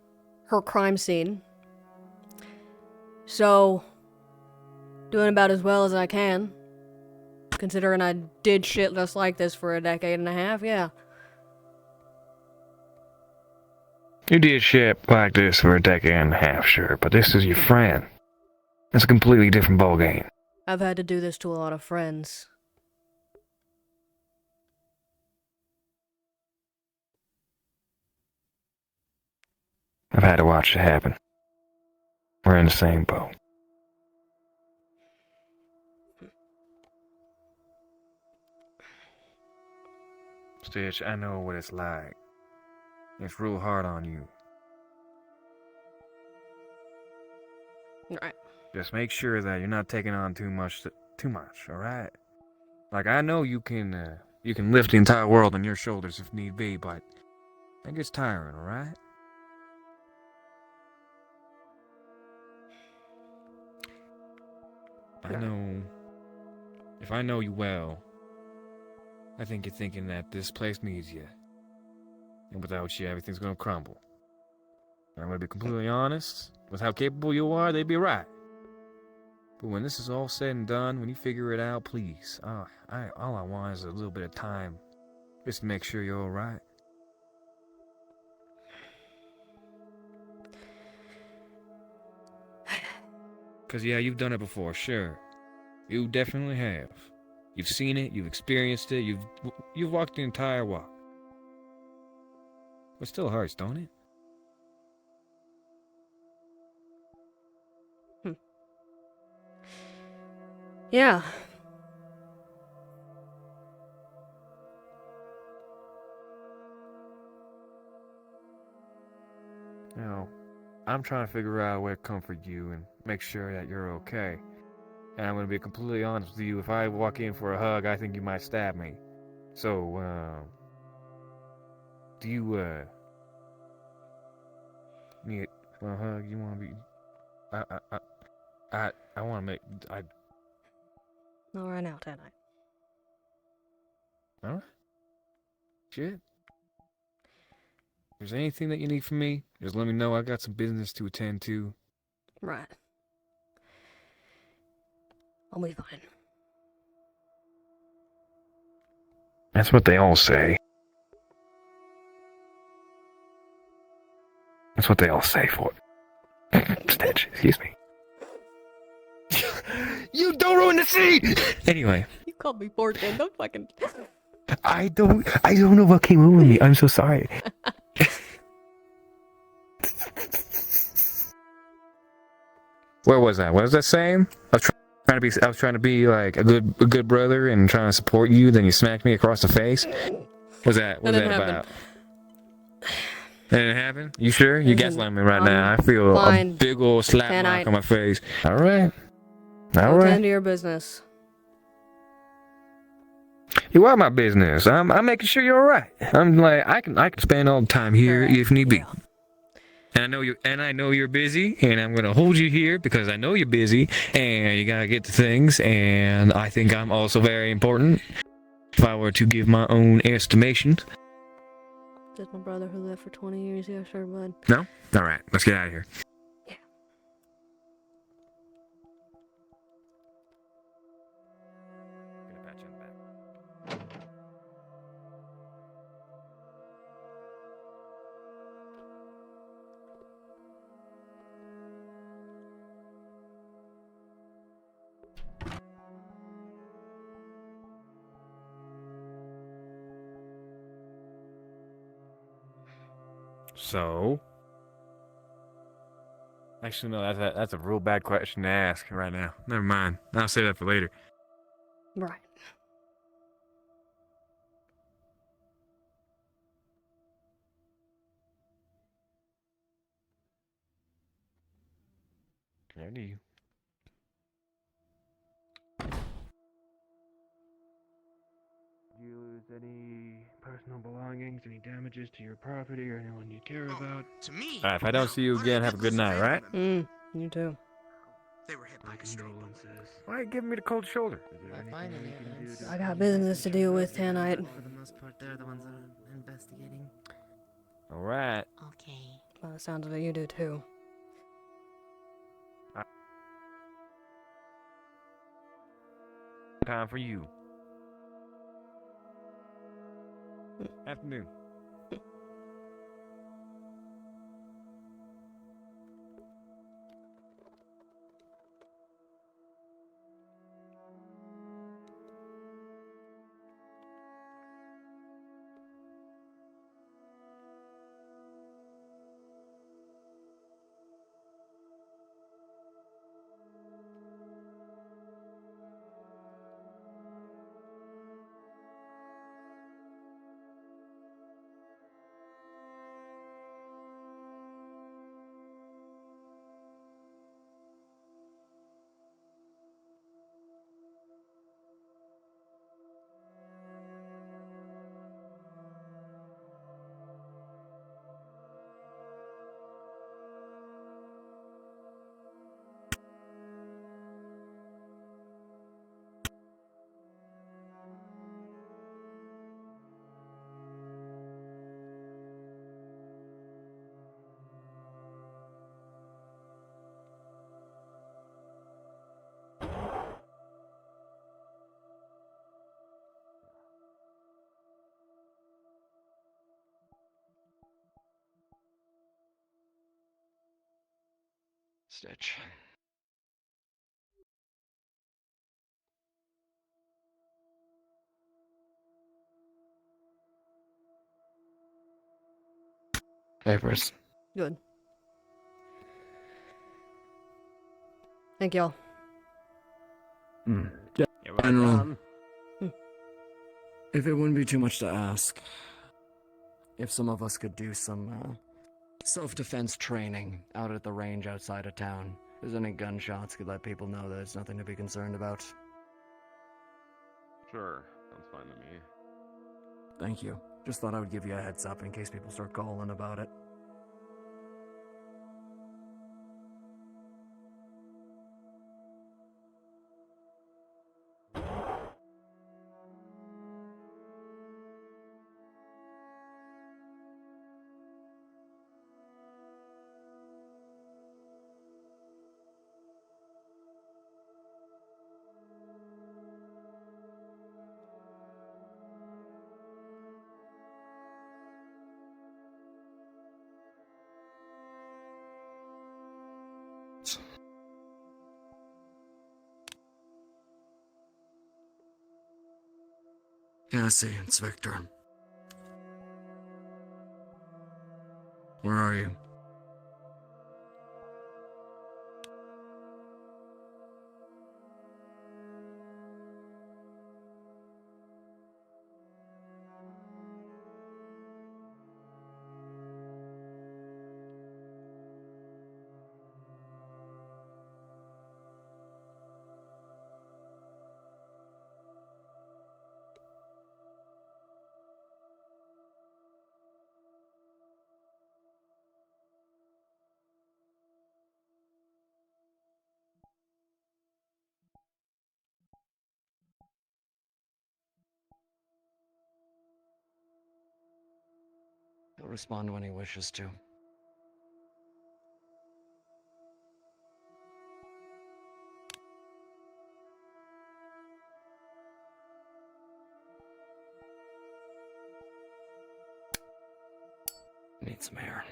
her crime scene. So, doing about as well as I can. Considering I did shit just like this for a decade and a half, yeah. You did shit like this for a decade and a half, sure, but this is your friend. It's a completely different ballgame. I've had to do this to a lot of friends. I've had to watch it happen. We're in the same boat. Stitch, I know what it's like. It's real hard on you. Right. Just make sure that you're not taking on too much, alright? Like, I know you can lift the entire world on your shoulders if need be, but that gets tiring, alright? I know, if I know you well, I think you're thinking that this place needs you. And without you, everything's gonna crumble. And I'm gonna be completely honest, with how capable you are, they'd be right. But when this is all said and done, when you figure it out, please, all I want is a little bit of time, just to make sure you're alright. Cause yeah, you've done it before, sure. You definitely have. You've seen it, you've experienced it, you've walked the entire walk. But still hurts, don't it? Yeah. You know, I'm trying to figure out a way to comfort you and make sure that you're okay. And I'm gonna be completely honest with you, if I walk in for a hug, I think you might stab me. So, do you, need a hug? You wanna be... I wanna make... Not right now, tonight. Alright. Shit. If there's anything that you need from me, just let me know. I got some business to attend to. Right. I'll be fine. That's what they all say. That's what they all say for it. Stitch, excuse me. You don't ruin the scene! Anyway. You called me 14, don't fucking... I don't know what came over me. I'm so sorry. Where was I? What was I saying? I was trying to be like a good brother and trying to support you. Then you smacked me across the face. What was that about? That didn't happen? You sure? You gaslighting me right now. I feel a big old slap mark on my face. All right. Attend to your business. You are my business. I'm making sure you're all right. I'm like I can spend all the time here if need be. And I know you're busy, and I'm gonna hold you here because I know you're busy and you gotta get to things. And I think I'm also very important. If I were to give my own estimation. Does my brother who lived for 20 years? Yeah, sure, bud. No? All right. Let's get out of here. So, actually, no. That's a real bad question to ask right now. Never mind. I'll save that for later. Right. How do you? Did you lose any personal belongings, any damages to your property or anyone you care about? To me. All right. If I don't see you again, have a good night. Right? You too. They were hit by a stray bullet. Why are you giving me the cold shoulder? I got business to deal with tonight. For the most part, they're the ones that are investigating. All right. Okay. By the sounds of it, you do too. Time for you. Afternoon. Stitch. Papers. Good. Thank y'all. General, if it wouldn't be too much to ask, if some of us could do some self-defense training out at the range outside of town. If there's any gunshots, could let people know that it's nothing to be concerned about. Sure, sounds fine to me. Thank you. Just thought I would give you a heads up in case people start calling about it. Cassie, it's Victor. Where are you? respond when he wishes to. Need some air.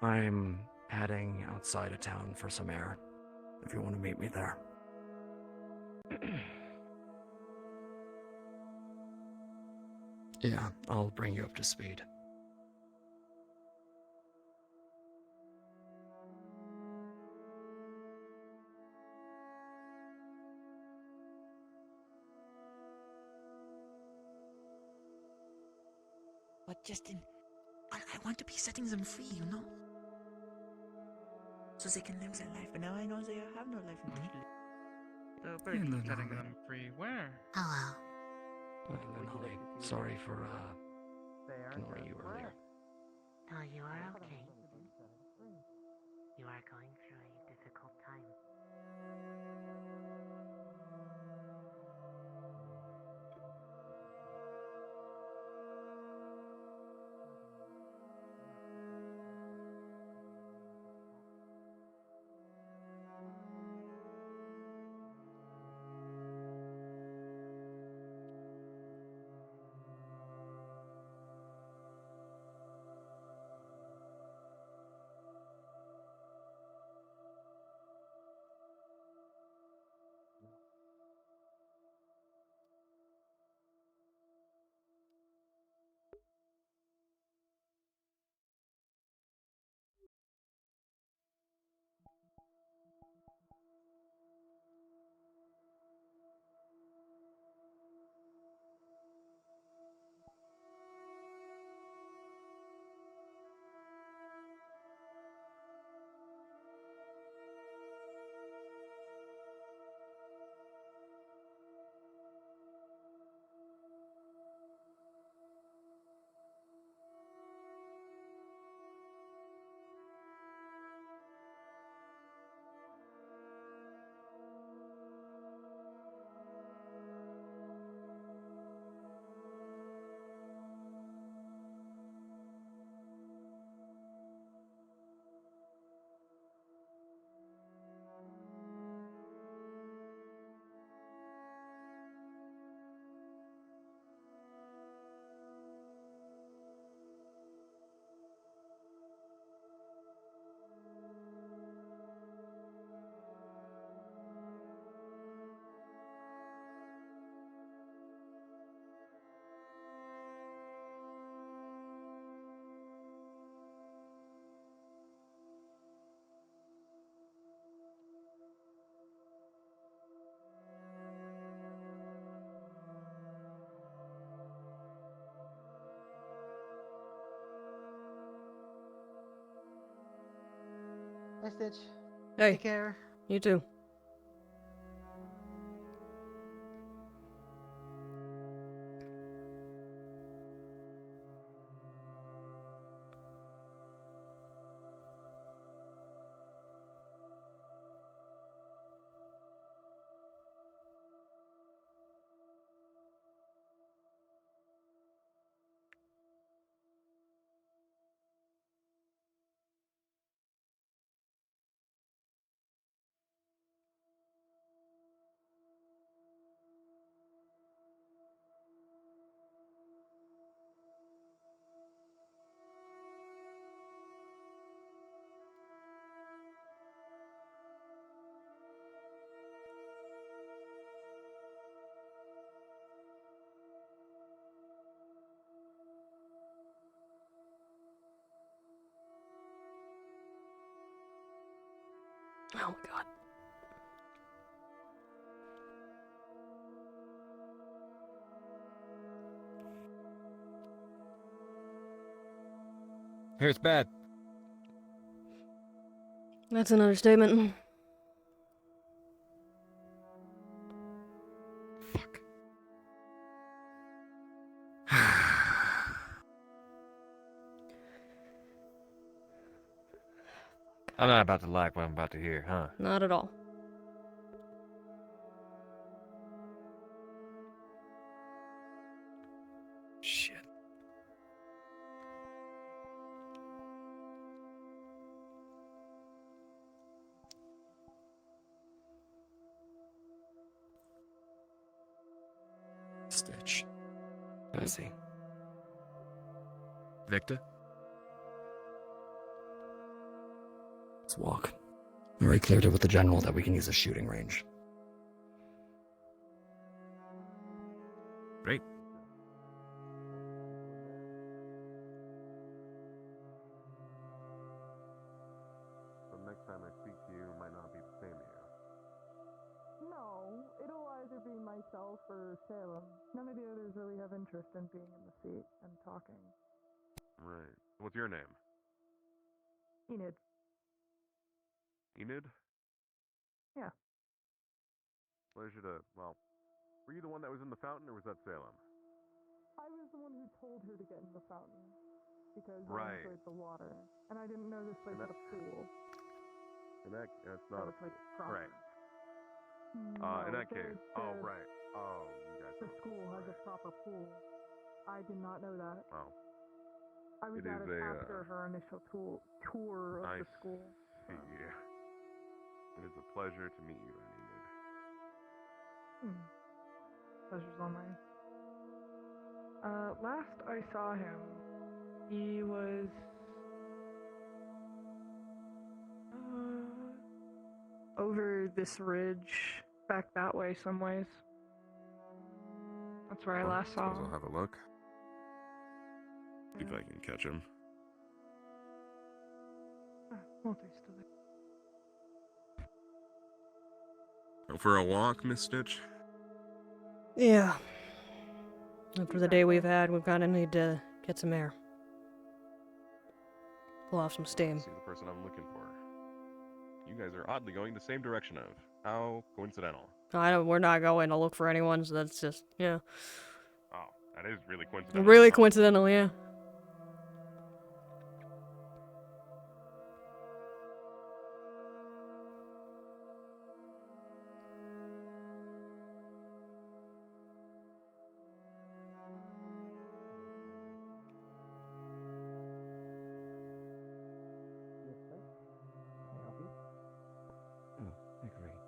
I'm heading outside of town for some air, if you want to meet me there. Yeah, I'll bring you up to speed. But Justin, I want to be setting them free, you know? So they can live their life, but now I know they have no life initially. So, but setting them free where? Hello. Denali, sorry for, ignoring you earlier. No, you are okay. You are going through a difficult time. Bye, Stitch. Hey. Take care. You too. Oh my god. Here's bad. That's an understatement. I'm not about to like what I'm about to hear, huh? Not at all. hostage. I see. Victor? Let's walk. I already cleared it with the general that we can use a shooting range. Great. So next time I speak to you, it might not be the same you. No, it'll either be myself or Salem. None of the others really have interest in being in the seat and talking. Right. What's your name? Enid. Enid? Yeah. Pleasure to, well, were you the one that was in the fountain, or was that Salem? I was the one who told her to get in the fountain because Right. I enjoyed the water, and I didn't know this place had a pool. In that, that's That not was like proper. right. No, In that the- case, oh the- right, oh you guys. The school has a proper pool. I did not know that. Oh. I was It at is it a, after her initial tour of I the school. see. It is a pleasure to meet you, Enid. Pleasure's all mine. Last I saw him, he was over this ridge, back that way some ways. That's where I last saw Suppose him. I'll have a look. See if I can catch him. Multi's still there. Go for a walk, Miss Stitch? Yeah. After the day we've had, we kind of need to get some air. Pull off some steam. See the person I'm looking for. You guys are oddly going the same direction of. How coincidental. We're not going to look for anyone, so that's just, yeah. Oh, that is really coincidental. Really coincidental, yeah.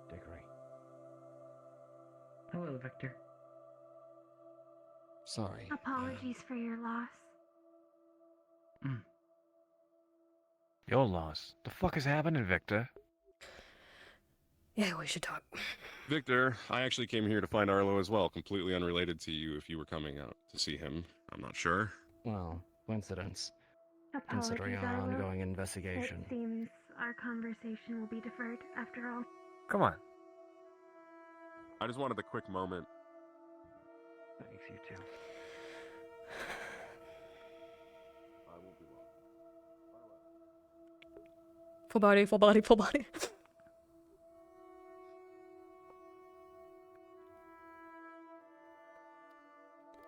Dickory. Hello, Victor. Sorry. Apologies for your loss. Your loss. The fuck is happening, Victor? Yeah, we should talk. Victor, I actually came here to find Arlo as well, completely unrelated to you if you were coming out to see him. I'm not sure. Well, coincidence. Apologies, Considering our Arlo. ongoing investigation. It seems our conversation will be deferred after all. Come on. I just wanted a quick moment. Thanks, you too. I won't be long. Full body, full body, full body.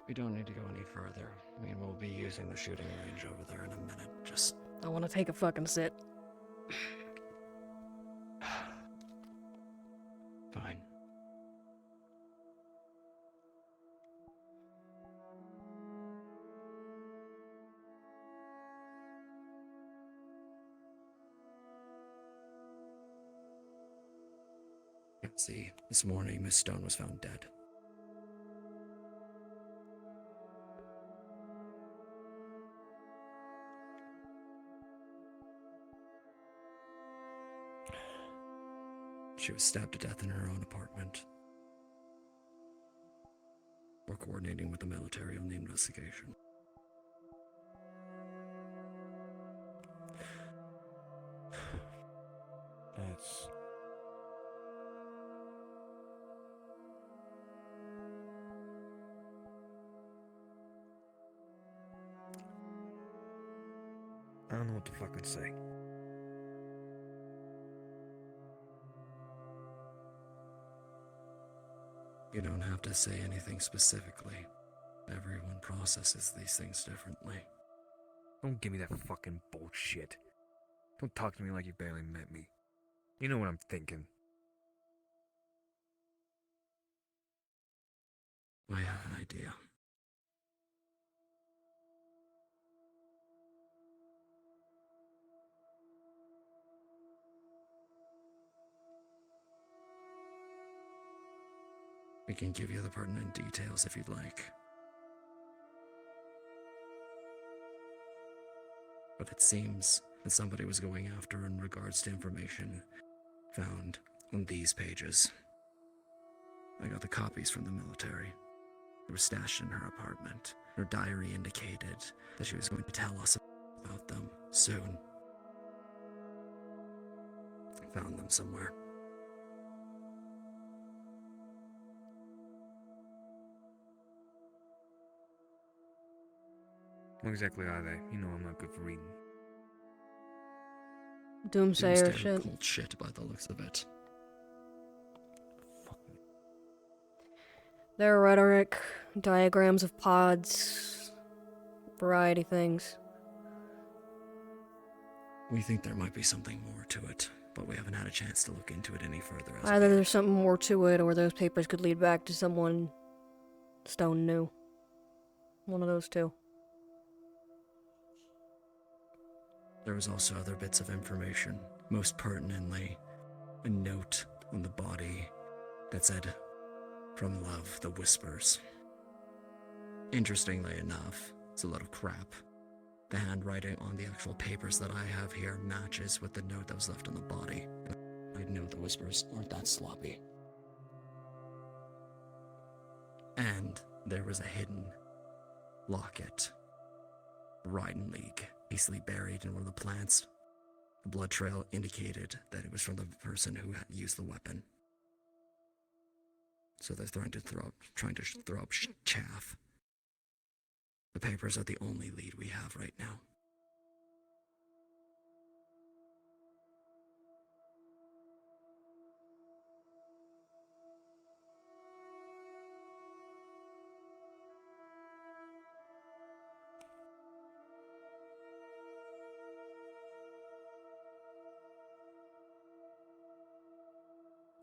We don't need to go any further. I mean, we'll be using the shooting range over there in a minute. Just I want to take a fucking sit. fine. Let's see. This morning, Miss Stone was found dead. She was stabbed to death in her own apartment. We're coordinating with the military on the investigation. That's... I don't know what to fucking say. You don't have to say anything specifically. Everyone processes these things differently. Don't give me that fucking bullshit. Don't talk to me like you barely met me. You know what I'm thinking. I have an idea. We can give you the pertinent details if you'd like. But it seems that somebody was going after her in regards to information found on these pages. I got the copies from the military. They were stashed in her apartment. Her diary indicated that she was going to tell us about them soon. I found them somewhere. What exactly are they? You know I'm not good for reading. Doomsayer Doomsday shit. Cold shit by the looks of it. Their rhetoric, diagrams of pods, variety things. We think there might be something more to it, but we haven't had a chance to look into it any further. As Either there's something more to it, or those papers could lead back to someone Stone knew. One of those two. There was also other bits of information, most pertinently, a note on the body that said, "From love, the whispers." Interestingly enough, it's a lot of crap. The handwriting on the actual papers that I have here matches with the note that was left on the body. I know the whispers aren't that sloppy. And there was a hidden locket. Raiden League, easily buried in one of the plants. The blood trail indicated that it was from the person who had used the weapon. So they're trying to throw up chaff. The papers are the only lead we have right now.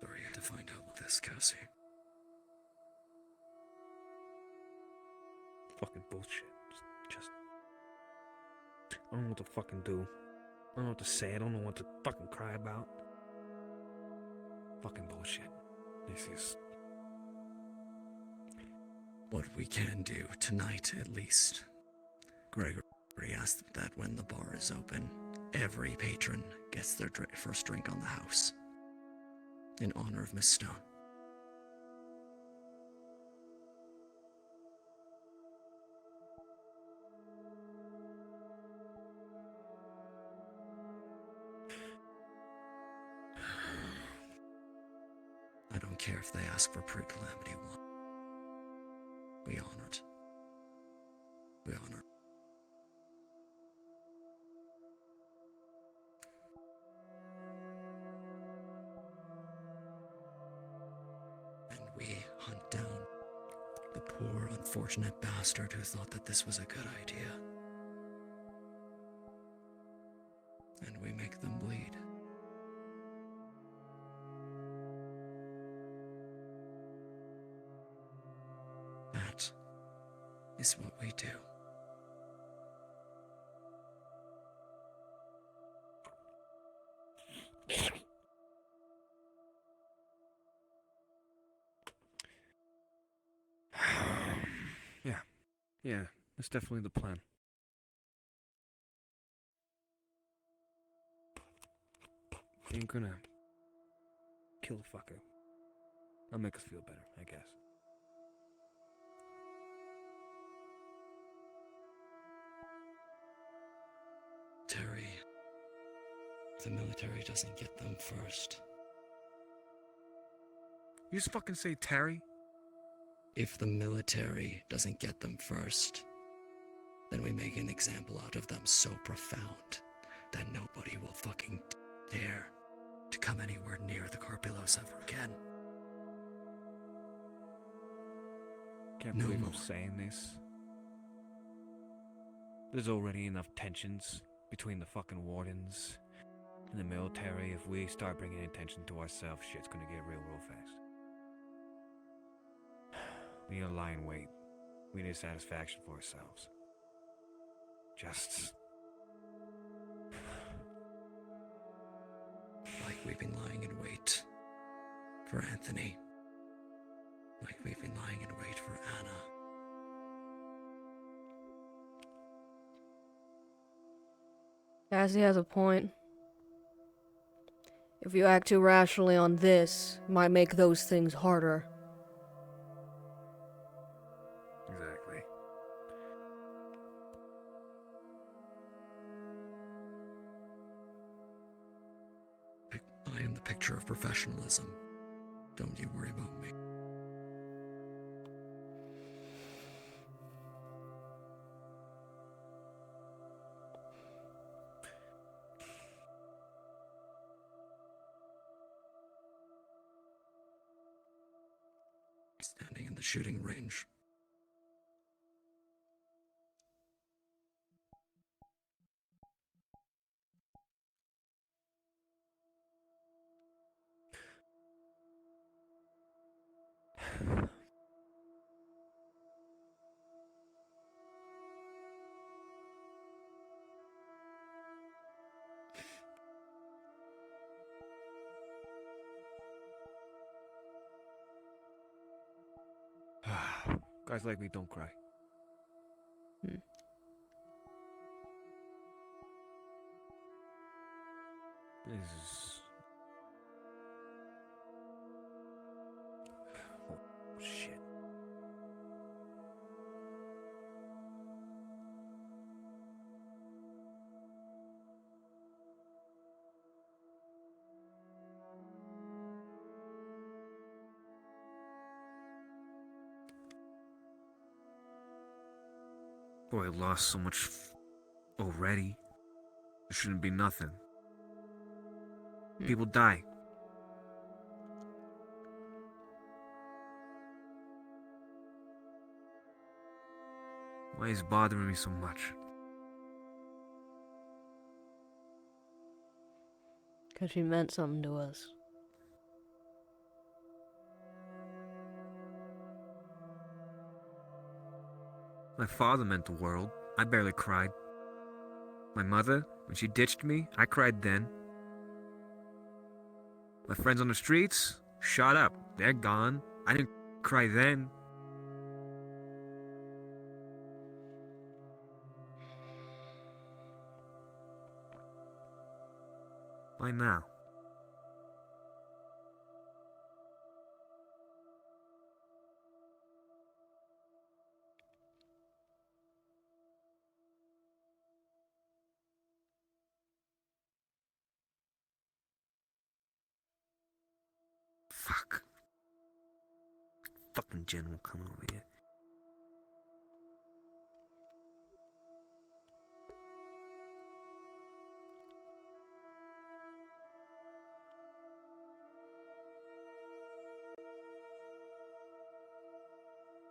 Sorry, I had to find out this, Cassie. Fucking bullshit. Just. I don't know what to fucking do. I don't know what to say. I don't know what to fucking cry about. Fucking bullshit. This is. What we can do tonight, at least. Gregory asked that when the bar is open, every patron gets their first drink on the house. In honor of Miss Stone. I don't care if they ask for pre-calamity one. We honor it. We honor it. And we hunt down the poor, unfortunate bastard who thought that this was a good idea. And we make them bleed. That is what we do. Yeah, that's definitely the plan. Ain't gonna kill a fucker. That'll make us feel better, I guess. Terry, the military doesn't get them first. You just fucking say Terry? If the military doesn't get them first, then we make an example out of them so profound that nobody will fucking dare to come anywhere near the Carpilos ever again. Can't No believe I'm more. saying this. There's already enough tensions between the fucking wardens and the military. If we start bringing attention to ourselves, shit's gonna get real fast. We need to lie in wait. We need satisfaction for ourselves. Just. Like we've been lying in wait for Anthony. like we've been lying in wait for Anna. Cassie has a point. If you act too rationally on this, it might make those things harder. Exactly. I am the picture of professionalism. Don't you worry about me. Standing in the shooting range. Guys like me don't cry. This is... Oh, shit. Boy, I lost so much already. It shouldn't be nothing. People die. Why is it bothering me so much? Because she meant something to us. My father meant the world. I barely cried. My mother, when she ditched me, I cried then. My friends on the streets? Shut up. They're gone. I didn't cry then. Why now? Fuck. Fucking general coming over here.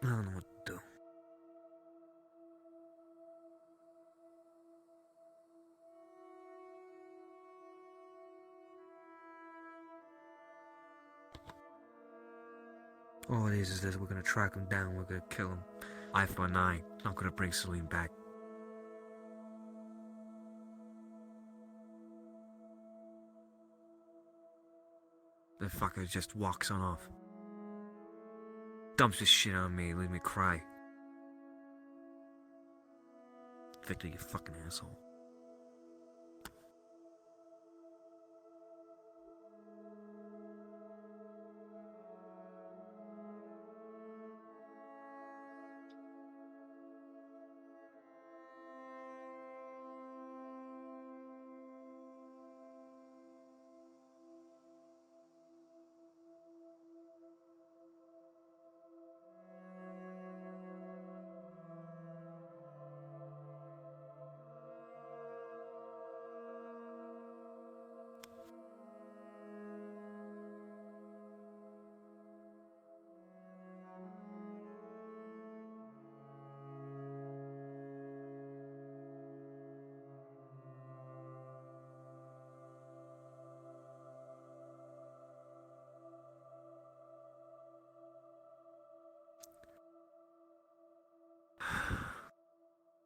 I don't know what to do. All it is that we're gonna track him down, we're gonna kill him. Eye for an eye. Not gonna bring Celine back. The fucker just walks on off. Dumps his shit on me, leave me cry. Victor, you fucking asshole.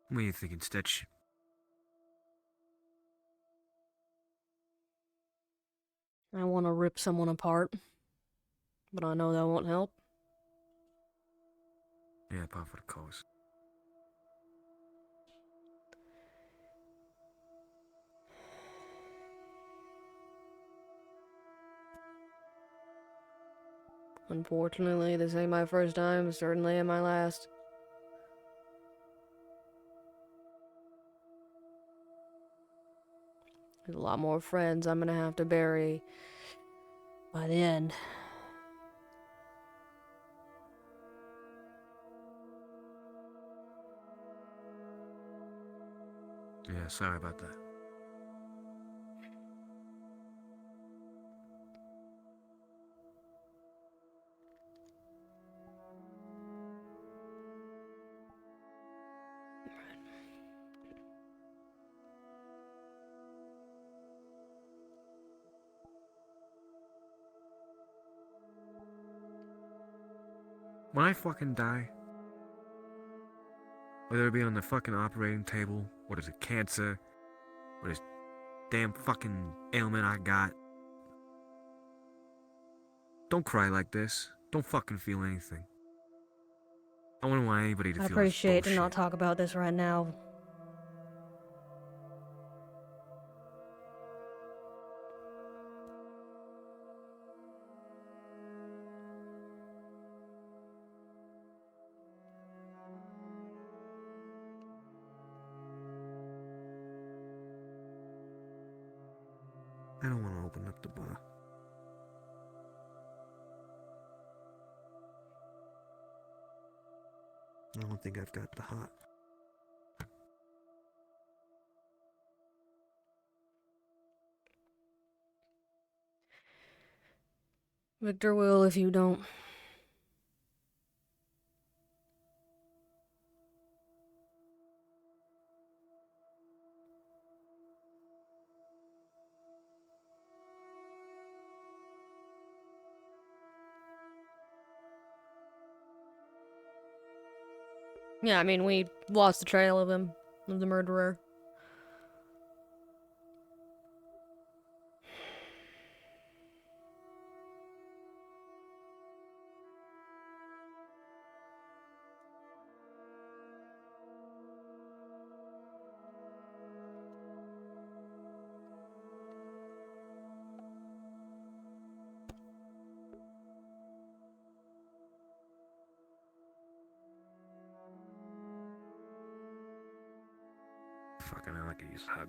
What are you thinking, Stitch? I want to rip someone apart, but I know that won't help. Yeah, par for the course. Unfortunately, this ain't my first time, certainly ain't my last. There's a lot more friends I'm gonna have to bury by the end. Yeah, sorry about that. When I fucking die, whether it be on the fucking operating table, or there's a cancer, or this damn fucking ailment I got, don't cry like this. Don't fucking feel anything. I wouldn't want anybody to I feel this appreciate to bullshit. not talk about this right now. I don't want to open up the bar. I don't think I've got the heart. Victor will if you don't. Yeah, I mean, we lost the trail of him, of the murderer. Fucking hell, I could use a hug.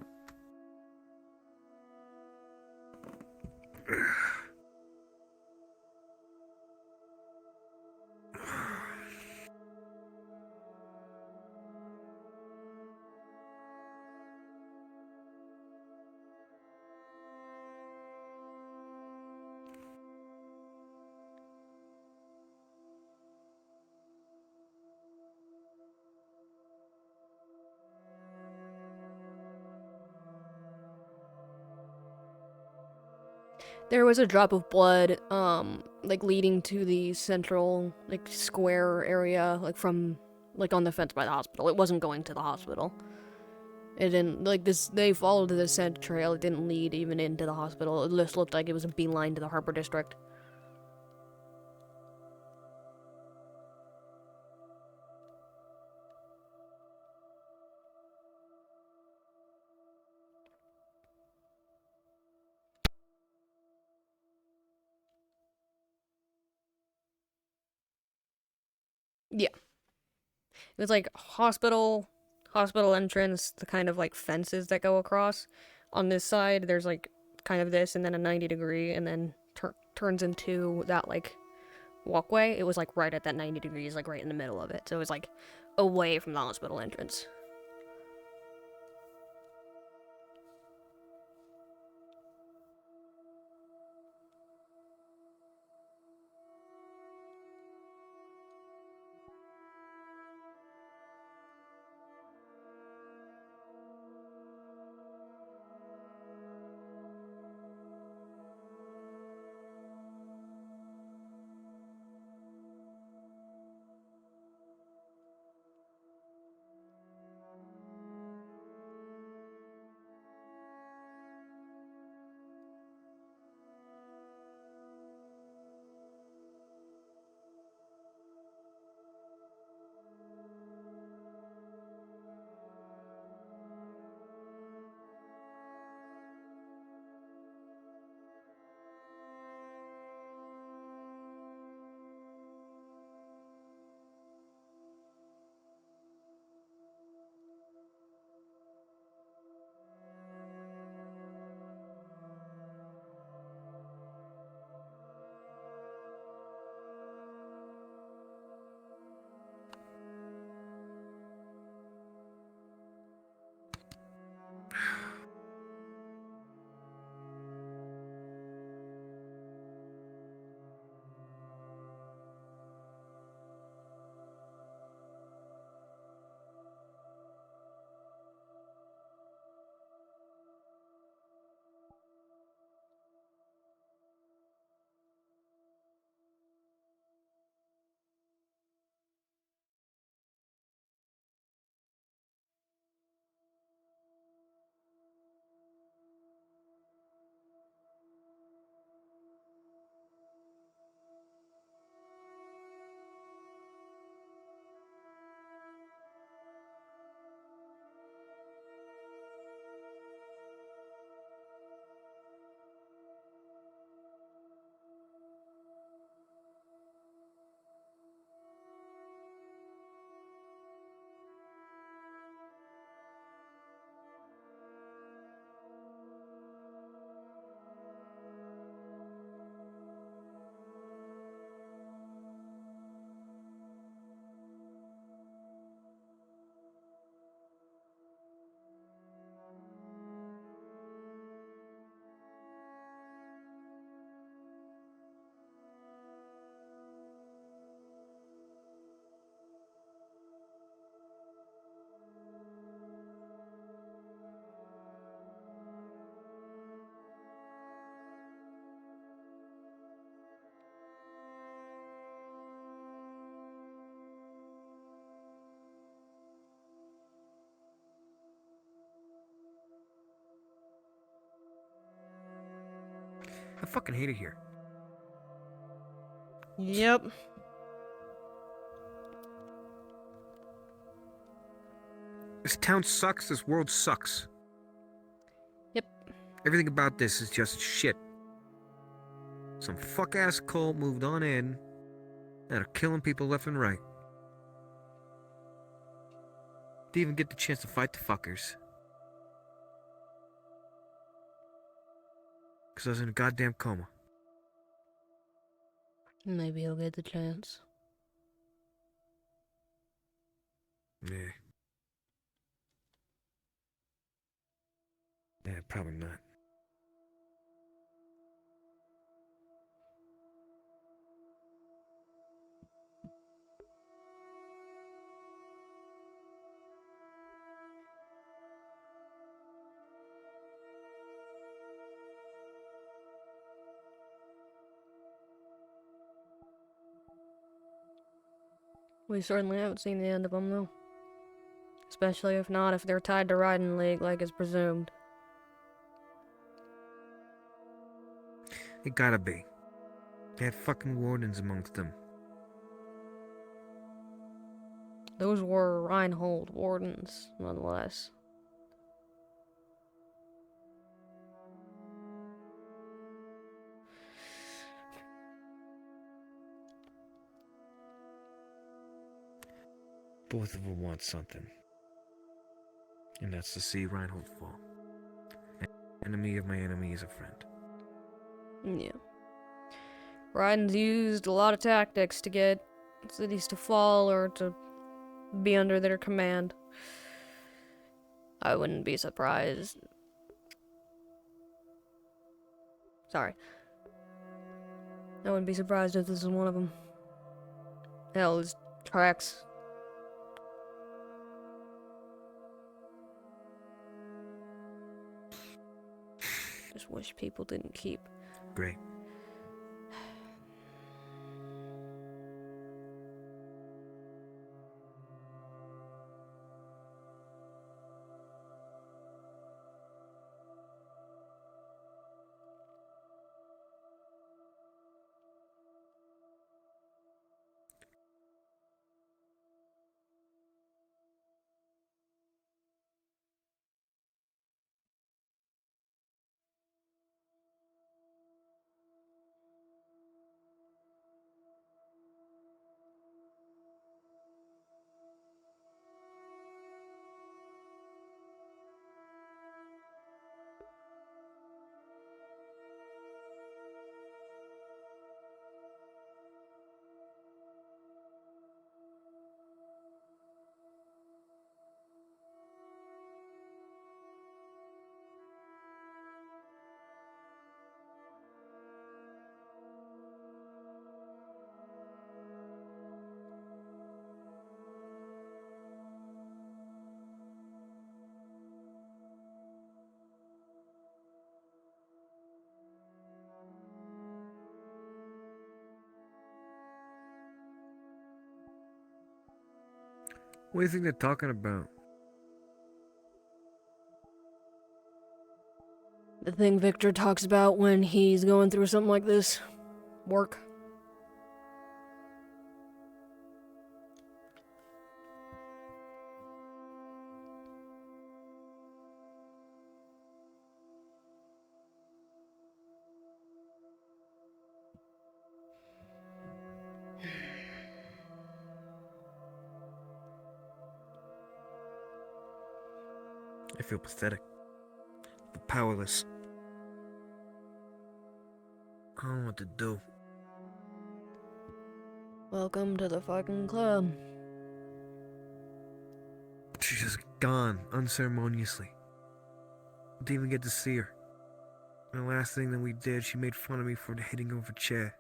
There was a drop of blood, like leading to the central, like, square area, like from, like on the fence by the hospital. It wasn't going to the hospital. It didn't, like this, they followed the scent trail, it didn't lead even into the hospital. It just looked like it was a beeline to the Harbor District. Yeah. It was like hospital entrance, the kind of like fences that go across. On this side, there's like kind of this, and then a 90-degree, and then turns into that like walkway. It was like right at that 90 degrees, like right in the middle of it. So it was like away from the hospital entrance. I fucking hate it here. Yep. This town sucks, this world sucks. Yep. Everything about this is just shit. Some fuck-ass cult moved on in that are killing people left and right. Didn't even get the chance to fight the fuckers. Because I was in a goddamn coma. Maybe he'll get the chance. Yeah. Yeah, probably not. We certainly haven't seen the end of them, though. Especially if they're tied to Riding League like is presumed. It gotta be. They had fucking wardens amongst them. Those were Reinhold wardens, nonetheless. Both of them want something. And that's to see Reinhold fall. An enemy of my enemy is a friend. Yeah. Raiden's used a lot of tactics to get cities to fall or to be under their command. I wouldn't be surprised. Sorry. I wouldn't be surprised if this is one of them. Hell, his tracks. Just wish people didn't keep. Great. What do you think they're talking about? The thing Victor talks about when he's going through something like this. Work. I feel pathetic. Powerless. I don't know what to do. Welcome to the fucking club. She's just gone, unceremoniously. Didn't even get to see her. And the last thing that we did, she made fun of me for hitting over a chair.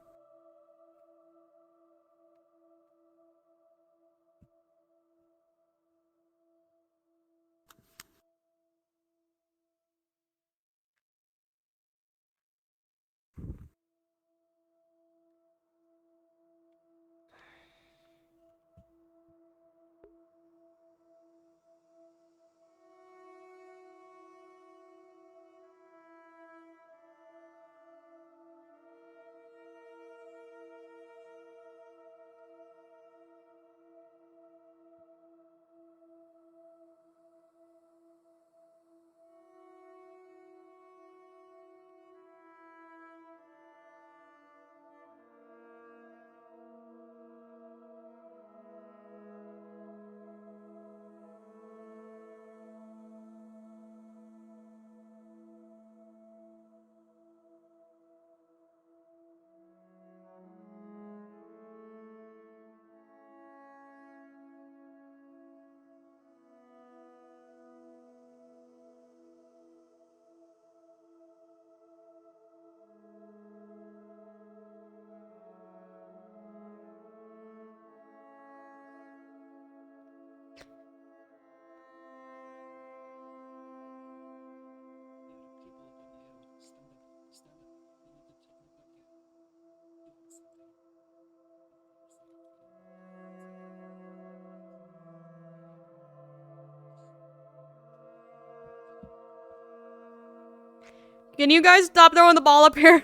Can you guys stop throwing the ball up here?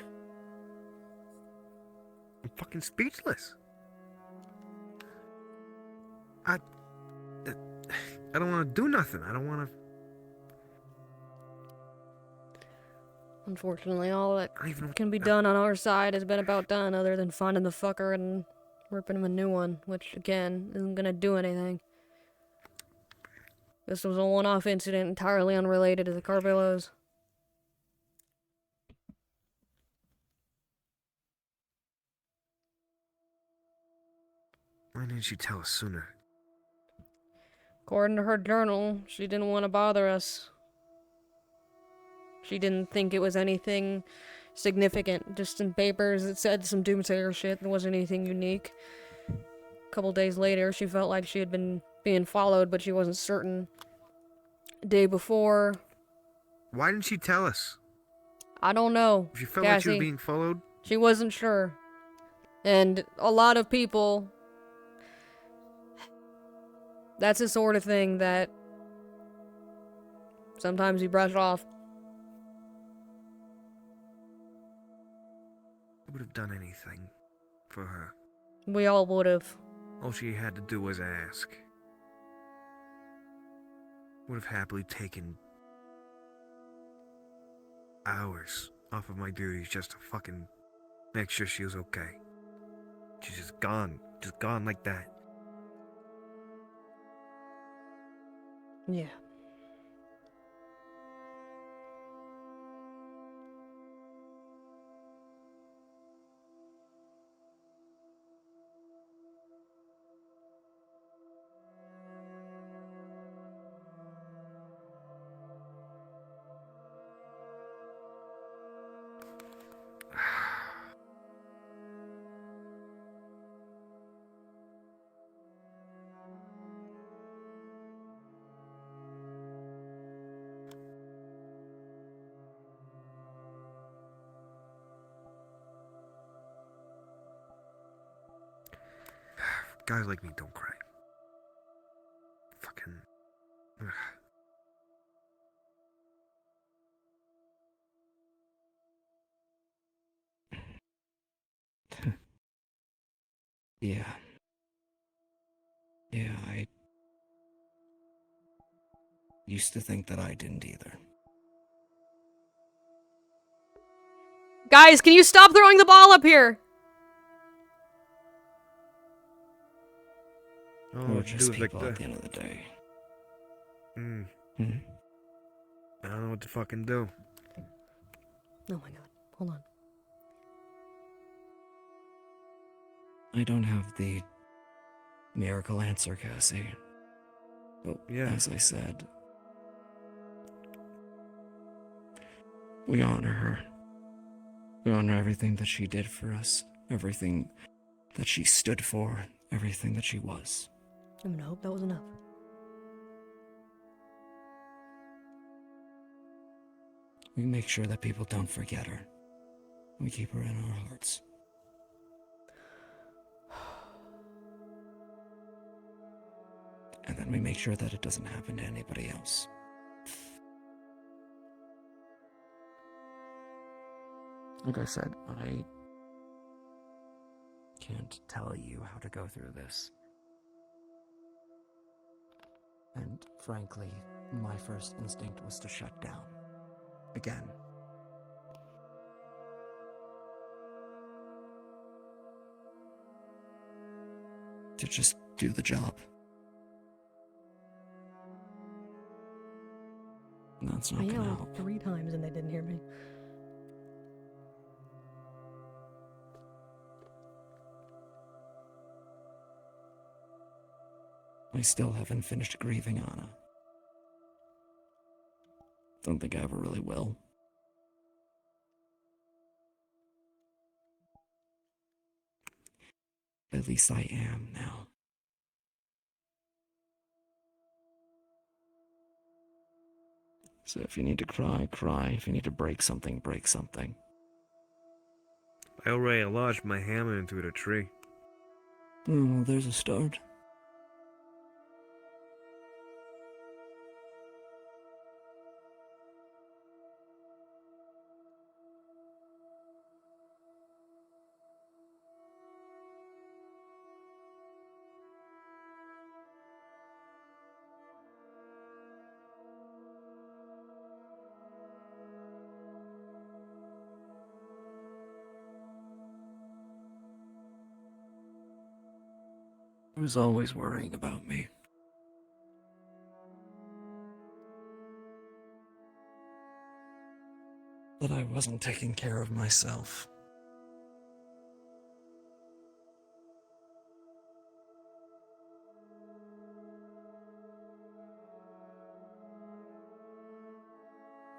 I'm fucking speechless. I don't want to do nothing. I don't want to. Unfortunately, all that can be done on our side has been about done, other than finding the fucker and ripping him a new one, which, again, isn't gonna do anything. This was a one-off incident entirely unrelated to the Carbillos. Why didn't you tell us sooner? According to her journal, she didn't want to bother us. She didn't think it was anything significant. Just in papers, it said some doomsayer shit. There wasn't anything unique. A couple days later, she felt like she had been being followed, but she wasn't certain. Day before... Why didn't she tell us? I don't know, She felt like she was Cassie. being followed? She wasn't sure. And a lot of people... That's the sort of thing that... sometimes you brush off. I would have done anything for her. We all would've. All she had to do was ask. Would have happily taken hours off of my duties just to fucking make sure she was okay. She's just gone like that. Yeah. Guys like me don't cry. Fucking... ugh. Yeah. Yeah, I used to think that I didn't either. Guys, can you stop throwing the ball up here? Oh, We're just dude, like people at the end of the day. Hmm. Hmm? I don't know what to fucking do. Oh my god. Hold on. I don't have the miracle answer, Cassie. But Yeah. as I said, we honor her. We honor everything that she did for us, everything that she stood for, everything that she was. I'm gonna hope that was enough. We make sure that people don't forget her. We keep her in our hearts. And then we make sure that it doesn't happen to anybody else. Like I said, I can't tell you how to go through this. And frankly, my first instinct was to shut down. Again. To just do the job. And that's not I gonna yelled help. 3 times and they didn't hear me. I still haven't finished grieving Anna. Don't think I ever really will. At least I am now. So if you need to cry, cry. If you need to break something, break something. I already lodged my hammer into the tree. Oh, well, there's a start. was always worrying about me. That I wasn't taking care of myself.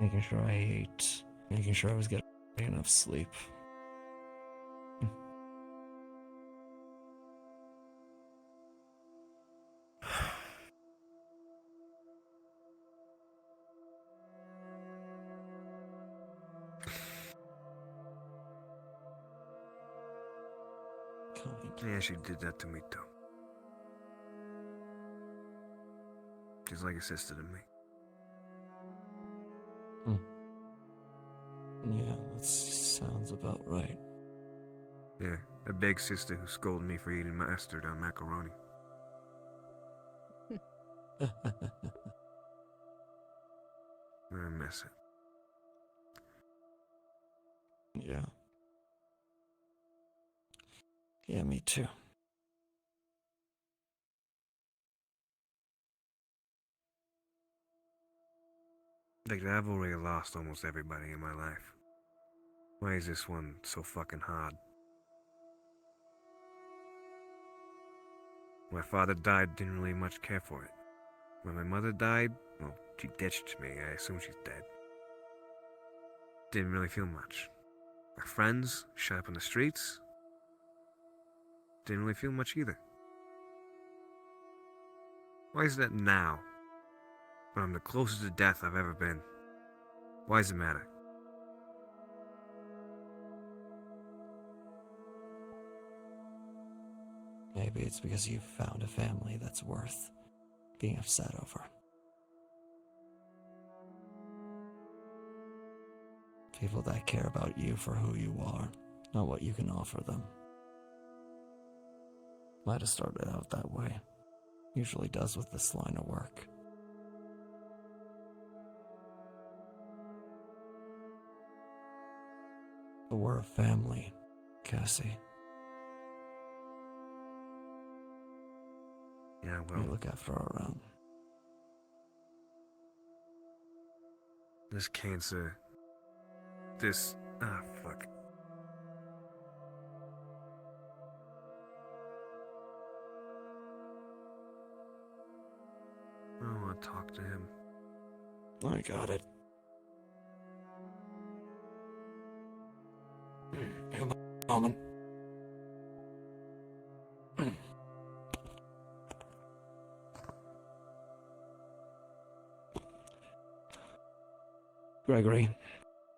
Making sure I ate, making sure I was getting enough sleep. Yeah, she did that to me too. She's like a sister to me. Yeah, that sounds about right. Yeah, a big sister who scolded me for eating mustard on macaroni. I miss it. Yeah. Yeah, me too. Like, I've already lost almost everybody in my life. Why is this one so fucking hard? My father died, didn't really much care for it. When my mother died, well, she ditched me. I assume she's dead. Didn't really feel much. My friends, shot up in the streets. Didn't really feel much either. Why is that now? When I'm the closest to death I've ever been. Why does it matter? Maybe it's because you've found a family that's worth being upset over. People that care about you for who you are, not what you can offer them. Might have started out that way. Usually does with this line of work. But we're a family, Cassie. Yeah, well, We look after our own. this cancer... fuck. I don't want to talk to him. I got it. Come on. Gregory,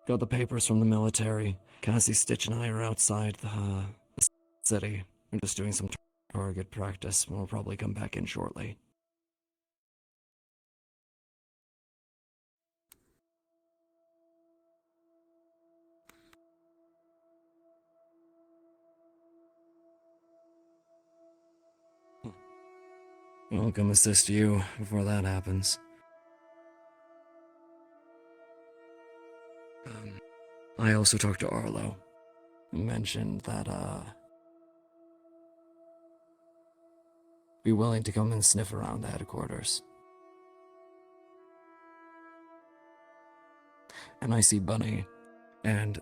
got the papers from the military. Cassie, Stitch, and I are outside the city. We're just doing some target practice. We'll probably come back in shortly. I'll come assist you before that happens. I also talked to Arlo. Mentioned that, be willing to come and sniff around the headquarters. And I see Bunny, and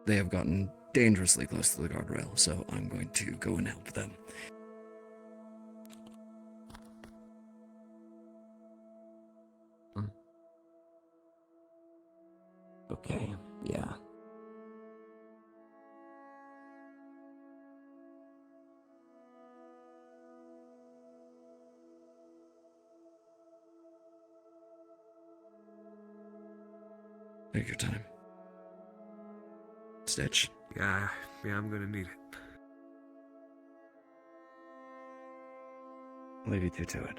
they have gotten dangerously close to the guardrail, so I'm going to go and help them. Okay, yeah. Take your time. Stitch. Yeah, I'm gonna need it. I'll leave you two to it.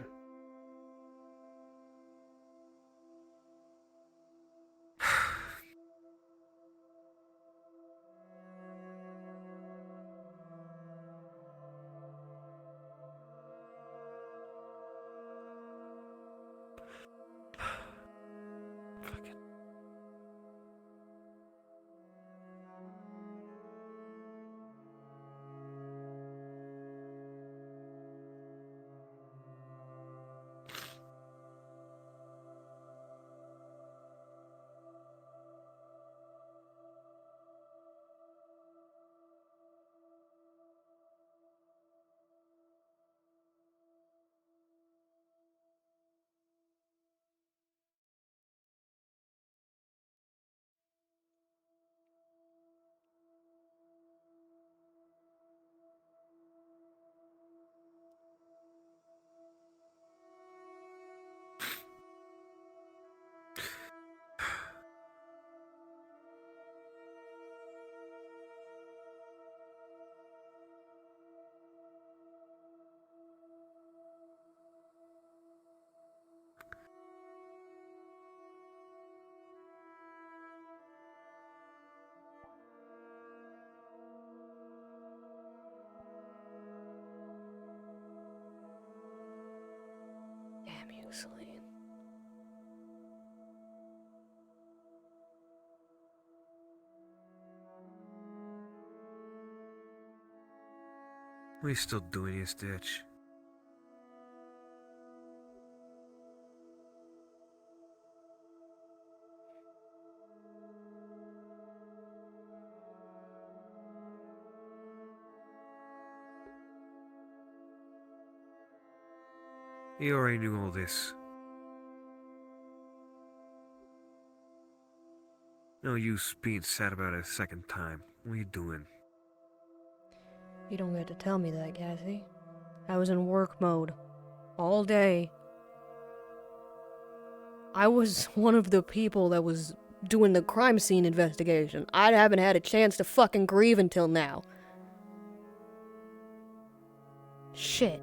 Celine. What are you still doing here, Stitch? You already knew all this. No use being sad about it a second time. What are you doing? You don't get to tell me that, Cassie. I was in work mode. All day. I was one of the people that was doing the crime scene investigation. I haven't had a chance to fucking grieve until now. Shit.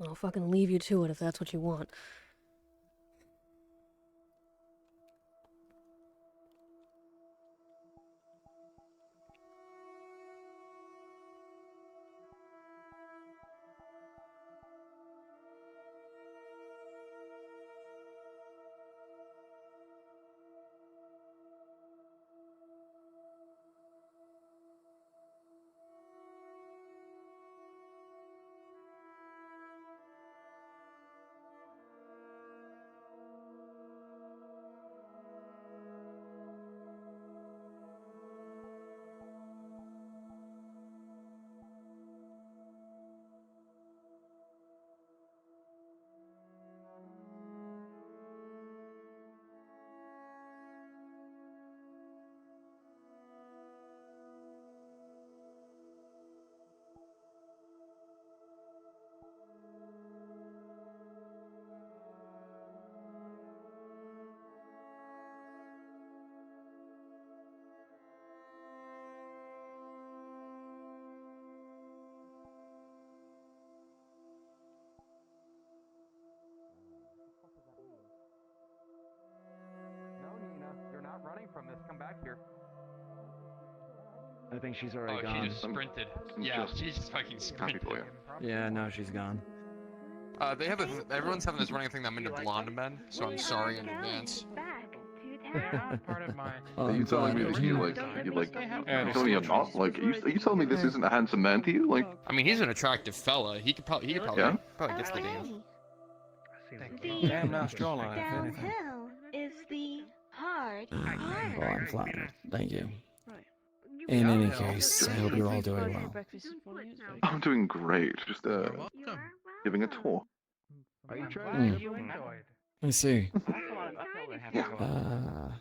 I'll fucking leave you to it if that's what you want. Running from this, come back here. I think she's already gone. She just sprinted. Yeah, she just fucking sprinted. Yeah, no, she's gone. They have everyone's having this running thing that I'm into blonde men, so I'm sorry in advance. Part of my. Oh, Are you telling me that you telling me I'm not like? Are you telling me this isn't a handsome man to you? Like, I mean, he's an attractive fella. He could probably Yeah? gets the dance. Damn nice jawline, if anything. Downhill is the hard Well, I'm flattered. Thank you. In any case, I hope you're all doing well. I'm doing great. Just giving a tour. Are you trying to Hmm. I see.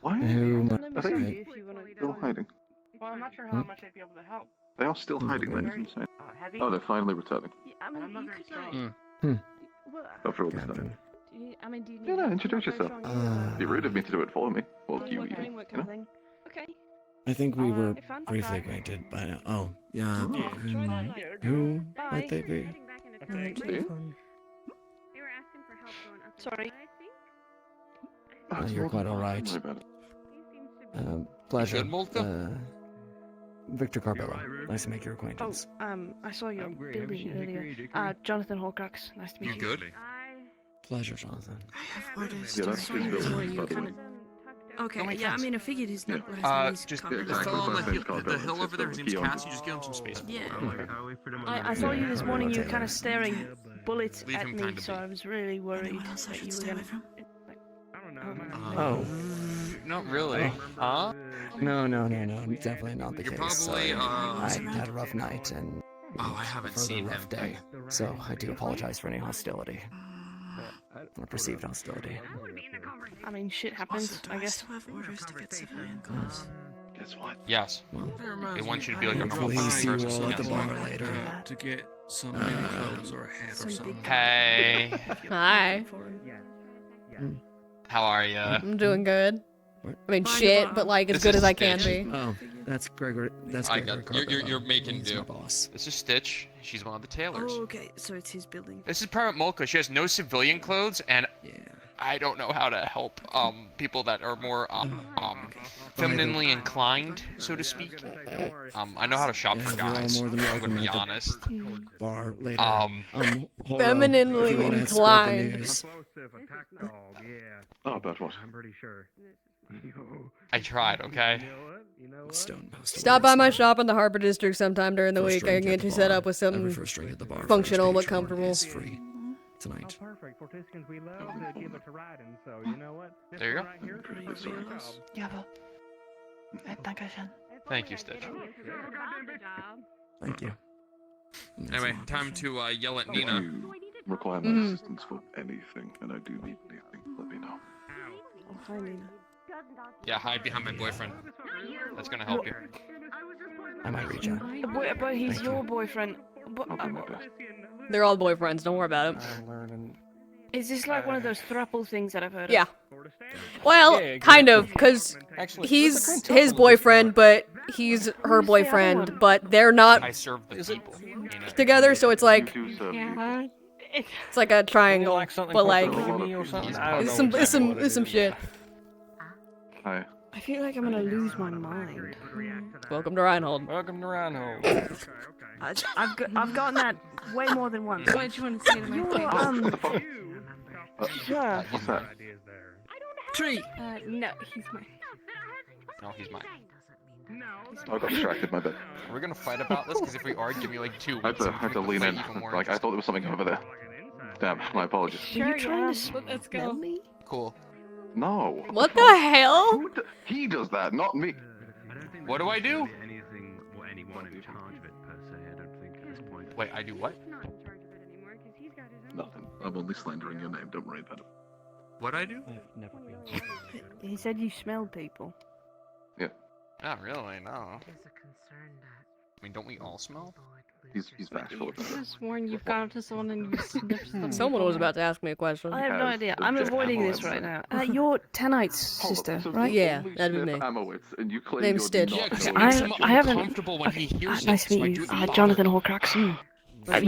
Why? Who Are might they say? still hiding? Well, I'm not sure how much I'd be able to help. They are still hiding, ladies and gentlemen. Oh, they're finally returning. I mean, you could like. After all this time. Do you need Yeah, no, introduce yourself. Be rude of me to do it for me. Well, you what know. kind of thing? Okay. I think we were if I'm briefly fine. acquainted by now. Oh, yeah. Who might they be? Sorry. You're quite alright. Pleasure. good, Malta? Victor Carbello. Nice to make your acquaintance. I saw your building earlier. Jonathan Horcrux. Nice to meet you. good? Pleasure, Jonathan. I have orders Yeah, to that's assign his you building, by the way. kind of. Okay, yeah, I mean, I figured he's not letting these Just come. the fellow on the hill over there, his name's Cassie, just give him some space. Yeah. I saw you this morning. You were kind of staring bullets Leave at him me, kinda so be. I was really worried Anyone else I that should you were stay gonna. away from? Oh. Not really. Huh? No, definitely not the You're case. probably, I had a rough night and Oh, I haven't a further seen rough him. day, so I do apologize for any hostility. Or perceived hostility. I mean, shit happens. Also, do I I guess. still have orders to get civilian calls? Guess what? Yes. Well, They want you to be like a normal hopefully see person. you all at the Yes. bar later. To get some mini clothes or a hat or something. Hey, Hi. how are ya? I'm doing good. I mean, Fine, shit, Bob. but like as This good is as I can Stitch. be. Oh, That's Gregor. That's I Gregor. got you're making He's do. my boss. This is Stitch. She's one of the tailors. Oh, okay, so it's his building. This is Private Molka. She has no civilian clothes, and I don't know how to help people that are more femininely inclined, so to speak. I know how to shop for You're all guys. more than I'm welcome gonna be at the honest. Bar later. Femininely if you wanna spread the inclined. news. Oh, about what? I'm pretty sure. I tried, okay? Stone Post. Stop by my shop in the Harbor District sometime during the First week. I drink can at get the you set bar. up with Every something first drink at the bar for functional each but patron comfortable. is free tonight. Perfect. For Tiskins, we love to give it to riding, so you know what? This There you one go. right here is for your job. Jawohl. Dankeschön. Thank you, Stitch. Thank you. Anyway, time to yell at Nina. If you require my assistance for anything, and I do need anything, let me know. Hi, Nina. Yeah, hide behind my boyfriend. That's gonna help you. I might reach out. But he's your boyfriend. But, They're all boyfriends. Don't worry about it. is this like one of those throuple things that I've heard Yeah. of? Well, kind of, because he's his boyfriend, but he's her boyfriend, but they're not I serve the people. together, so it's like Yeah. it's like a triangle, but like It's it's some shit. Hi. I feel like I'm gonna lose my mind. Welcome to Reinhold. Welcome to Reinhold. I've gotten that way more than once. What do you want to say to my face? Yeah. What's that? Tree. No, he's mine. No, he's mine. I got distracted, my bad. We're gonna fight about this because if we are, give me like 2 I weeks. had to lean in. Like, I thought there was something over there. Damn, my apologies. Are you trying to Let's go. Cool. No. What the hell? Who he does that, not me. What do I do? Anything, well, anyone in charge of it per se. I don't think at this point. Wait, I do what? Nothing. I'm only slandering your name. Don't worry about it. What I do? He said you smelled people. Yeah. Not really, no. I mean, don't we all smell? He's bashful about I it. have sworn you've gone up to someone and you sniffed them. Someone was about to ask me a question. I have no idea. I'm Just avoiding ammo this and right now. You're Tanite's sister, So right? Yeah, only that'd be sniff me. Amowitz, and you claim Name's you're Stitch. not Yeah, 'cause it knowing makes it. him I haven't. uncomfortable when he hears Nice it, to so I meet do you. the Jonathan bother. Horcrux.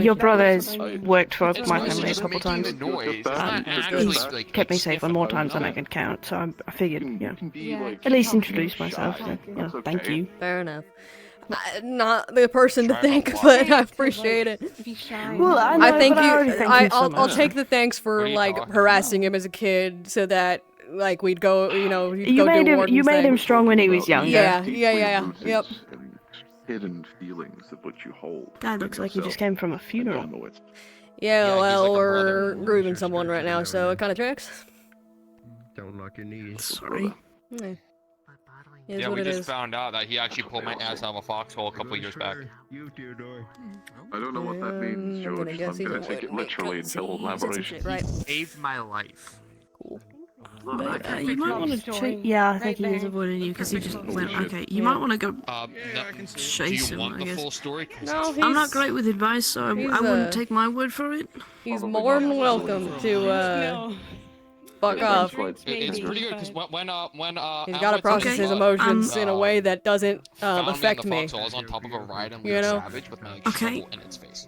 Your brother has worked for It's my nice family a just couple making times. the noise. It's not actually He's like kept me like safe on sniffing. more times than I can count, so I figured, You can be, Yeah. like, at least introduce myself. shy. So, That's thank okay. you. Fair enough. Not the person to Try thank, about but I appreciate it. Be shy. Well, I know, I thank but you. I already thank you so I'll much. take the thanks What for are you like talking harassing him as a kid, so that like we'd go, you know, he'd You go made do him. Warden's You made thing. him strong when he was younger. Yeah, Deeply yeah. rooted Yep. and hidden feelings of which you hold. That looks like he just came from a funeral. Yeah, Yeah, he's well, like a we're brother. grieving someone right now, so it kind of tracks. Don't lock your knees. Sorry. Yeah. Is Yeah, what we it just is. found out that he actually pulled my ass out of a foxhole a couple years back. You, Theodore. I don't know what that means, I'm George. gonna guess I'm gonna he's take it a literally until cutscene. Said some elaboration. shit, right? Saved my life. Cool. But, you It's might long want to story. check. Yeah, I think he Right is back. avoiding you because he just went. Okay, you Yeah. might want to go No, do chase you him. want I the guess. full story? 'Cause No, it's- he's, I'm not great with advice, so I he's, wouldn't take my word for it. He's more than welcome to fuck off. It's pretty good because when He's got to process his emotions in a way that doesn't affect me. So I was on top of a ride and You Leaf know? Savage with my Okay. shovel in its face.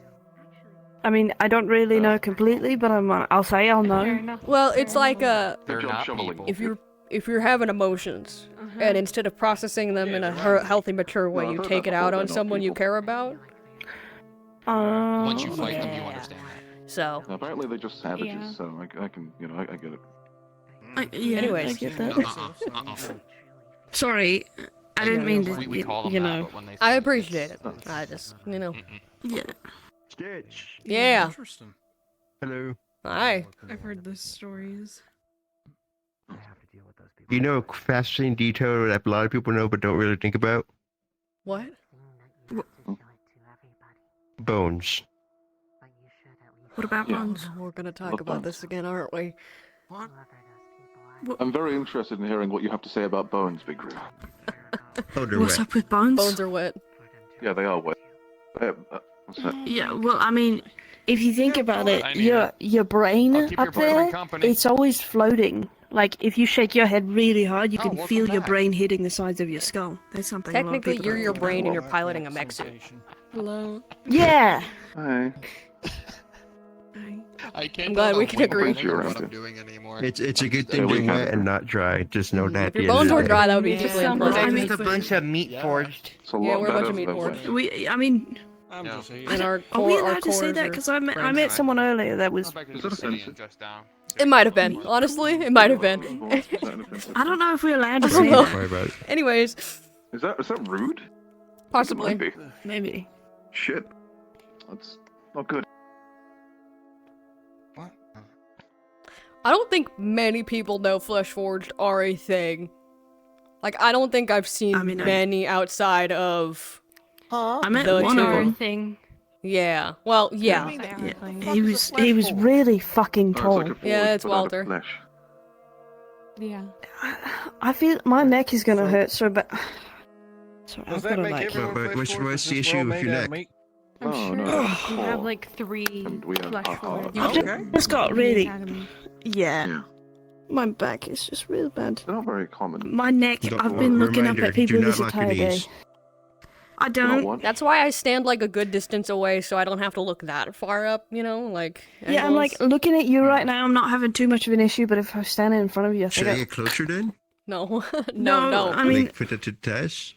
I mean, I don't really know completely, but I'll say I'll know. Well, it's like They're job not shoveling. people. if you're having emotions, and instead of processing them in a healthy, mature way, No, I've you heard take that it out before, on they're not someone you people. care about. Once you fight them, you yeah. understand that. So, Apparently they're just savages, Yeah. so I can, you know, I get it. Yeah, Anyways. I get that. Uh-uh. Sorry, I didn't mean to. We call them You that, know. but when they I appreciate it. I just, you know. Yeah. Stitch. Yeah. Interesting. Hello. Hi. I've heard the stories. You know a fascinating detail that a lot of people know but don't really think about? What? Bones. What about Yeah. bones? We're gonna talk What about bones? this again, aren't we? I'm very interested in hearing what you have to say about bones, Big Grim. Oh, they're What's wet. up with bones? Bones are wet. Yeah, they are wet. What's that? Yeah, well, I mean, if you think about it, I mean, your brain I'll keep up your boyfriend there, company. it's always floating. Like, if you shake your head really hard, you Oh, can welcome feel your back. brain hitting the sides of your skull. That's something a lot of Technically, people you're don't your think about. brain and you're piloting a mech suit. Hello. Yeah! Hi. I can't I'm glad we can agree. what I'm doing anymore. It's a good thing to wet and not dry. Just know that. If your bones were dry, that would be equally Yeah. unpleasant. I mean, Just a bunch of meat forged. It's a Yeah, lot we're a bunch better of meat than forged. We, I mean, I'm just In our are we core- our allowed to say cores that? are Because I met friends. someone earlier that was. Is that offensive? Just down. It might have been. Honestly, it might have been. I don't know if we're allowed to I say don't know. that. Worry about it. Anyways, Is that rude? possibly. It might be. Maybe. Shit. That's not good. What? I don't think many people know Flesh Forged are a thing. Like, I don't think I've seen I mean, many outside of I met the one two. of them. Thing. Yeah. Well, yeah. Yeah. He was really fucking tall. Yeah, it's Walter. Flesh. Yeah. I feel my neck is gonna hurt so bad. So I've gotta like. But what's the issue with your neck? I'm Oh, sure no. you have like 3 we have flesh alcohol. forged. I've just got really. Academy. Yeah. My back is just real bad. They're not very common. My neck. I've been looking up at people this do not lock your entire day. knees. I don't. That's why I stand like a good distance away so I don't have to look that far up, you know? Like, Yeah, I'm like angles. looking at you right now. I'm not having too much of an issue, but if I was standing in front of you, I Should think I get closer then? No. No, I mean- Like, put it to test?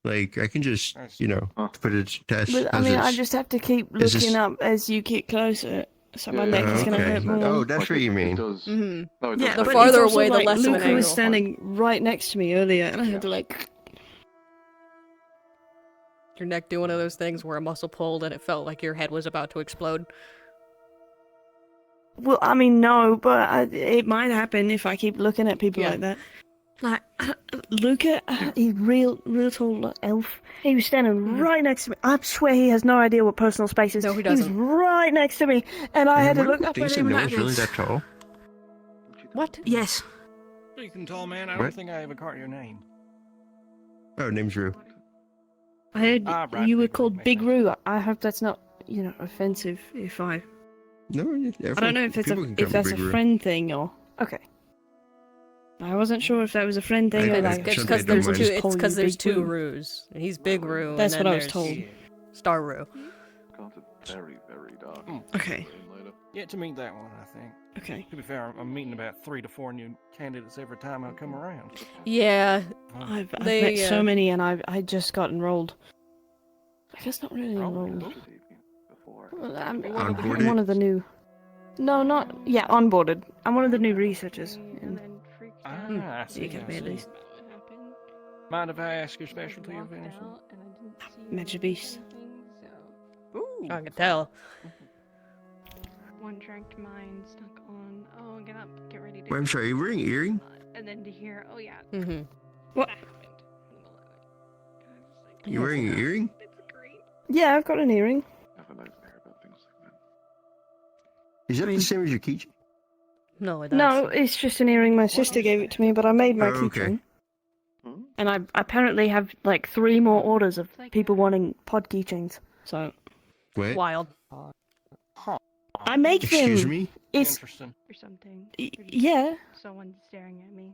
Like, I can just, put it to test. But I as mean, I it's- just have to keep is looking this- up as you get closer, so my neck is gonna okay. hurt more. Oh, that's what you mean. Mm-hmm. Yeah, The but farther it's also, away, the like, less of an Luca angle. was standing right next to me earlier, and I had to like. Your neck do one of those things where a muscle pulled and it felt like your head was about to explode. Well, I mean, no, but it might happen if I keep looking at people like that. Like, Luca, he's real tall elf. He was standing right next to me. I swear he has no idea what personal space is. No, he He was doesn't. right next to me, and I had to look up Think at so? him. No and one's I really was- that tall? What? Yes. Speaking tall, man, I What? don't think I ever caught your name. Oh, name's Rue. I heard right, you were called Big Roo. I hope that's not, offensive. If I, No, I don't know if it's a friend thing or okay. I wasn't sure if that was a friend thing or like. It's because there's two. It's because there's two Roos, and he's Big Roo. That's and what then I was there's told. Star Roo. Gone to very, very dark. Okay. Yet to meet that one, I think. Okay. To be fair, I'm meeting about 3 to 4 new candidates every time I come around. Yeah. I've They, met so many, and I just got enrolled. I guess not really Oh, enrolled. Well, I'm Onboarded? one of the new. No, not onboarded. I'm one of the new researchers. And I so you see. get me at least. Mind if I ask your specialty of anything? Magic Beast. I can tell. One track to mine stuck on. Oh, get up, get ready to. Wait, I'm sorry, you wearing an earring? And then to hear, oh yeah. Mm-hmm. What? You wearing an earring? Yeah, I've got an earring. Is that the same as your keychain? No, No, it's just an earring. My sister gave it to me, but I made my Oh, okay. keychain. And I apparently have like 3 more orders of people wanting pod keychains. So What? Wild. I make them. Excuse me? It's Or something. yeah. Someone staring at me.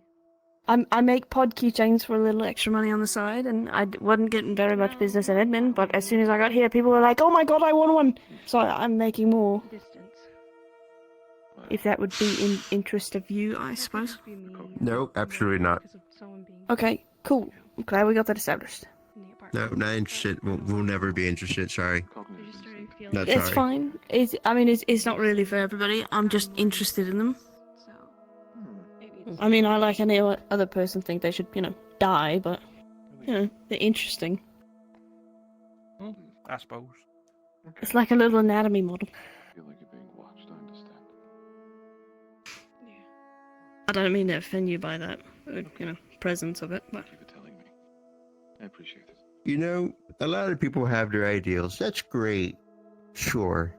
I make pod keychains for a little extra money on the side, and I wasn't getting very much business in Edmund. But as soon as I got here, people were like, "Oh my god, I want one!" So I'm making more. If that would be in interest of you, I suppose. No, absolutely not. Okay, cool. I'm glad we got that established. No, not interested. We'll never be interested. Sorry. Not It's sorry. fine. It's not really for everybody. I'm just interested in them. I mean, I like any other person think they should, die, but they're interesting. I suppose. It's like a little anatomy model. feel like you're being watched, I understand. I don't mean to offend you by that, presence of it, but. I appreciate it. You know, a lot of people have their ideals. That's great. Sure.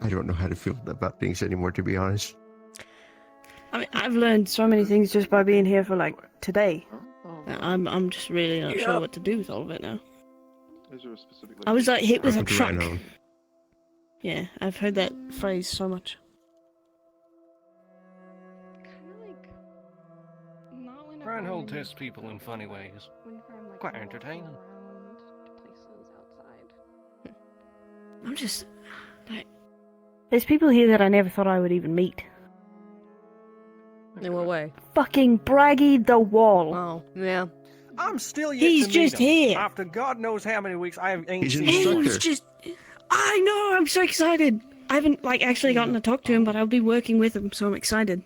I don't know how to feel about things anymore, to be honest. I mean, I've learned so many things just by being here for like today. I'm just really not sure what to do with all of it now. Is there a specific I was like hit with a Welcome to truck. Rhino. Yeah, I've heard that phrase so much. Reinhold tests people in funny ways. Quite entertaining. I'm just... There's people here that I never thought I would even meet. In what way? Fucking Braggy the Wall. Oh, yeah. I'm still yet He's to meet just him. here. After God knows how many weeks, I ain't seen He him. was just... I know, I'm so excited. I haven't, actually gotten to talk to him, but I'll be working with him, so I'm excited.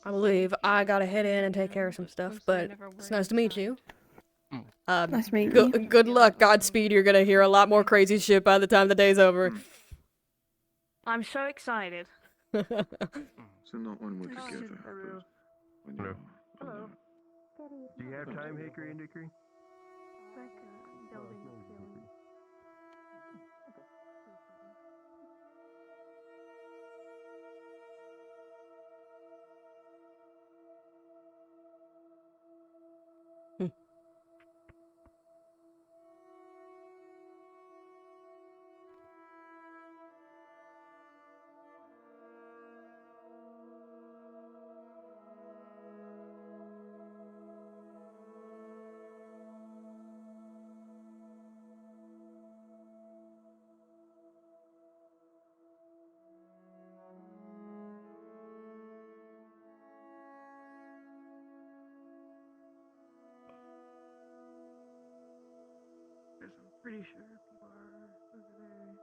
I believe I gotta head in and take care of some stuff, but it's nice to meet you. Nice meeting you. Good luck, Godspeed. You're gonna hear a lot more crazy shit by the time the day's over. I'm so excited. So not when we're together. Hello. Do you have time, Hickory and Dickory? I'm pretty sure people are over there.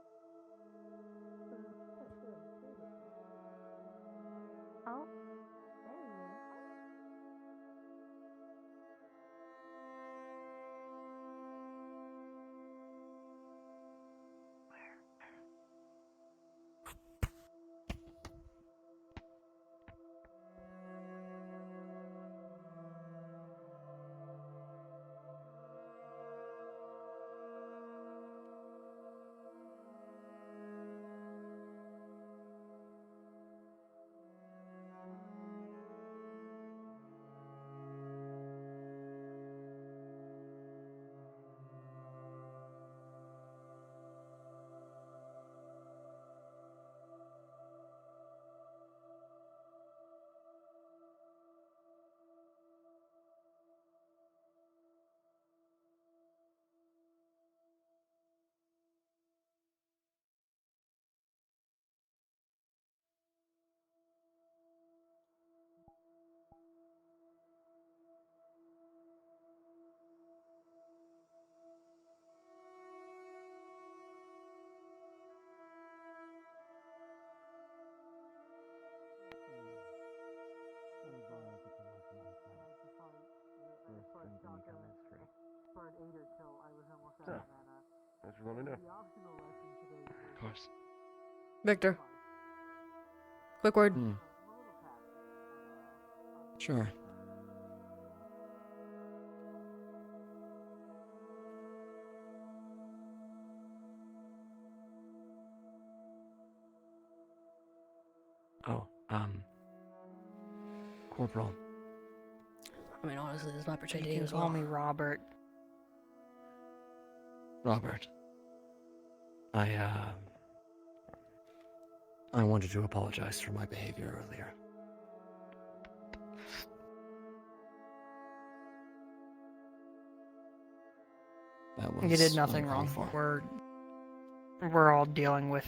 Oh. That's what I know. Of course. Victor. Quick word. Sure. Oh, Corporal. I mean, honestly, this might pertain to You you can as call well. me Robert. Robert. I wanted to apologize for my behavior earlier. That was You did nothing wrong. uncalled for. We're all dealing with.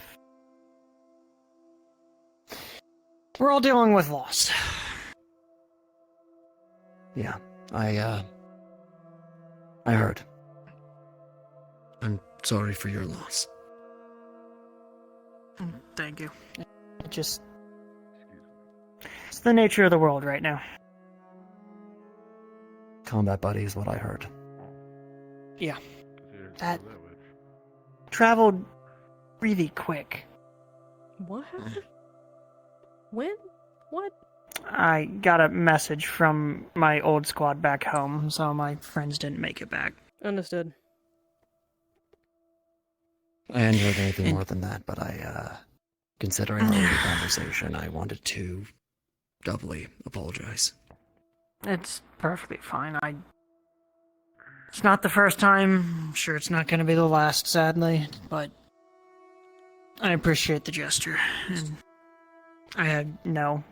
We're all dealing with loss. Yeah, I heard. I'm sorry for your loss. Thank you. It just. It's the nature of the world right now. Combat buddy is what I heard. Yeah. That traveled really quick. What happened? When? What? I got a message from my old squad back home, so my friends didn't make it back. Understood. I hadn't heard anything more than that, but considering our earlier conversation, I wanted to doubly apologize. It's perfectly fine. It's not the first time. I'm sure it's not going to be the last, sadly, but I appreciate the gesture. And I had no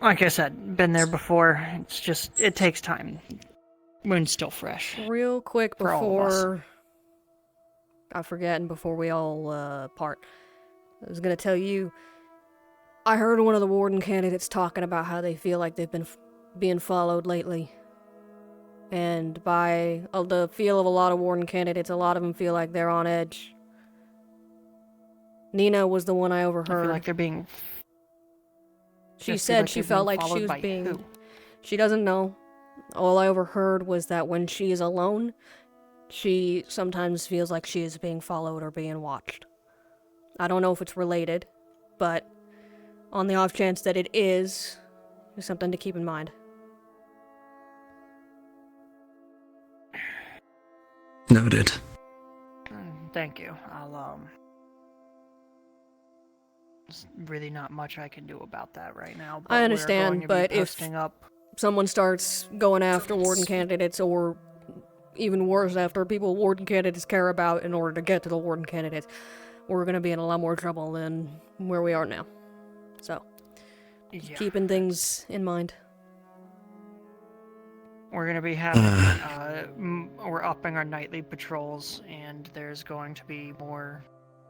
like I said, been there before. It's just, it takes time. Wound's still fresh. Real quick For all of us. before I forget and before we all part, I was gonna tell you, I heard one of the warden candidates talking about how they feel like they've been being followed lately. And by the feel of a lot of warden candidates, a lot of them feel like they're on edge. Nina was the one I overheard. I feel like they're being... She said she felt like she was being... Who? She doesn't know. All I overheard was that when she is alone, she sometimes feels like she is being followed or being watched. I don't know if it's related, but on the off chance that it is, there's something to keep in mind. Noted. Thank you. There's really not much I can do about that right now. But I we're understand, going to be but if posting up... someone starts going after warden candidates, or even worse, after people warden candidates care about in order to get to the warden candidates, we're going to be in a lot more trouble than where we are now. So, Yeah. keeping things in mind. We're going to be having, we're upping our nightly patrols, and there's going to be more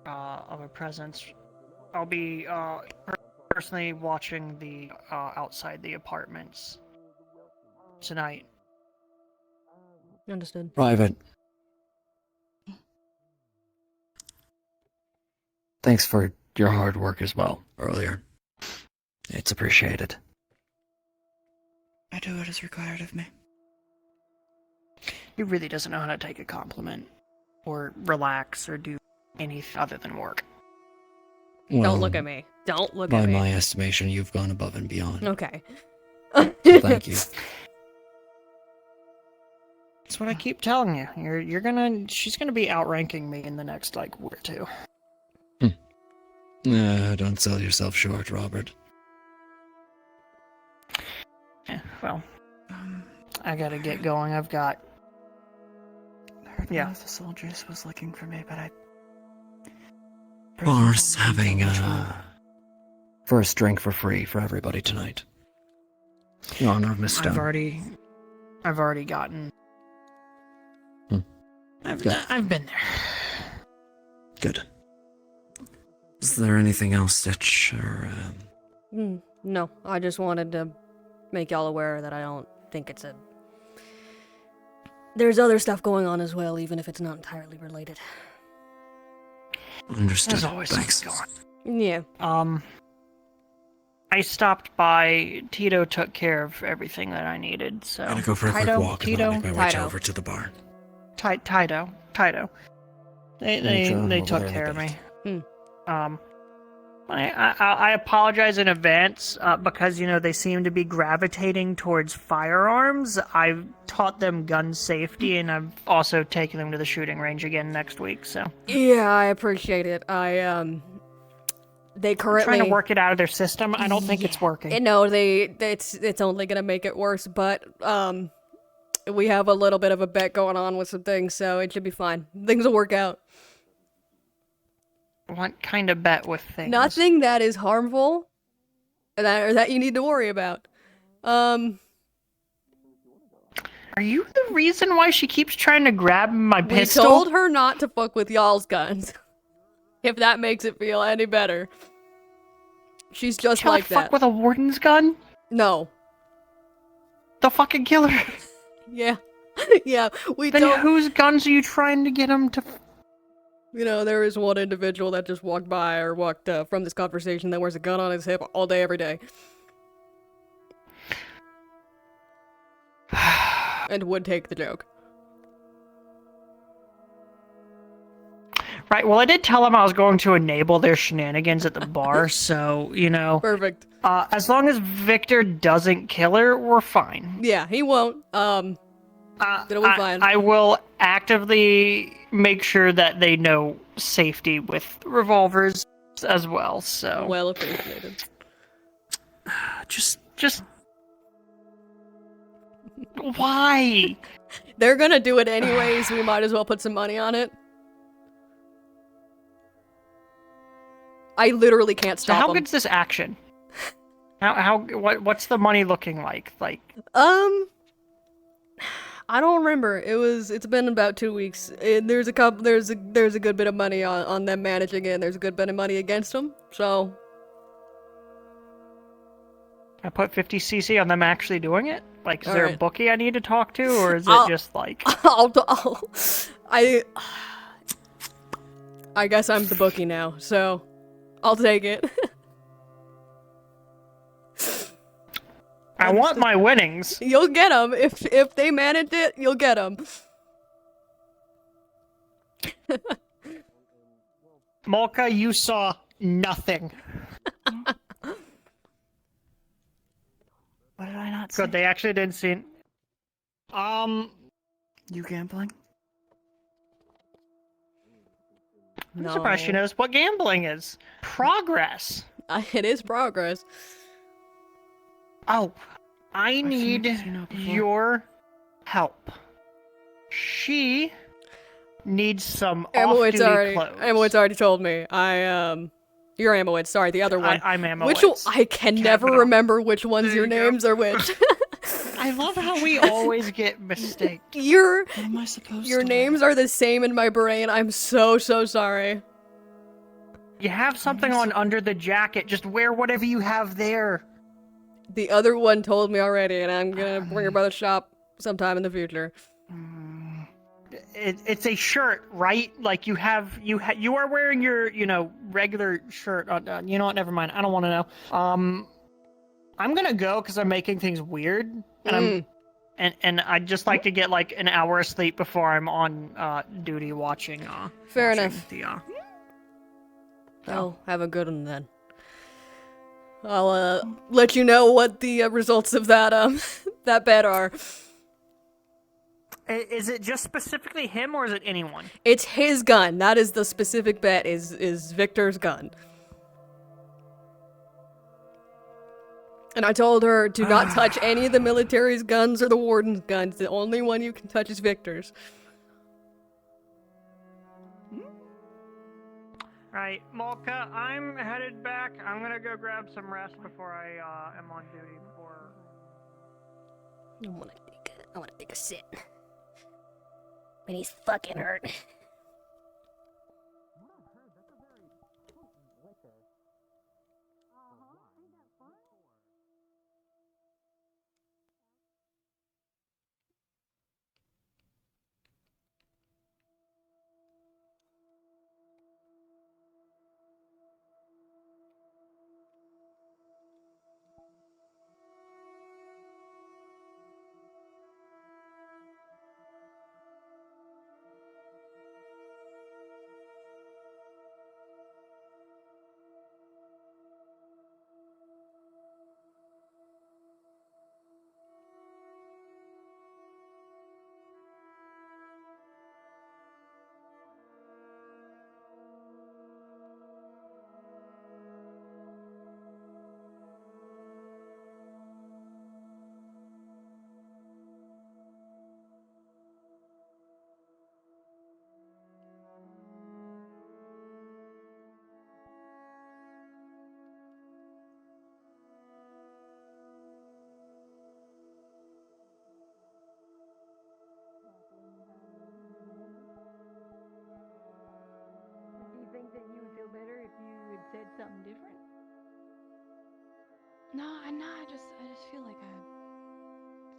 of a presence. I'll be personally watching the outside the apartments tonight. Understood. Private. Thanks for your hard work as well earlier. It's appreciated. I do what is required of me. He really doesn't know how to take a compliment, or relax, or do anything other than work. Well, Don't look at me. Don't look by at me. my estimation, you've gone above and beyond. Okay. Thank you. That's what I keep telling you. She's gonna be outranking me in the next, week or two. Don't sell yourself short, Robert. Yeah, well, I gotta get going. I've got... I heard one of the soldiers was looking for me, but I... Boris having first drink for free for everybody tonight. In honor of Miss Stone. I've already gotten... I've been there. Good. Is there anything else, Stitch, or... No, I just wanted to make y'all aware that I don't think it's a... There's other stuff going on as well, even if it's not entirely related. Understood. There's always Thanks. something going. Yeah. I stopped by. Tito took care of everything that I needed, so... I'm gonna go for a quick walk and then I'll make my way over to the bar. Tito. They took care of me. I apologize in advance because they seem to be gravitating towards firearms. I've taught them gun safety, and I've also taken them to the shooting range again next week. So Yeah, I appreciate it. They currently trying to work it out of their system. I don't think it's working. No, it's only gonna make it worse. But we have a little bit of a bet going on with some things, so it should be fine. Things will work out. What kind of bet with things? Nothing that is harmful, or that you need to worry about. Are you the reason why she keeps trying to grab my pistol? We told her not to fuck with y'all's guns. If that makes it feel any better. She's just Shall like I fuck that. with a warden's gun? No. The fucking killer. Yeah. Yeah, we Then don't... whose guns are you trying to get him to... there is one individual that just walked by or walked from this conversation that wears a gun on his hip all day, every day. And would take the joke. Right, well, I did tell him I was going to enable their shenanigans at the bar, so, Perfect. As long as Victor doesn't kill her, we're fine. Yeah, he won't. It'll be fine. I will actively make sure that they know safety with revolvers as well, so... Well appreciated. Just... Why? They're gonna do it anyways, we might as well put some money on it. I literally can't So stop how them. good's this action? What's the money looking like? I don't remember. It's been about 2 weeks. There's a good bit of money on them managing it, and there's a good bit of money against them. So I put 50cc on them actually doing it. Like, is there a Alright. bookie I need to talk to, or is it just like? I guess I'm the bookie now, so I'll take it. I want my winnings. You'll get them if they manage it. You'll get them. Molka, you saw nothing. What did I not see? Good, they actually didn't see it. You gambling? I'm surprised she knows what gambling is. Progress. It is progress. Oh, I need your help. She needs some Amoid's off-duty clothes. Amoid's already told me. You're Amoid. Sorry, the other one. I'm Amoid. Which I can never remember which ones your names are which. I love how we always get mistakes. Your What am I supposed your to names are the same in my brain. I'm so sorry. You have something on under the jacket. Just wear whatever you have there. The other one told me already, and I'm gonna bring her by the shop sometime in the future. It's a shirt, right? Like you are wearing your regular shirt. You know what? Never mind. I don't want to know. I'm gonna go because I'm making things weird, and and I'd just like to get like an hour of sleep before I'm on duty watching. Fair watching enough. The, Oh, have a good one then. I'll let you know what the results of that that bet are. Is it just specifically him, or is it anyone? It's his gun. That is the specific bet. Is Victor's gun. And I told her, do not touch any of the military's guns or the warden's guns. The only one you can touch is Victor's. Right, Molka, I'm headed back. I'm gonna go grab some rest before I am on duty for. I wanna take a sit. But he's fucking hurt. think that you would feel better if you had said something different? No, I just feel like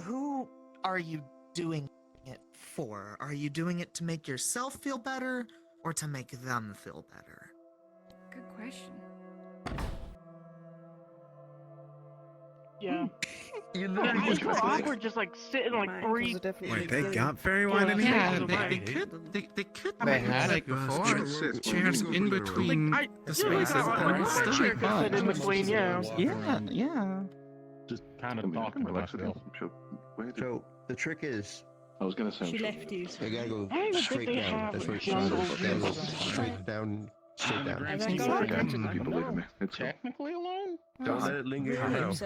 Who are you doing it for? Are you doing it to make yourself feel better or to make them feel better? Good question. Yeah. You It's so awkward just like sitting like three. Wait, they got fairy wine in here? Yeah, they could. They had it before. Chairs in between the spaces and stuff. In between, yeah. Yeah. Just kind of talking to myself. So the trick is. I was gonna say. She left you. You gotta go Hey, look straight what they down. have. That's where it's straight down. Straight down. People leave me. It's technically alone. Don't let it linger in your mouth.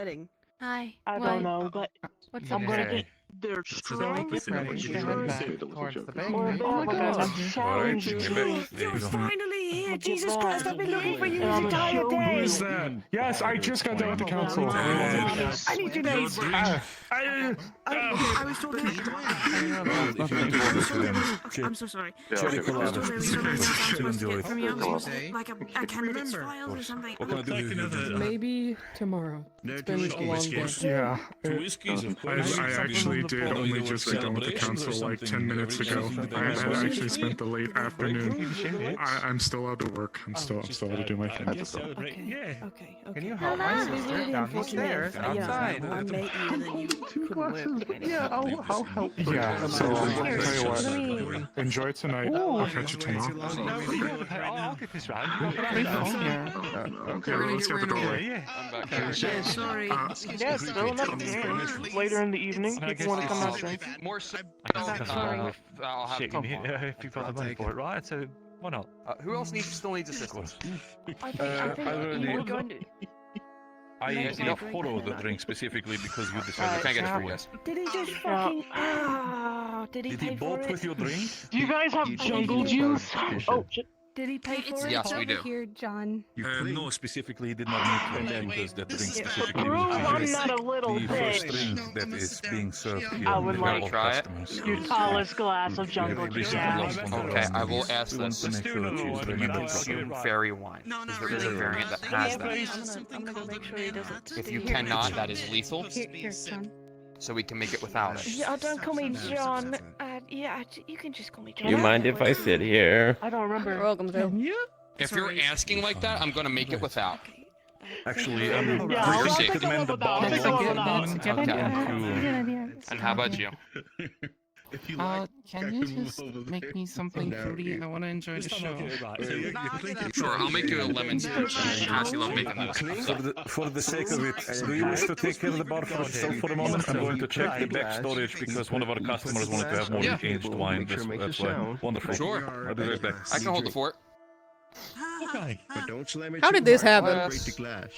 Hi. I don't know, but What's I'm up? gonna get They're strong. Ready to head back towards the bakery. Oh my God, I'm challenging you. You're finally here! Jesus Christ, I've been looking for you this entire day! Who is that? Yes, I just got done with the council. I need your name. I was told to I'm so sorry. Maybe tomorrow. It's been a long day. Yeah. I actually did only just get done with the council like 10 minutes ago. I had actually spent the late afternoon. I'm still out to work. I'm still out to do my thing. Okay. Can you help my sister downstairs outside? Yeah, I'll help. Yeah, so I'll tell you what. Enjoy tonight. I'll catch you tomorrow. I'll get this right. Okay, let's get the doorway. Yeah, sorry. Yeah, still enough. Later in the evening, people want to come out and drink. More so. I'll have Shit, if you've got the money for it, right? So why not? Who else still needs assistance? I think we're going to... I did not follow the drink specifically because you decided I can't get it for you guys. Did he just fucking... did he pay for both it? with your drink? Do you guys have jungle juice? Oh, shit. Did he pay for it? Yes, we do. Here, John. No, specifically did not need to because that drink specifically Prove was I'm not a little the first bitch. drink that is being served here. I would to like all try it. customers. your tallest glass of jungle juice. Okay, I will ask We want this. to make sure that she's remembered Consume fairy wine. There is a variant that has that. I'm gonna make sure he doesn't. If you cannot, that is lethal. Here, John. So we can make it without it. Yeah, don't call me John. You can just call me John. You mind if I sit here? I don't remember. You're welcome to. If you're asking like that, I'm gonna make it without. Actually, For your sake. recommend the bottle And how about you? Can you just make me something fruity? I want to enjoy the show. Sure, I'll make you a lemon squash. Cassie love making that. For the sake of it, do you wish to take care of the bar for yourself for a moment? I'm going to check the back storage because one of our customers wanted to have more aged wine. That's why. Wonderful. Sure. I'll be right back. I can hold the fort. Okay. But don't slam it How too did this hard. happen? Break the glass.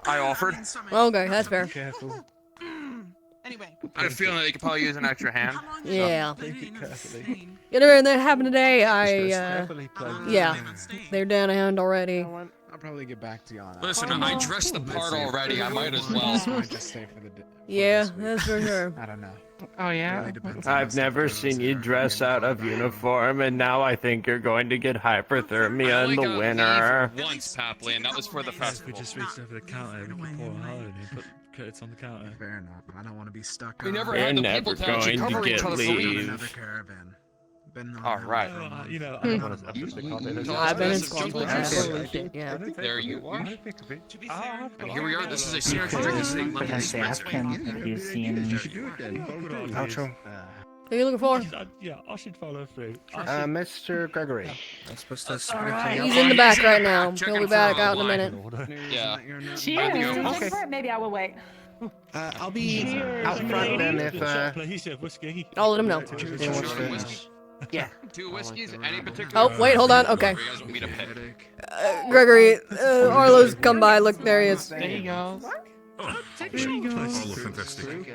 I offered. Okay, that's fair. Anyway. I had a feeling that you could probably use an extra hand. Yeah. You know, that happened today. Yeah, they're down a hand already. I'll probably get back to you on that. Listen, I dressed the part already. I might as well. Just stay for the Yeah, that's for sure. I don't know. Oh yeah? I've never seen you dress out of uniform, and now I think you're going to get hyperthermia in the winter. Once, Papley, and that was for the festival. We just reached over the counter and we could pour a hole in it, put credits on the counter. Fair enough. I don't want to be stuck We on. never You're had the never people to actually going to cover each get other for leave. Another caravan. Been on All right. You know, Hmm. I've been in jungle Scotland. juice. Yeah. There you are. And here we are. This is a signature drink. This is a lemon dispenser. Have you seen Outro. Who are you looking for? Yeah, I should follow through. Mr. Gregory. I'm supposed to Alright, he's in the back right now. He'll be back out in a minute. Yeah. Okay. Maybe I will wait. I'll be out front then if I'll let him know. Yeah. 2 whiskeys, any particular. Oh, wait, hold on. Okay. You guys want me to pick? Gregory, Arlo's come by. Look, there he is. There you go. Fantastic.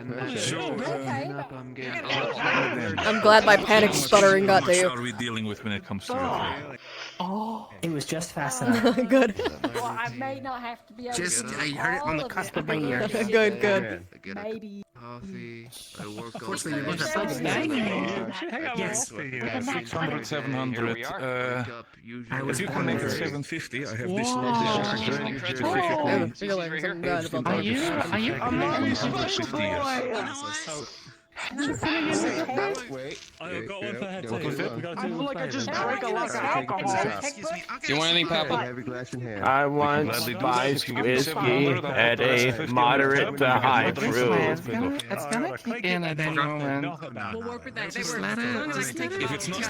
I'm glad my panic stuttering got to How much you. are we dealing with when it comes to your Oh, it was just fast enough. Good. Well, I may not have to be able Just, to I heard it on the cusp of my ear. Good, good. Maybe. Coffee. I work on Unfortunately, we things. wasn't Yes. 600, 700. If you can make it 750, I have this Are you? I got one for head too. I feel like I just drank a lot of alcohol. Do you want anything, Papa? I want spiced whiskey at a moderate to high proof. It's gonna kick in at any moment. We'll work with that. Just let it. If it's not,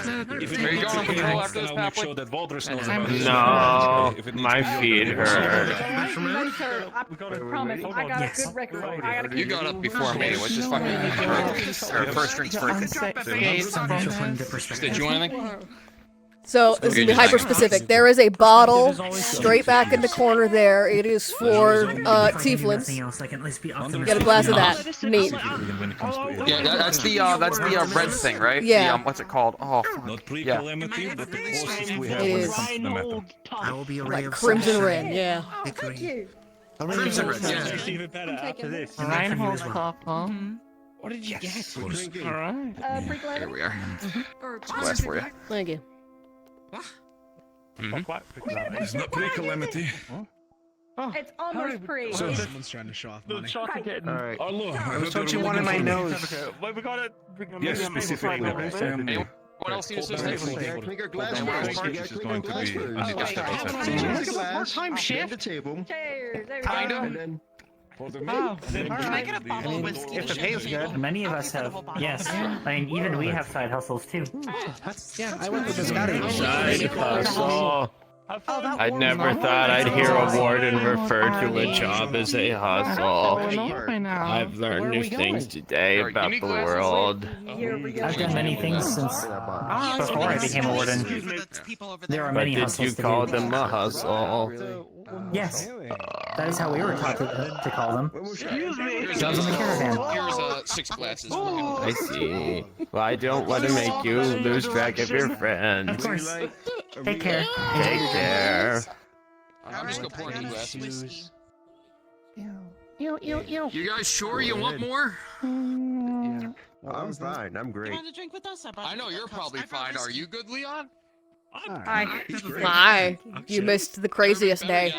if Are you going on patrol after this, I'll make Papley? sure that Walrus knows about it. No, my feet hurt. I promise. I got a good record. You got up before me, which is fucking first drinks first. Did you want anything? So this is gonna be hyper specific. There is a bottle straight back in the corner there. It is for tieflings. Get a glass of that. Neat. Yeah, that's the red thing, right? Yeah. The, what's it called? Oh, fuck. Yeah. It is. I will be a ray Like of crimson sunshine. red, yeah. Crimson red, yeah. Reinhold Papa. What did you get? Alright. Here we are. Glass for you. Thank you. It's not pre-calamity. It's almost pre. So- Someone's trying to show off money. Alright. I was told you wanted my nose. Wait, we gotta Yes, specifically. Anyone else need assistance? Make our glass first. You gotta clean our glass first. Part-time chef. the table. Chairs. There we Kinda. And then Can I get a bottle of whiskey? If the pay is good. Many of us have, yes. I mean, even we have side hustles too. Yeah, I went with the Scotty. Side hustle. I never thought I'd hear a warden refer to a job as a hustle. I've learned new things today about the world. I've done many things since before I became a warden. There are But many did hustles you to call do. them a hustle? Yes. That is how we were taught to call them. Jobs in the caravan. Here's 6 glasses. I see. Well, I don't want to make you lose track of your friends. Of course. Take care. Take care. I'm just gonna pour 2 glasses. Ew. You guys sure you want more? I'm fine. I'm great. Want to drink with us? I know you're probably fine. Are you good, Leon? Hi. Hi. You missed the craziest day.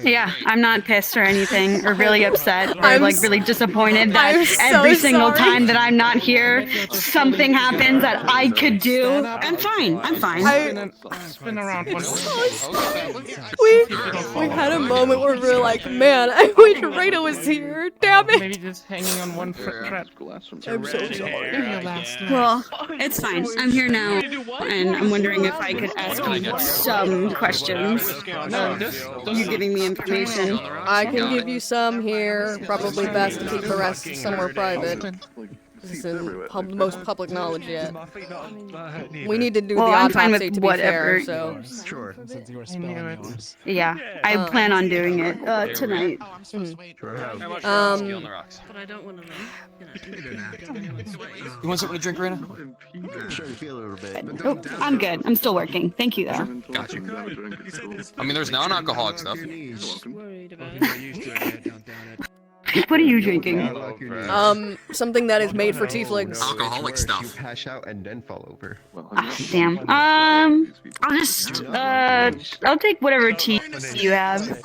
Yeah, I'm not pissed or anything, or really upset, or I'm like really disappointed that I'm so every single sorry. time that I'm not here, something happens that I could do. I'm fine. I'm fine. It's been around one We had a moment where we were like, man, I wish Rita was here. Damn it. Maybe just hanging on one foot trap. I'm so sorry. Well, it's fine. I'm here now, and I'm wondering if I could ask you some questions. You giving me information? I can give you some here. Probably best to keep the rest somewhere private. This is in most public knowledge yet. We need to do Well, the I'm fine autopsy with to be whatever. fair, so. Sure. Yeah, I plan on doing it tonight. But I don't want to You want something to drink, Rena? Oh, I'm good. I'm still working. Thank you, though. Got you. I mean, there's non-alcoholic stuff. What are you drinking? Something that is made for tieflings. Alcoholic stuff. You pass out and then fall over. Ah, damn. I'll just, I'll take whatever tea you have.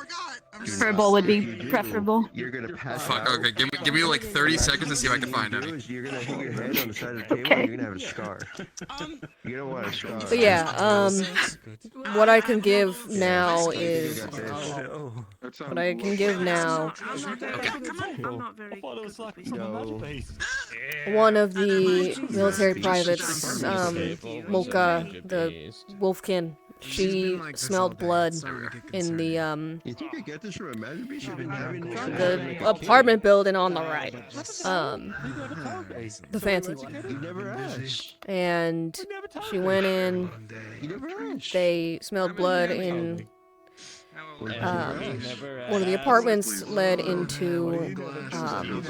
Preferable would be preferable. You're gonna pass Fuck, out. okay, give me like 30 seconds to see if I can find any. You're gonna hit your head on the side of the table and you're gonna have a scar. You don't want a scar. But yeah, what I can give now is what I can give now. One of the military privates, Mocha, the Wolfkin, she smelled blood in the You think I get this from a masterpiece you've been having? the apartment building on the right, the fancy one. You never asked. And she went in. You never asked. They smelled blood in one of the apartments. Led into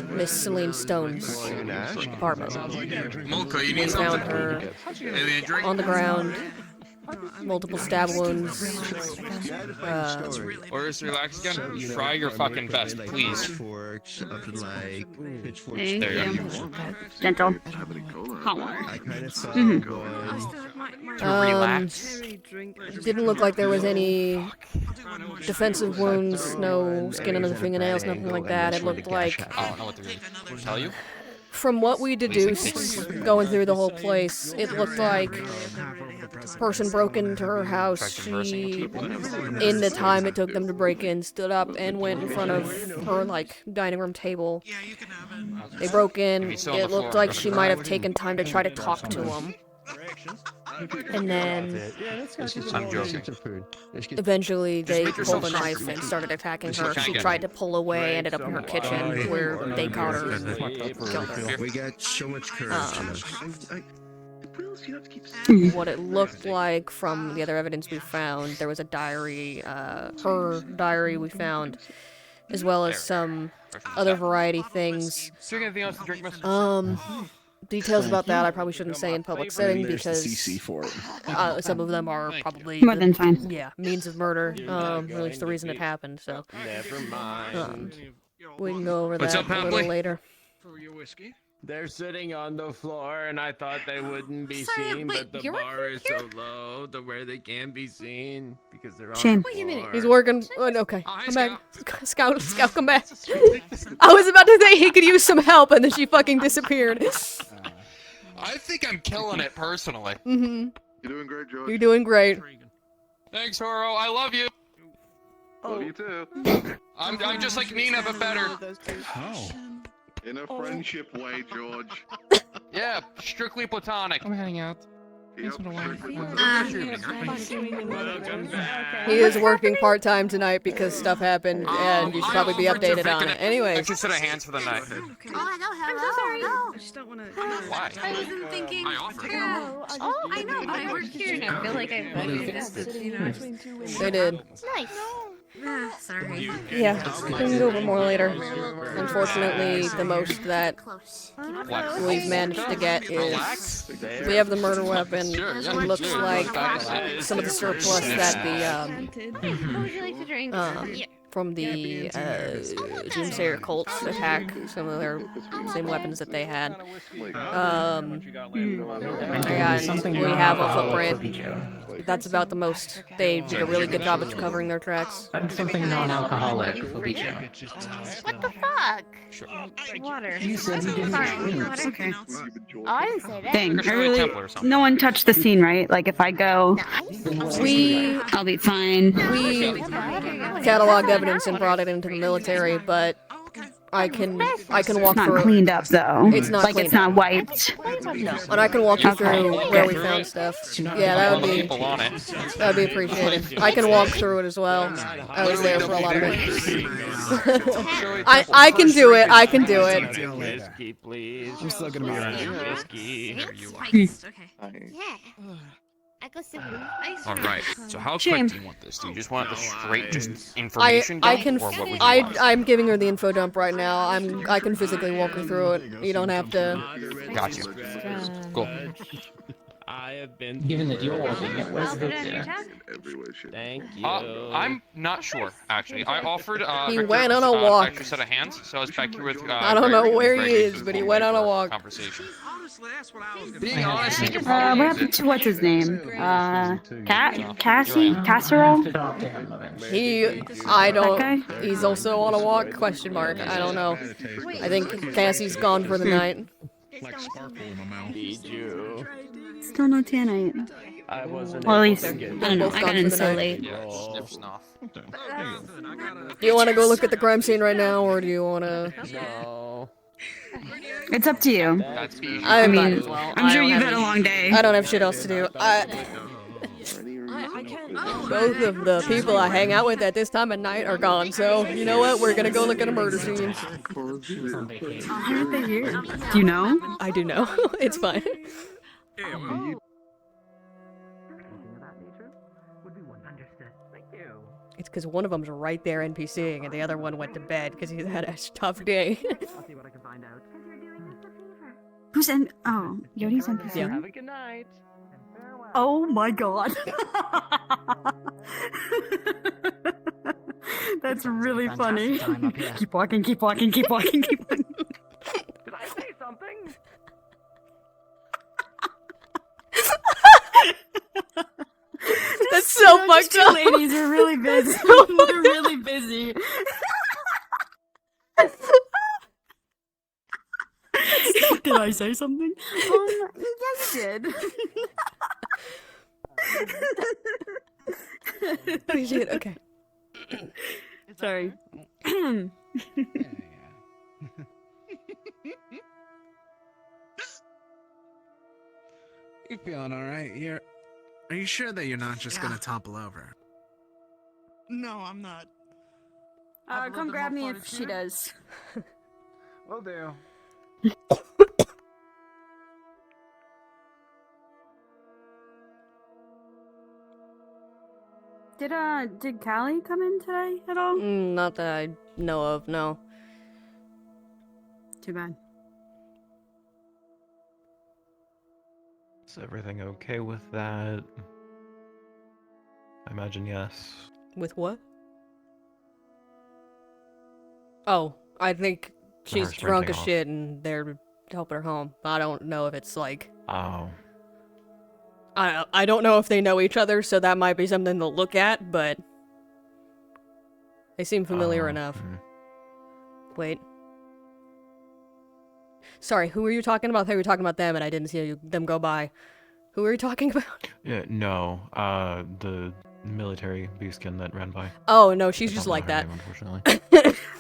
Miss Celine Stone's apartment. Mocha, you We need found something? her Any drink? on the ground, multiple stab wounds. Or relax again. Try your fucking best, please. Forks, something like pitchforks. Thank There you you. go. Gentle. Hot water. I kind of thought Mhm. Didn't look like there was any defensive wounds, no skin under the fingernails, nothing like that. It looked like, I don't know what to tell you. from what we deduced going through the whole place, it looked like a person broke into her house. She, in the time it took them to break in, stood up and went in front of her, like, dining room table. They broke in. It looked like she might have taken time to try to talk to them. And then I'm joking. eventually they pulled a knife and started attacking her. She tried to pull away, ended up in her kitchen where they caught her, killed her. We got so much courage. what it looked like from the other evidence we found. There was a diary, her diary we found, as well as some other variety things. Anything else to drink, Mr. Details about that I probably shouldn't say in public setting There's the because CC for it. some of them are probably More than fine. Yeah, means of murder. At least the reason it happened. So Never mind. we can go over What's that up, a little Papley? later. For your whiskey. They're sitting on the floor, and I thought they wouldn't be Sorry, seen, wait, but the you're bar working is here? so low to where they can't be seen because they're on Shame. the Wait a minute. floor. He's working. Oh, okay, hi, come back. Scout, come back. I was about to say he could use some help, and then she fucking disappeared. I think I'm killing it personally. Mm-hmm. You're doing great, George. You're doing great. Thanks, Horo. I love you. Love you too. I'm just like Nina, but better. Oh. In a friendship way, George. Yeah, strictly platonic. I'm heading out. Yep, Thanks for the wine. Welcome back. He is working part-time tonight because stuff happened, and you should probably be updated on it. Anyways. Extra set of hands for the night. Oh, I know. Hello. I'm so sorry. No. I just don't want to. Why? I wasn't thinking. I offered. Oh, I know, but I work here and I feel like I've They did. Nice. Sorry. Yeah, we can go over more later. Unfortunately, the most that we've managed to get is we have the murder weapon. It looks like some of the surplus that the What would you like to drink? from the Doomsayer cults attack, some of their same weapons that they had. We have a footprint. That's about the most. They did a really good job of covering their tracks. Something non-alcoholic will be chill. What the fuck? Water. You said you didn't drink. Okay. Oh, I didn't say that. Dang, I really. No one touched the scene, right? Like if I go, I'll be fine. We cataloged evidence and brought it into the military, but I can walk It's through. not cleaned up though. It's not like cleaned it's not up. wiped. No, and I can walk you through where we found stuff. Yeah, that would be People on it. that'd be appreciated. I can walk through it as well. I was there for a lot of it. I can do it. I can do it. Whiskey, please. I'm still gonna be around. Whiskey. Okay. Yeah. I go sit with All right. So how Shame. quick do you want this? Do you just want the straight just information I dump, can. or what would you want? I'm giving her the info dump right now. I can physically walk her through it. You don't have to. Got you. Cool. I have been. Given that you're working it, where's the Thank you. I'm not sure actually. I offered. He Victor, went on a walk. Extra set of hands, so I was back here with. I don't know Gregory, where he Gregory is, but he went on a walk. Conversation. Honestly, Being honest, you can What probably use happened it. to what's his name? Casserole? I don't. That He's also on a walk? Question mark. I don't know. I think Cassie's gone for the night. Like sparkle in my mouth. Did you? Still no tanite. I wasn't. Well, at least I able to get don't know. both I gone got in for the so night. late. Yeah, sniff snuff. Do you want to go look at the crime scene right now, or do you want to? No. It's up to you. That's easy. I mean, might as well. I'm I sure don't you've have had a any- long day. I don't have shit else to do. Both of the people I hang out with at this time of night are gone, so you know what? We're gonna go look at a murder scene. Do you know? I do know. It's fine. It's because one of them's right there NPCing, and the other one went to bed because he's had a tough day. Who's in? Oh, Yodi's NPC. Yeah. Have a good night. Oh my god. That's really funny. Keep walking, keep walking, keep walking, keep walking. Did I say something? That's so fucked up. Ladies are really busy. They're really busy. Did I say something? Yes, you did. Oh shit, okay. Sorry. You feeling alright? Are you sure that you're not just gonna topple over? No, I'm not. Come grab me if she does. Will do. Did Callie come in today at all? Not that I know of, no. Too bad. Is everything okay with that? I imagine yes. With what? Oh, I think she's her drunk as sprinting off. shit and they're helping her home. I don't know if it's like... Oh. I don't know if they know each other, so that might be something to look at, but... They seem familiar enough. Wait. Sorry, who were you talking about? I thought you were talking about them and I didn't see them go by. Who were you talking about? Yeah, no. The military beastkin that ran by. Oh, no, she's I just don't know like her that. name, unfortunately.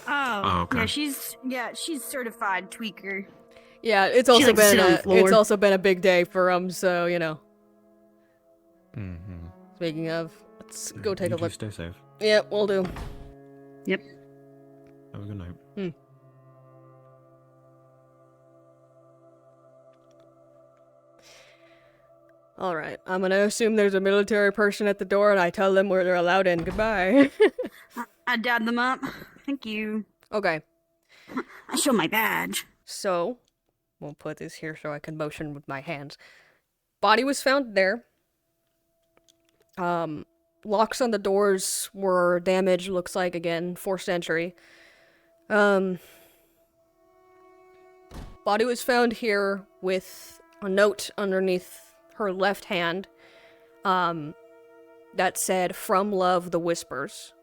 Oh, okay. she's certified tweaker. Yeah, it's She also likes to sit on the been floor. it's also been a big day for so, you know. Mm-hmm. Speaking of, let's go take a You two look. stay safe. Yeah, we'll do. Yep. Have a good night. Alright, I'm gonna assume there's a military person at the door and I tell them where they're allowed in. Goodbye. I dabbed them up. Thank you. Okay. I show my badge. So, we'll put this here so I can motion with my hands. Body was found there. Locks on the doors were damaged, looks like, again, 4th century. Body was found here with a note underneath her left hand, that said, "From love, the whispers."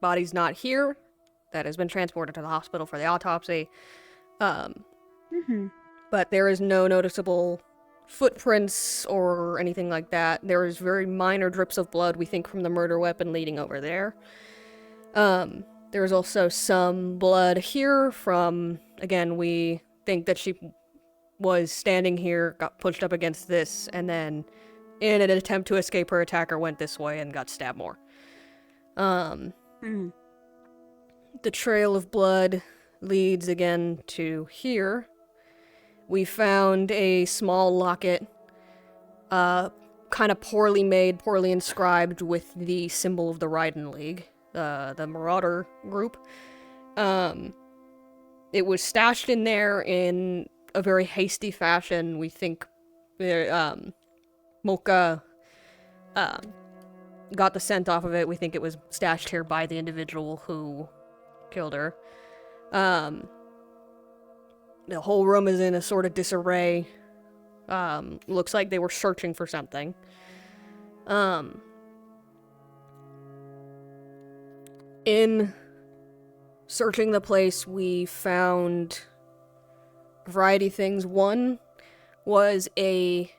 Body's not here. That has been transported to the hospital for the autopsy. But there is no noticeable footprints or anything like that. There is very minor drips of blood, we think, from the murder weapon leading over there. There is also some blood here from, again, we think that she was standing here, got pushed up against this, and then in an attempt to escape her attacker went this way and got stabbed more. The trail of blood leads again to here. We found a small locket, kind of poorly made, poorly inscribed with the symbol of the Raiden League, the Marauder group. It was stashed in there in a very hasty fashion. We think Mocha got the scent off of it. We think it was stashed here by the individual who killed her. The whole room is in a sort of disarray. Looks like they were searching for something. In searching the place, we found a variety of things. One was a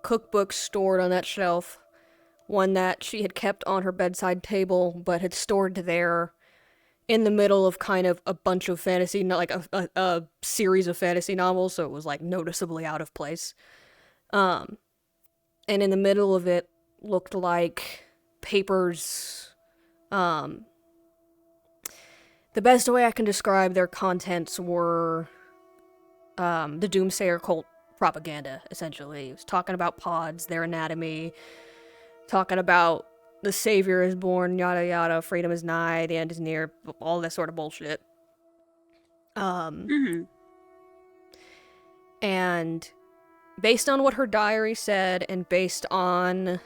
cookbook stored on that shelf, one that she had kept on her bedside table, but had stored there in the middle of kind of a bunch of fantasy, not like a series of fantasy novels, so it was like noticeably out of place. And in the middle of it looked like papers. The best way I can describe their contents were the Doomsayer cult propaganda, essentially. It was talking about pods, their anatomy, talking about the savior is born, yada yada, freedom is nigh, the end is near, all that sort of bullshit. And based on what her diary said, and based on...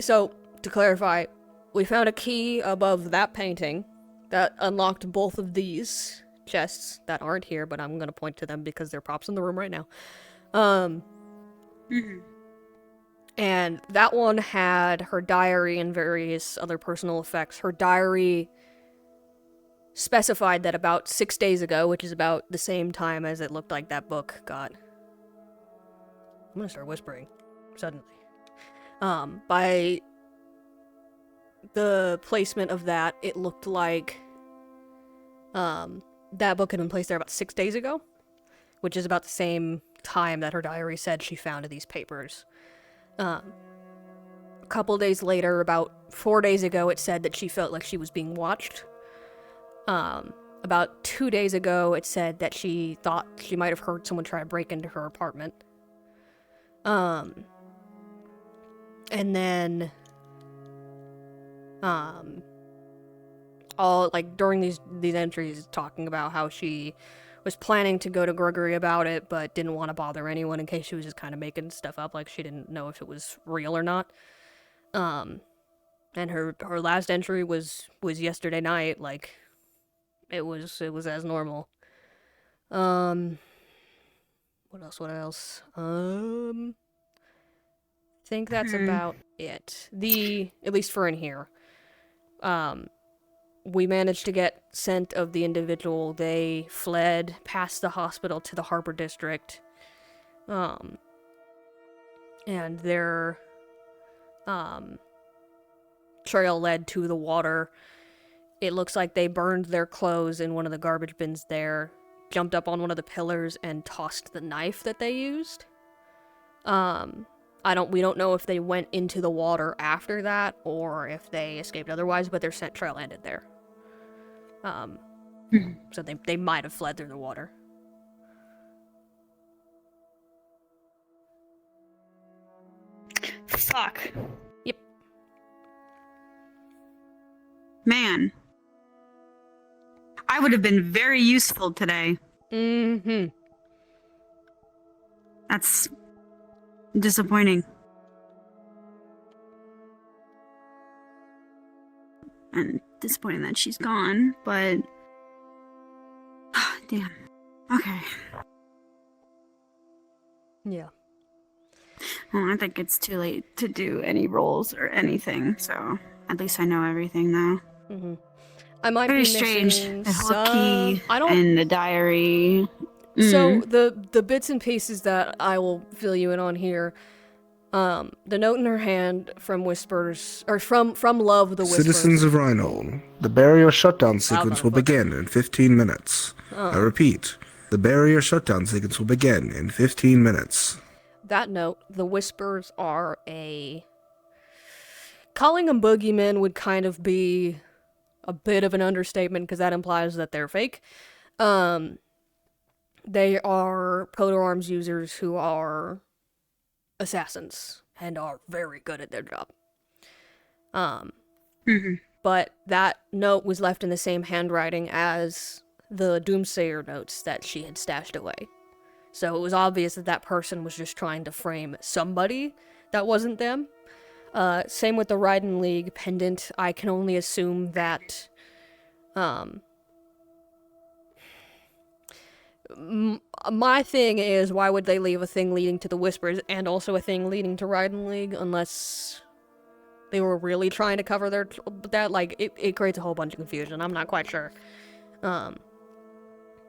So, to clarify, we found a key above that painting that unlocked both of these chests that aren't here, but I'm gonna point to them because they're props in the room right now. And that one had her diary and various other personal effects. Her diary specified that about 6 days ago, which is about the same time as it looked like that book got... I'm gonna start whispering, suddenly. By the placement of that, it looked like that book had been placed there about 6 days ago, which is about the same time that her diary said she found these papers. A couple days later, about 4 days ago, it said that she felt like she was being watched. about 2 days ago, it said that she thought she might have heard someone try to break into her apartment. And then, all, like, during these entries, talking about how she was planning to go to Gregory about it, but didn't want to bother anyone in case she was just kind of making stuff up, like she didn't know if it was real or not. And her last entry was yesterday night, like, it was as normal. What else? I think that's about it. At least for in here. We managed to get scent of the individual. They fled past the hospital to the Harbor District. And their trail led to the water. It looks like they burned their clothes in one of the garbage bins there, jumped up on one of the pillars, and tossed the knife that they used. We don't know if they went into the water after that, or if they escaped otherwise, but their scent trail ended there. So they might have fled through the water. Fuck. Yep. Man. I would have been very useful today. Mm-hmm. That's disappointing. And disappointing that she's gone, but... Damn. Okay. Yeah. Well, I think it's too late to do any rolls or anything, so at least I know everything now. Mm-hmm. I might Very be strange. missing The whole key I don't... and the diary. So the bits and pieces that I will fill you in on here, the note in her hand from Whispers, or from Love the Whispers. Citizens of Rhinold, the barrier shutdown sequence will begin in 15 minutes. I repeat, the barrier shutdown sequence will begin in 15 minutes. That note, the Whispers are calling them boogeymen would kind of be a bit of an understatement, because that implies that they're fake. They are Proto Arms users who are assassins and are very good at their job. But that note was left in the same handwriting as the Doomsayer notes that she had stashed away. So it was obvious that that person was just trying to frame somebody that wasn't them. Same with the Raiden League pendant. I can only assume that my thing is, why would they leave a thing leading to the Whispers and also a thing leading to Raiden League unless they were really trying to cover that? Like, it creates a whole bunch of confusion. I'm not quite sure.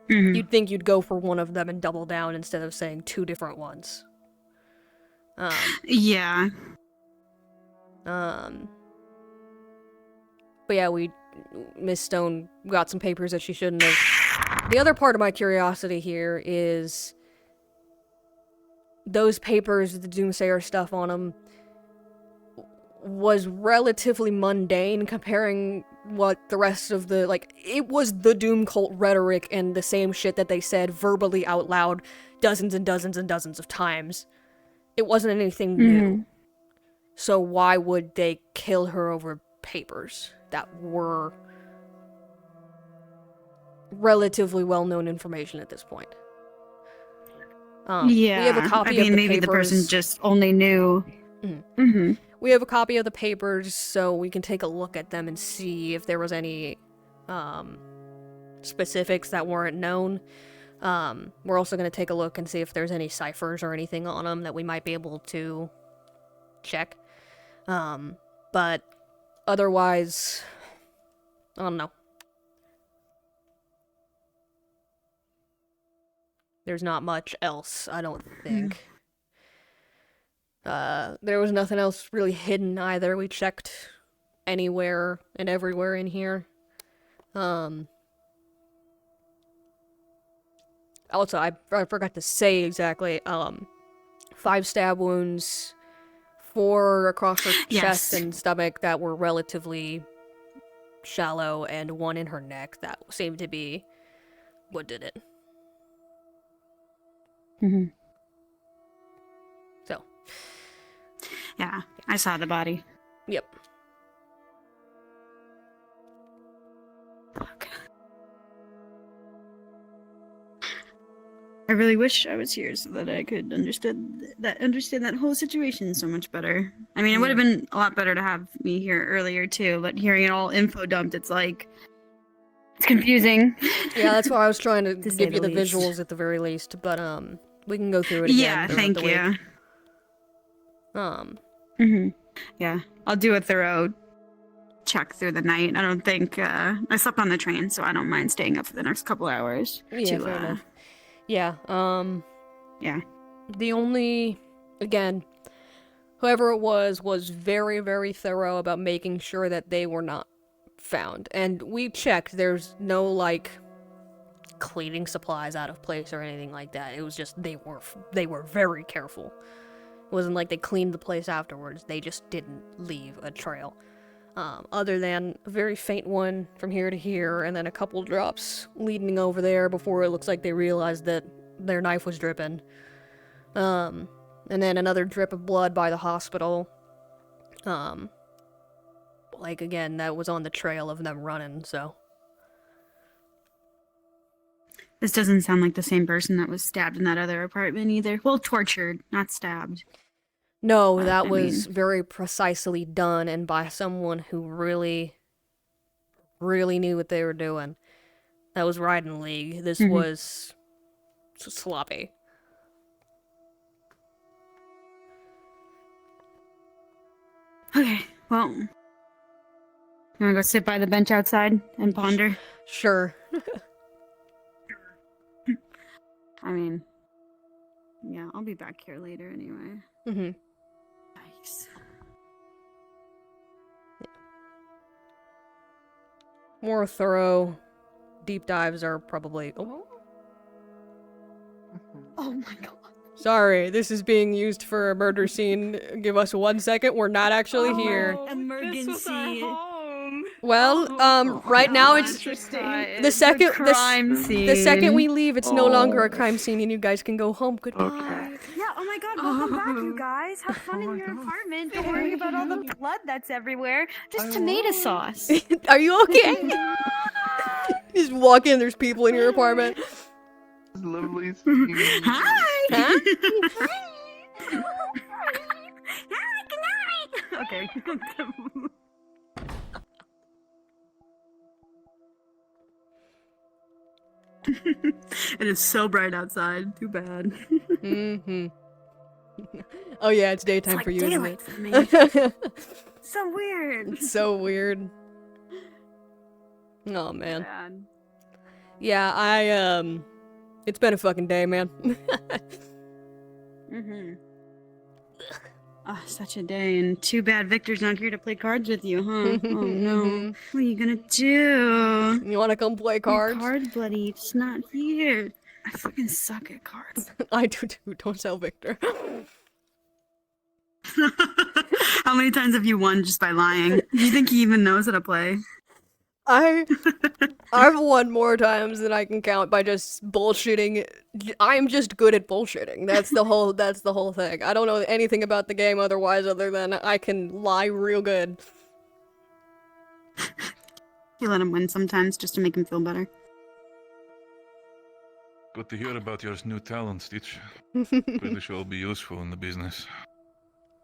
You'd think you'd go for one of them and double down instead of saying two different ones. Yeah. But yeah, Miss Stone got some papers that she shouldn't have. The other part of my curiosity here is those papers, the Doomsayer stuff on them, was relatively mundane comparing what the rest of the, like, it was the Doom Cult rhetoric and the same shit that they said verbally out loud dozens and dozens and dozens of times. It wasn't anything new. So why would they kill her over papers that were relatively well-known information at this point? We have a copy of the maybe papers. the person just only knew. We have a copy of the papers, so we can take a look at them and see if there was any specifics that weren't known. We're also going to take a look and see if there's any ciphers or anything on them that we might be able to check. But otherwise, I don't know. There's not much else, I don't think. There was nothing else really hidden either. We checked anywhere and everywhere in here. Also, I forgot to say exactly, 5 stab wounds, 4 across her chest and stomach that were relatively shallow and one in her neck. That seemed to be what did it. So. Yeah, I saw the body. Yep. I really wish I was here so that I could understand that whole situation so much better. I mean, it would have been a lot better to have me here earlier too, but hearing it all info dumped, it's confusing. Yeah, that's why I was trying to give you the least. visuals at the very least, but we can go through it again. Yeah, throughout thank the you. week. Yeah, I'll do a thorough check through the night. I don't think I slept on the train, so I don't mind staying up for the next couple hours. Yeah, fair enough. Yeah, yeah. The only, again, whoever it was very, very thorough about making sure that they were not found. And we checked, there's no, like, cleaning supplies out of place or anything like that. It was just, they were very careful. It wasn't like they cleaned the place afterwards, they just didn't leave a trail. Other than a very faint one from here to here, and then a couple drops leading over there before it looks like they realized that their knife was dripping. And then another drip of blood by the hospital. Like, again, that was on the trail of them running, so. This doesn't sound like the same person that was stabbed in that other apartment either. Well, tortured, not stabbed. No, that was very precisely done, and by someone who really, really knew what they were doing. That was Riding League. This was sloppy. Okay, well, you wanna go sit by the bench outside and ponder? Sure. I mean, yeah, I'll be back here later anyway. Yikes. More thorough deep dives are probably... Oh my god. Sorry, this is being used for a murder scene. Give us 1 second, we're not actually here. Emergency. Well, right now it's the second crime scene. The second we leave, it's no longer a crime scene, and you guys can go home. Goodbye. Yeah, oh my god, welcome back, you guys. Have fun in your apartment. Don't worry about all the blood that's everywhere. Just tomato sauce. Are you okay? You just walk in, there's people in your apartment. Lovely. Hi. Huh? Okay. It is so bright outside. Too bad. Oh yeah, it's daytime It's for like you, isn't daylight it? for me. So weird. It's so weird. Oh man. Yeah, it's been a fucking day, man. Oh, such a day, and too bad Victor's not here to play cards with you, huh? Oh no. What are you gonna do? You wanna come play cards? My card buddy, it's not here. I fucking suck at cards. I do too, don't tell Victor. How many times have you won just by lying? Do you think he even knows how to play? I've won more times than I can count by just bullshitting. I'm just good at bullshitting. That's the whole thing. I don't know anything about the game otherwise other than I can lie real good. You let him win sometimes just to make him feel better. Good to hear about your new talent, Stitch. Pretty sure it'll be useful in the business.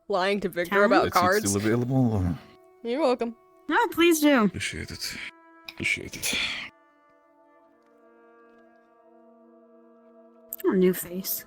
Lying to Victor about cards. It's still available? Or... You're welcome. No, please do. Appreciate it. Appreciate it. Oh, new face.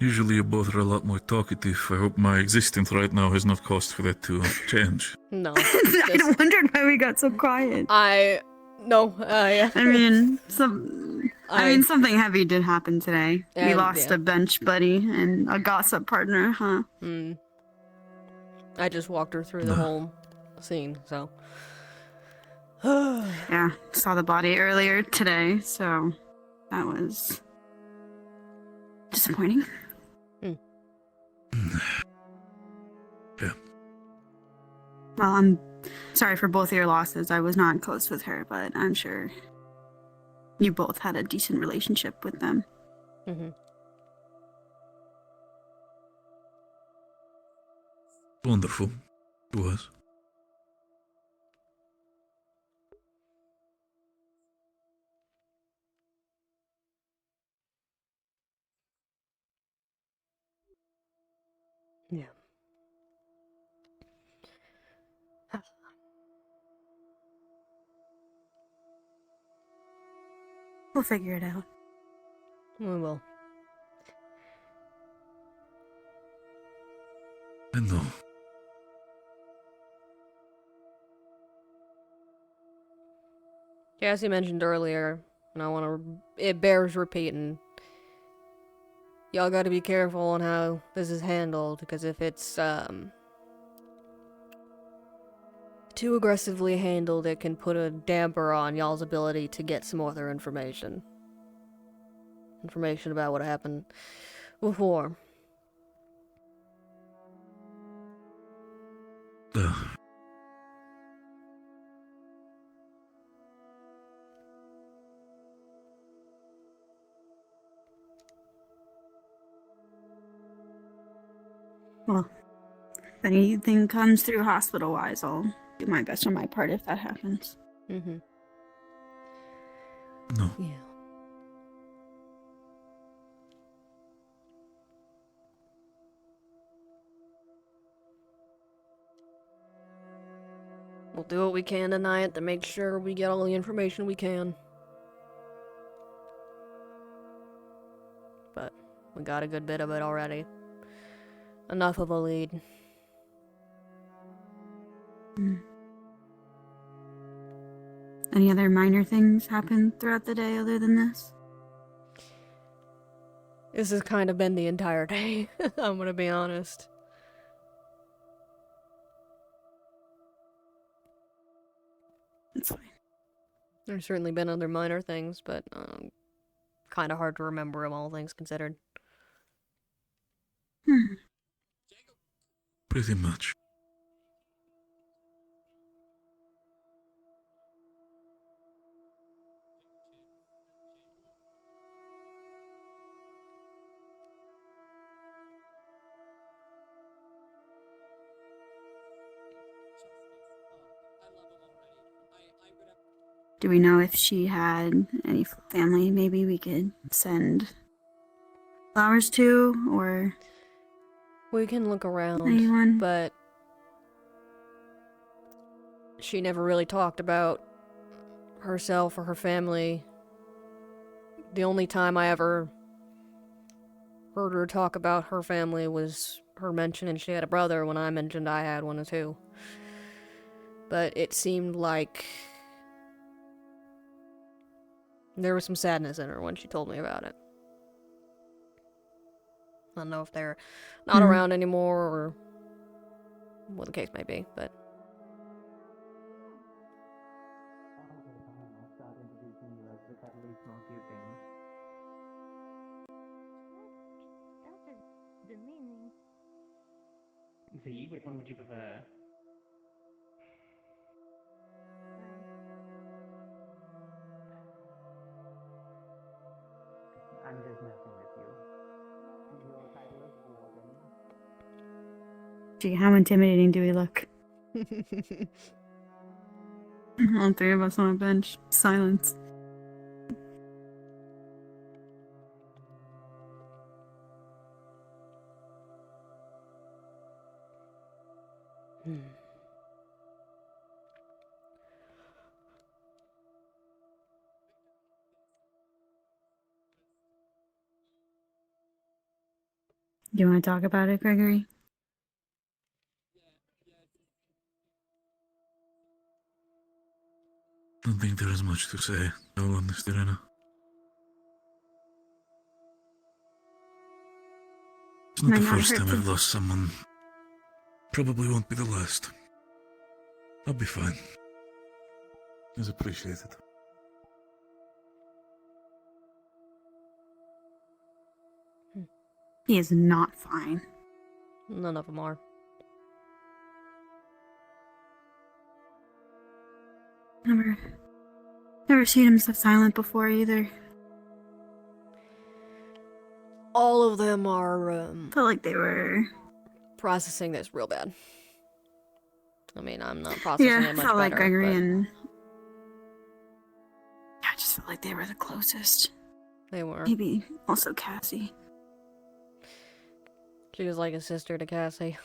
Usually you both are a lot more talkative. I hope my existence right now has not caused for that to change. No. I wondered why we got so quiet. Yeah. I mean, I mean, something heavy did happen today. We And, lost yeah. a bench buddy and a gossip partner, huh? I just walked her through the whole scene, so. Yeah, saw the body earlier today, so that was disappointing. Yeah. Well, I'm sorry for both of your losses. I was not close with her, but I'm sure you both had a decent relationship with them. Wonderful. It was. Yeah. We'll figure it out. We will. I know. Yeah, as you mentioned earlier, and I want to. It bears repeating. Y'all got to be careful on how this is handled, because if it's too aggressively handled, it can put a damper on y'all's ability to get some other information. Information about what happened before. Well, if anything comes through hospital-wise, I'll do my best on my part if that happens. Mm-hmm. No. Yeah. We'll do what we can tonight to make sure we get all the information we can. But we got a good bit of it already. Enough of a lead. Any other minor things happened throughout the day other than this? This has kind of been the entire day, I'm gonna be honest. It's fine. There's certainly been other minor things, but kind of hard to remember them, all things considered. Pretty much. Do we know if she had any family maybe we could send flowers to, or We can look around, anyone? but she never really talked about herself or her family. The only time I ever heard her talk about her family was her mentioning she had a brother when I mentioned I had one too. But it seemed like there was some sadness in her when she told me about it. I don't know if they're not around anymore or what the case may be, but... Z, which one would you prefer? I'm just messing with you. Your title is Warden. Gee, how intimidating do we look? All three of us on a bench. Silence. Do you want to talk about it, Gregory? Don't think there is much to say. No one is there enough. It's not Might the not first hurt time to- I've lost someone. Probably won't be the last. I'll be fine. It's appreciated. He is not fine. None of them are. Never seen him so silent before either. All of them are, Felt like they were... processing this real bad. I mean, I'm not processing Yeah, it much felt like better, Gregory but and... I just felt like they were the closest. they were. Maybe also Cassie. She was like a sister to Cassie.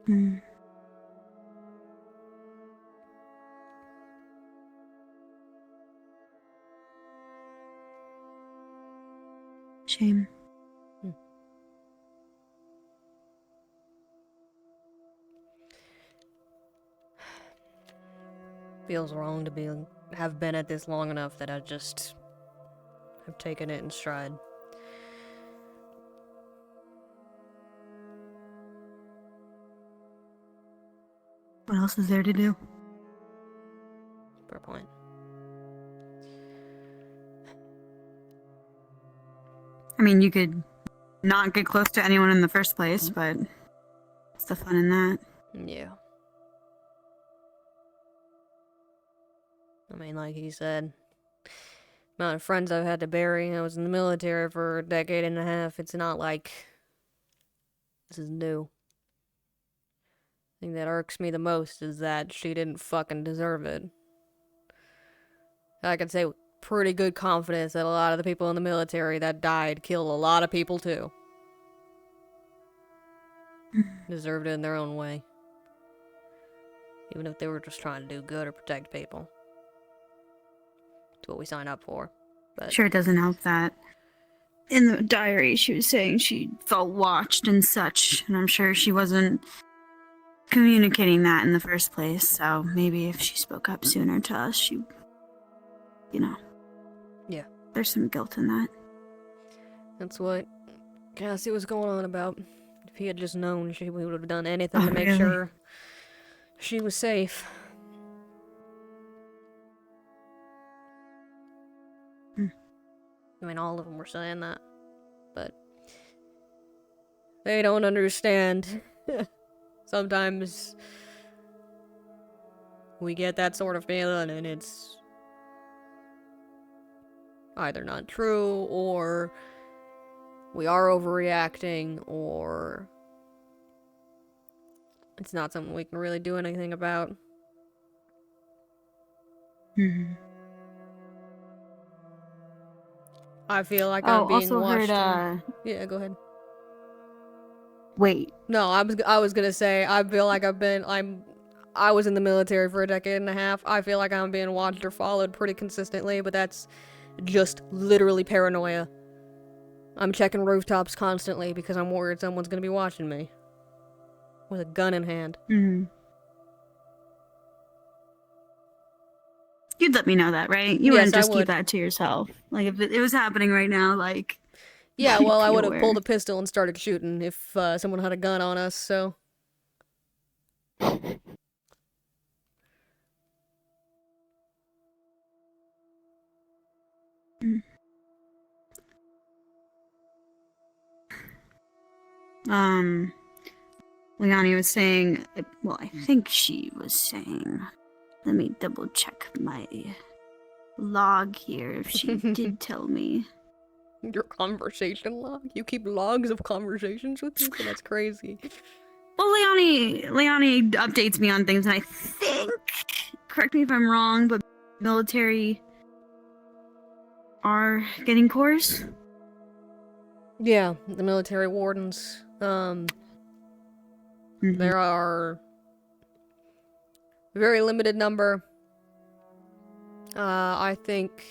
Hmm. Shame. Feels wrong to have been at this long enough that I just have taken it in stride. What else is there to do? Fair point. I mean, you could not get close to anyone in the first place, but what's the fun in that? Yeah. I mean, like he said, amount of friends I've had to bury. I was in the military for a decade and a half. It's not like this is new. The thing that irks me the most is that she didn't fucking deserve it. I can say with pretty good confidence that a lot of the people in the military that died killed a lot of people too. Deserved it in their own way. Even if they were just trying to do good or protect people. It's what we signed up for. But Sure, it doesn't help that in the diary she was saying she felt watched and such, and I'm sure she wasn't communicating that in the first place, so maybe if she spoke up sooner to us, she, you know. Yeah. There's some guilt in that. that's what Cassie was going on about. If he had just known, she would have done anything Oh, to make really? sure she was safe. I mean, all of them were saying that, but they don't understand. Sometimes we get that sort of feeling and it's either not true or we are overreacting or it's not something we can really do anything about. Mm-hmm. I feel like I'm being also watched. heard, Yeah, go ahead. Wait. No, I was gonna say I feel like I was in the military for a decade and a half. I feel like I'm being watched or followed pretty consistently, but that's just literally paranoia. I'm checking rooftops constantly because I'm worried someone's gonna be watching me with a gun in hand. Mm-hmm. You'd let me know that, right? You Yes, wouldn't I just keep would. that to yourself. Like, if it was happening right now, like... Yeah, well, I be would have aware. pulled a pistol and started shooting if someone had a gun on us, so. Leonie was saying, well, I think she was saying, let me double check my log here if she did tell me. Your conversation log? You keep logs of conversations with people? That's crazy. Well, Leonie updates me on things, and I think, correct me if I'm wrong, but military are getting cores? Yeah, the military wardens. There are a very limited number. I think...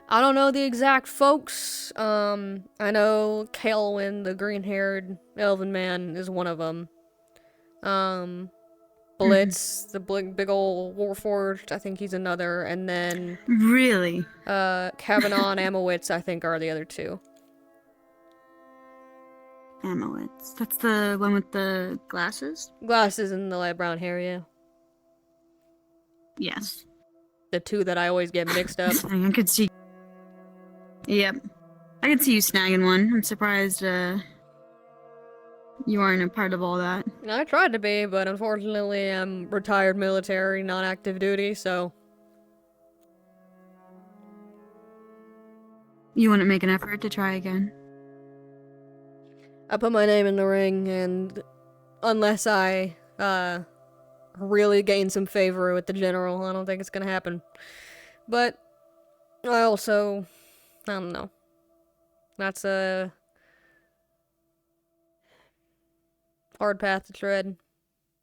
I don't know the exact folks. I know Kaelwyn, the green-haired elven man, is one of them. Blitz, the big ol' Warforged, I think he's another, and then... Really? Kavanaugh and Amowitz, I think, are the other two. Amowitz. That's the one with the glasses? Glasses and the light brown hair, yeah. Yes. The two that I always get mixed up. I could see... Yep. I could see you snagging one. I'm surprised, you aren't a part of all that. I tried to be, but unfortunately I'm retired military, not active duty, so... You wouldn't make an effort to try again? I put my name in the ring, and unless I, really gain some favor with the general, I don't think it's gonna happen. But, I also... I don't know. That's a... hard path to tread.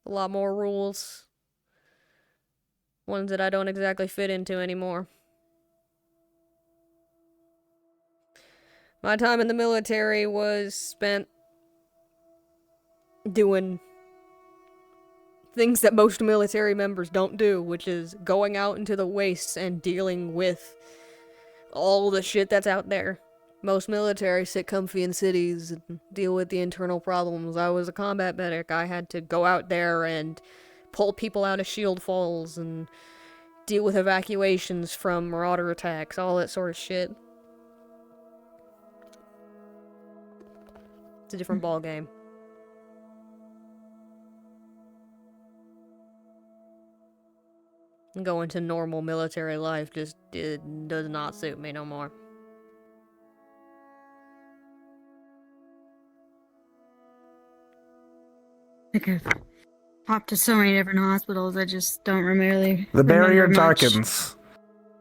A lot more rules. Ones that I don't exactly fit into anymore. My time in the military was spent doing things that most military members don't do, which is going out into the wastes and dealing with all the shit that's out there. Most military sit comfy in cities and deal with the internal problems. I was a combat medic. I had to go out there and pull people out of shield falls and deal with evacuations from marauder attacks, all that sort of shit. It's a different ballgame. Going to normal military life just does not suit me no more. I could pop to so many different hospitals, I just don't really The barrier remember much. darkens,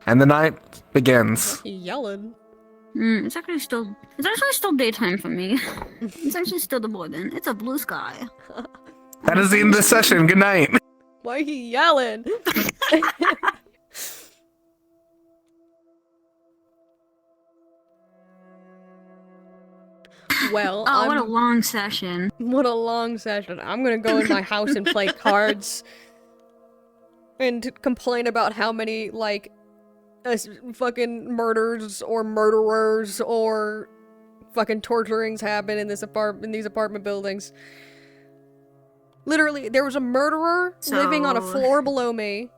and the night begins. Yelling. It's actually still daytime for me. It's actually still the morning. It's a blue sky. That is the end of the session. Good night. Why are he yelling? Well, oh, what a long session. What a long session. I'm gonna go in my house and play cards. And complain about how many, like, fucking murders or murderers or fucking torturings happen in these apartment buildings. Literally, there was a murderer living on a floor below me.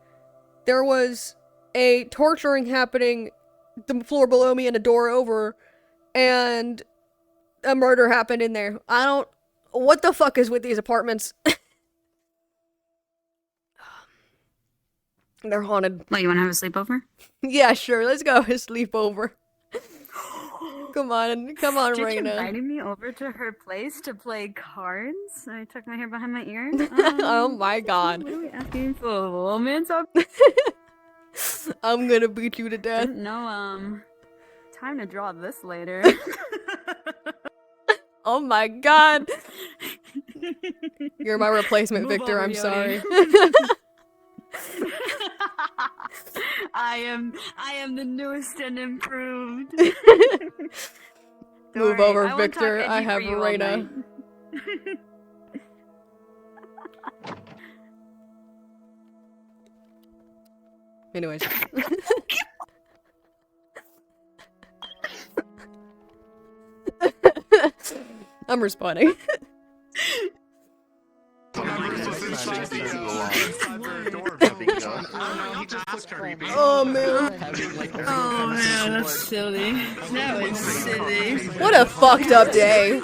There was a torturing happening the floor below me and a door over, and a murder happened in there. What the fuck is with these apartments? They're haunted. What, you wanna have a sleepover? Yeah, sure, let's go have a sleepover. Come on, Did you Raina. invited me over to her place to play cards? I tucked my hair behind my ear. Oh my god. What are we asking for? Romance up? I'm gonna beat you to death. No, time to draw this later. Oh my god. You're my replacement, Move Victor, over, I'm Yodi. sorry. I am the newest and improved. Move worry, over, I won't talk Victor. edgy I for have you all Raina. night. Anyways. I'm responding. Oh man. Oh man, that's silly. That was silly. What a fucked up day.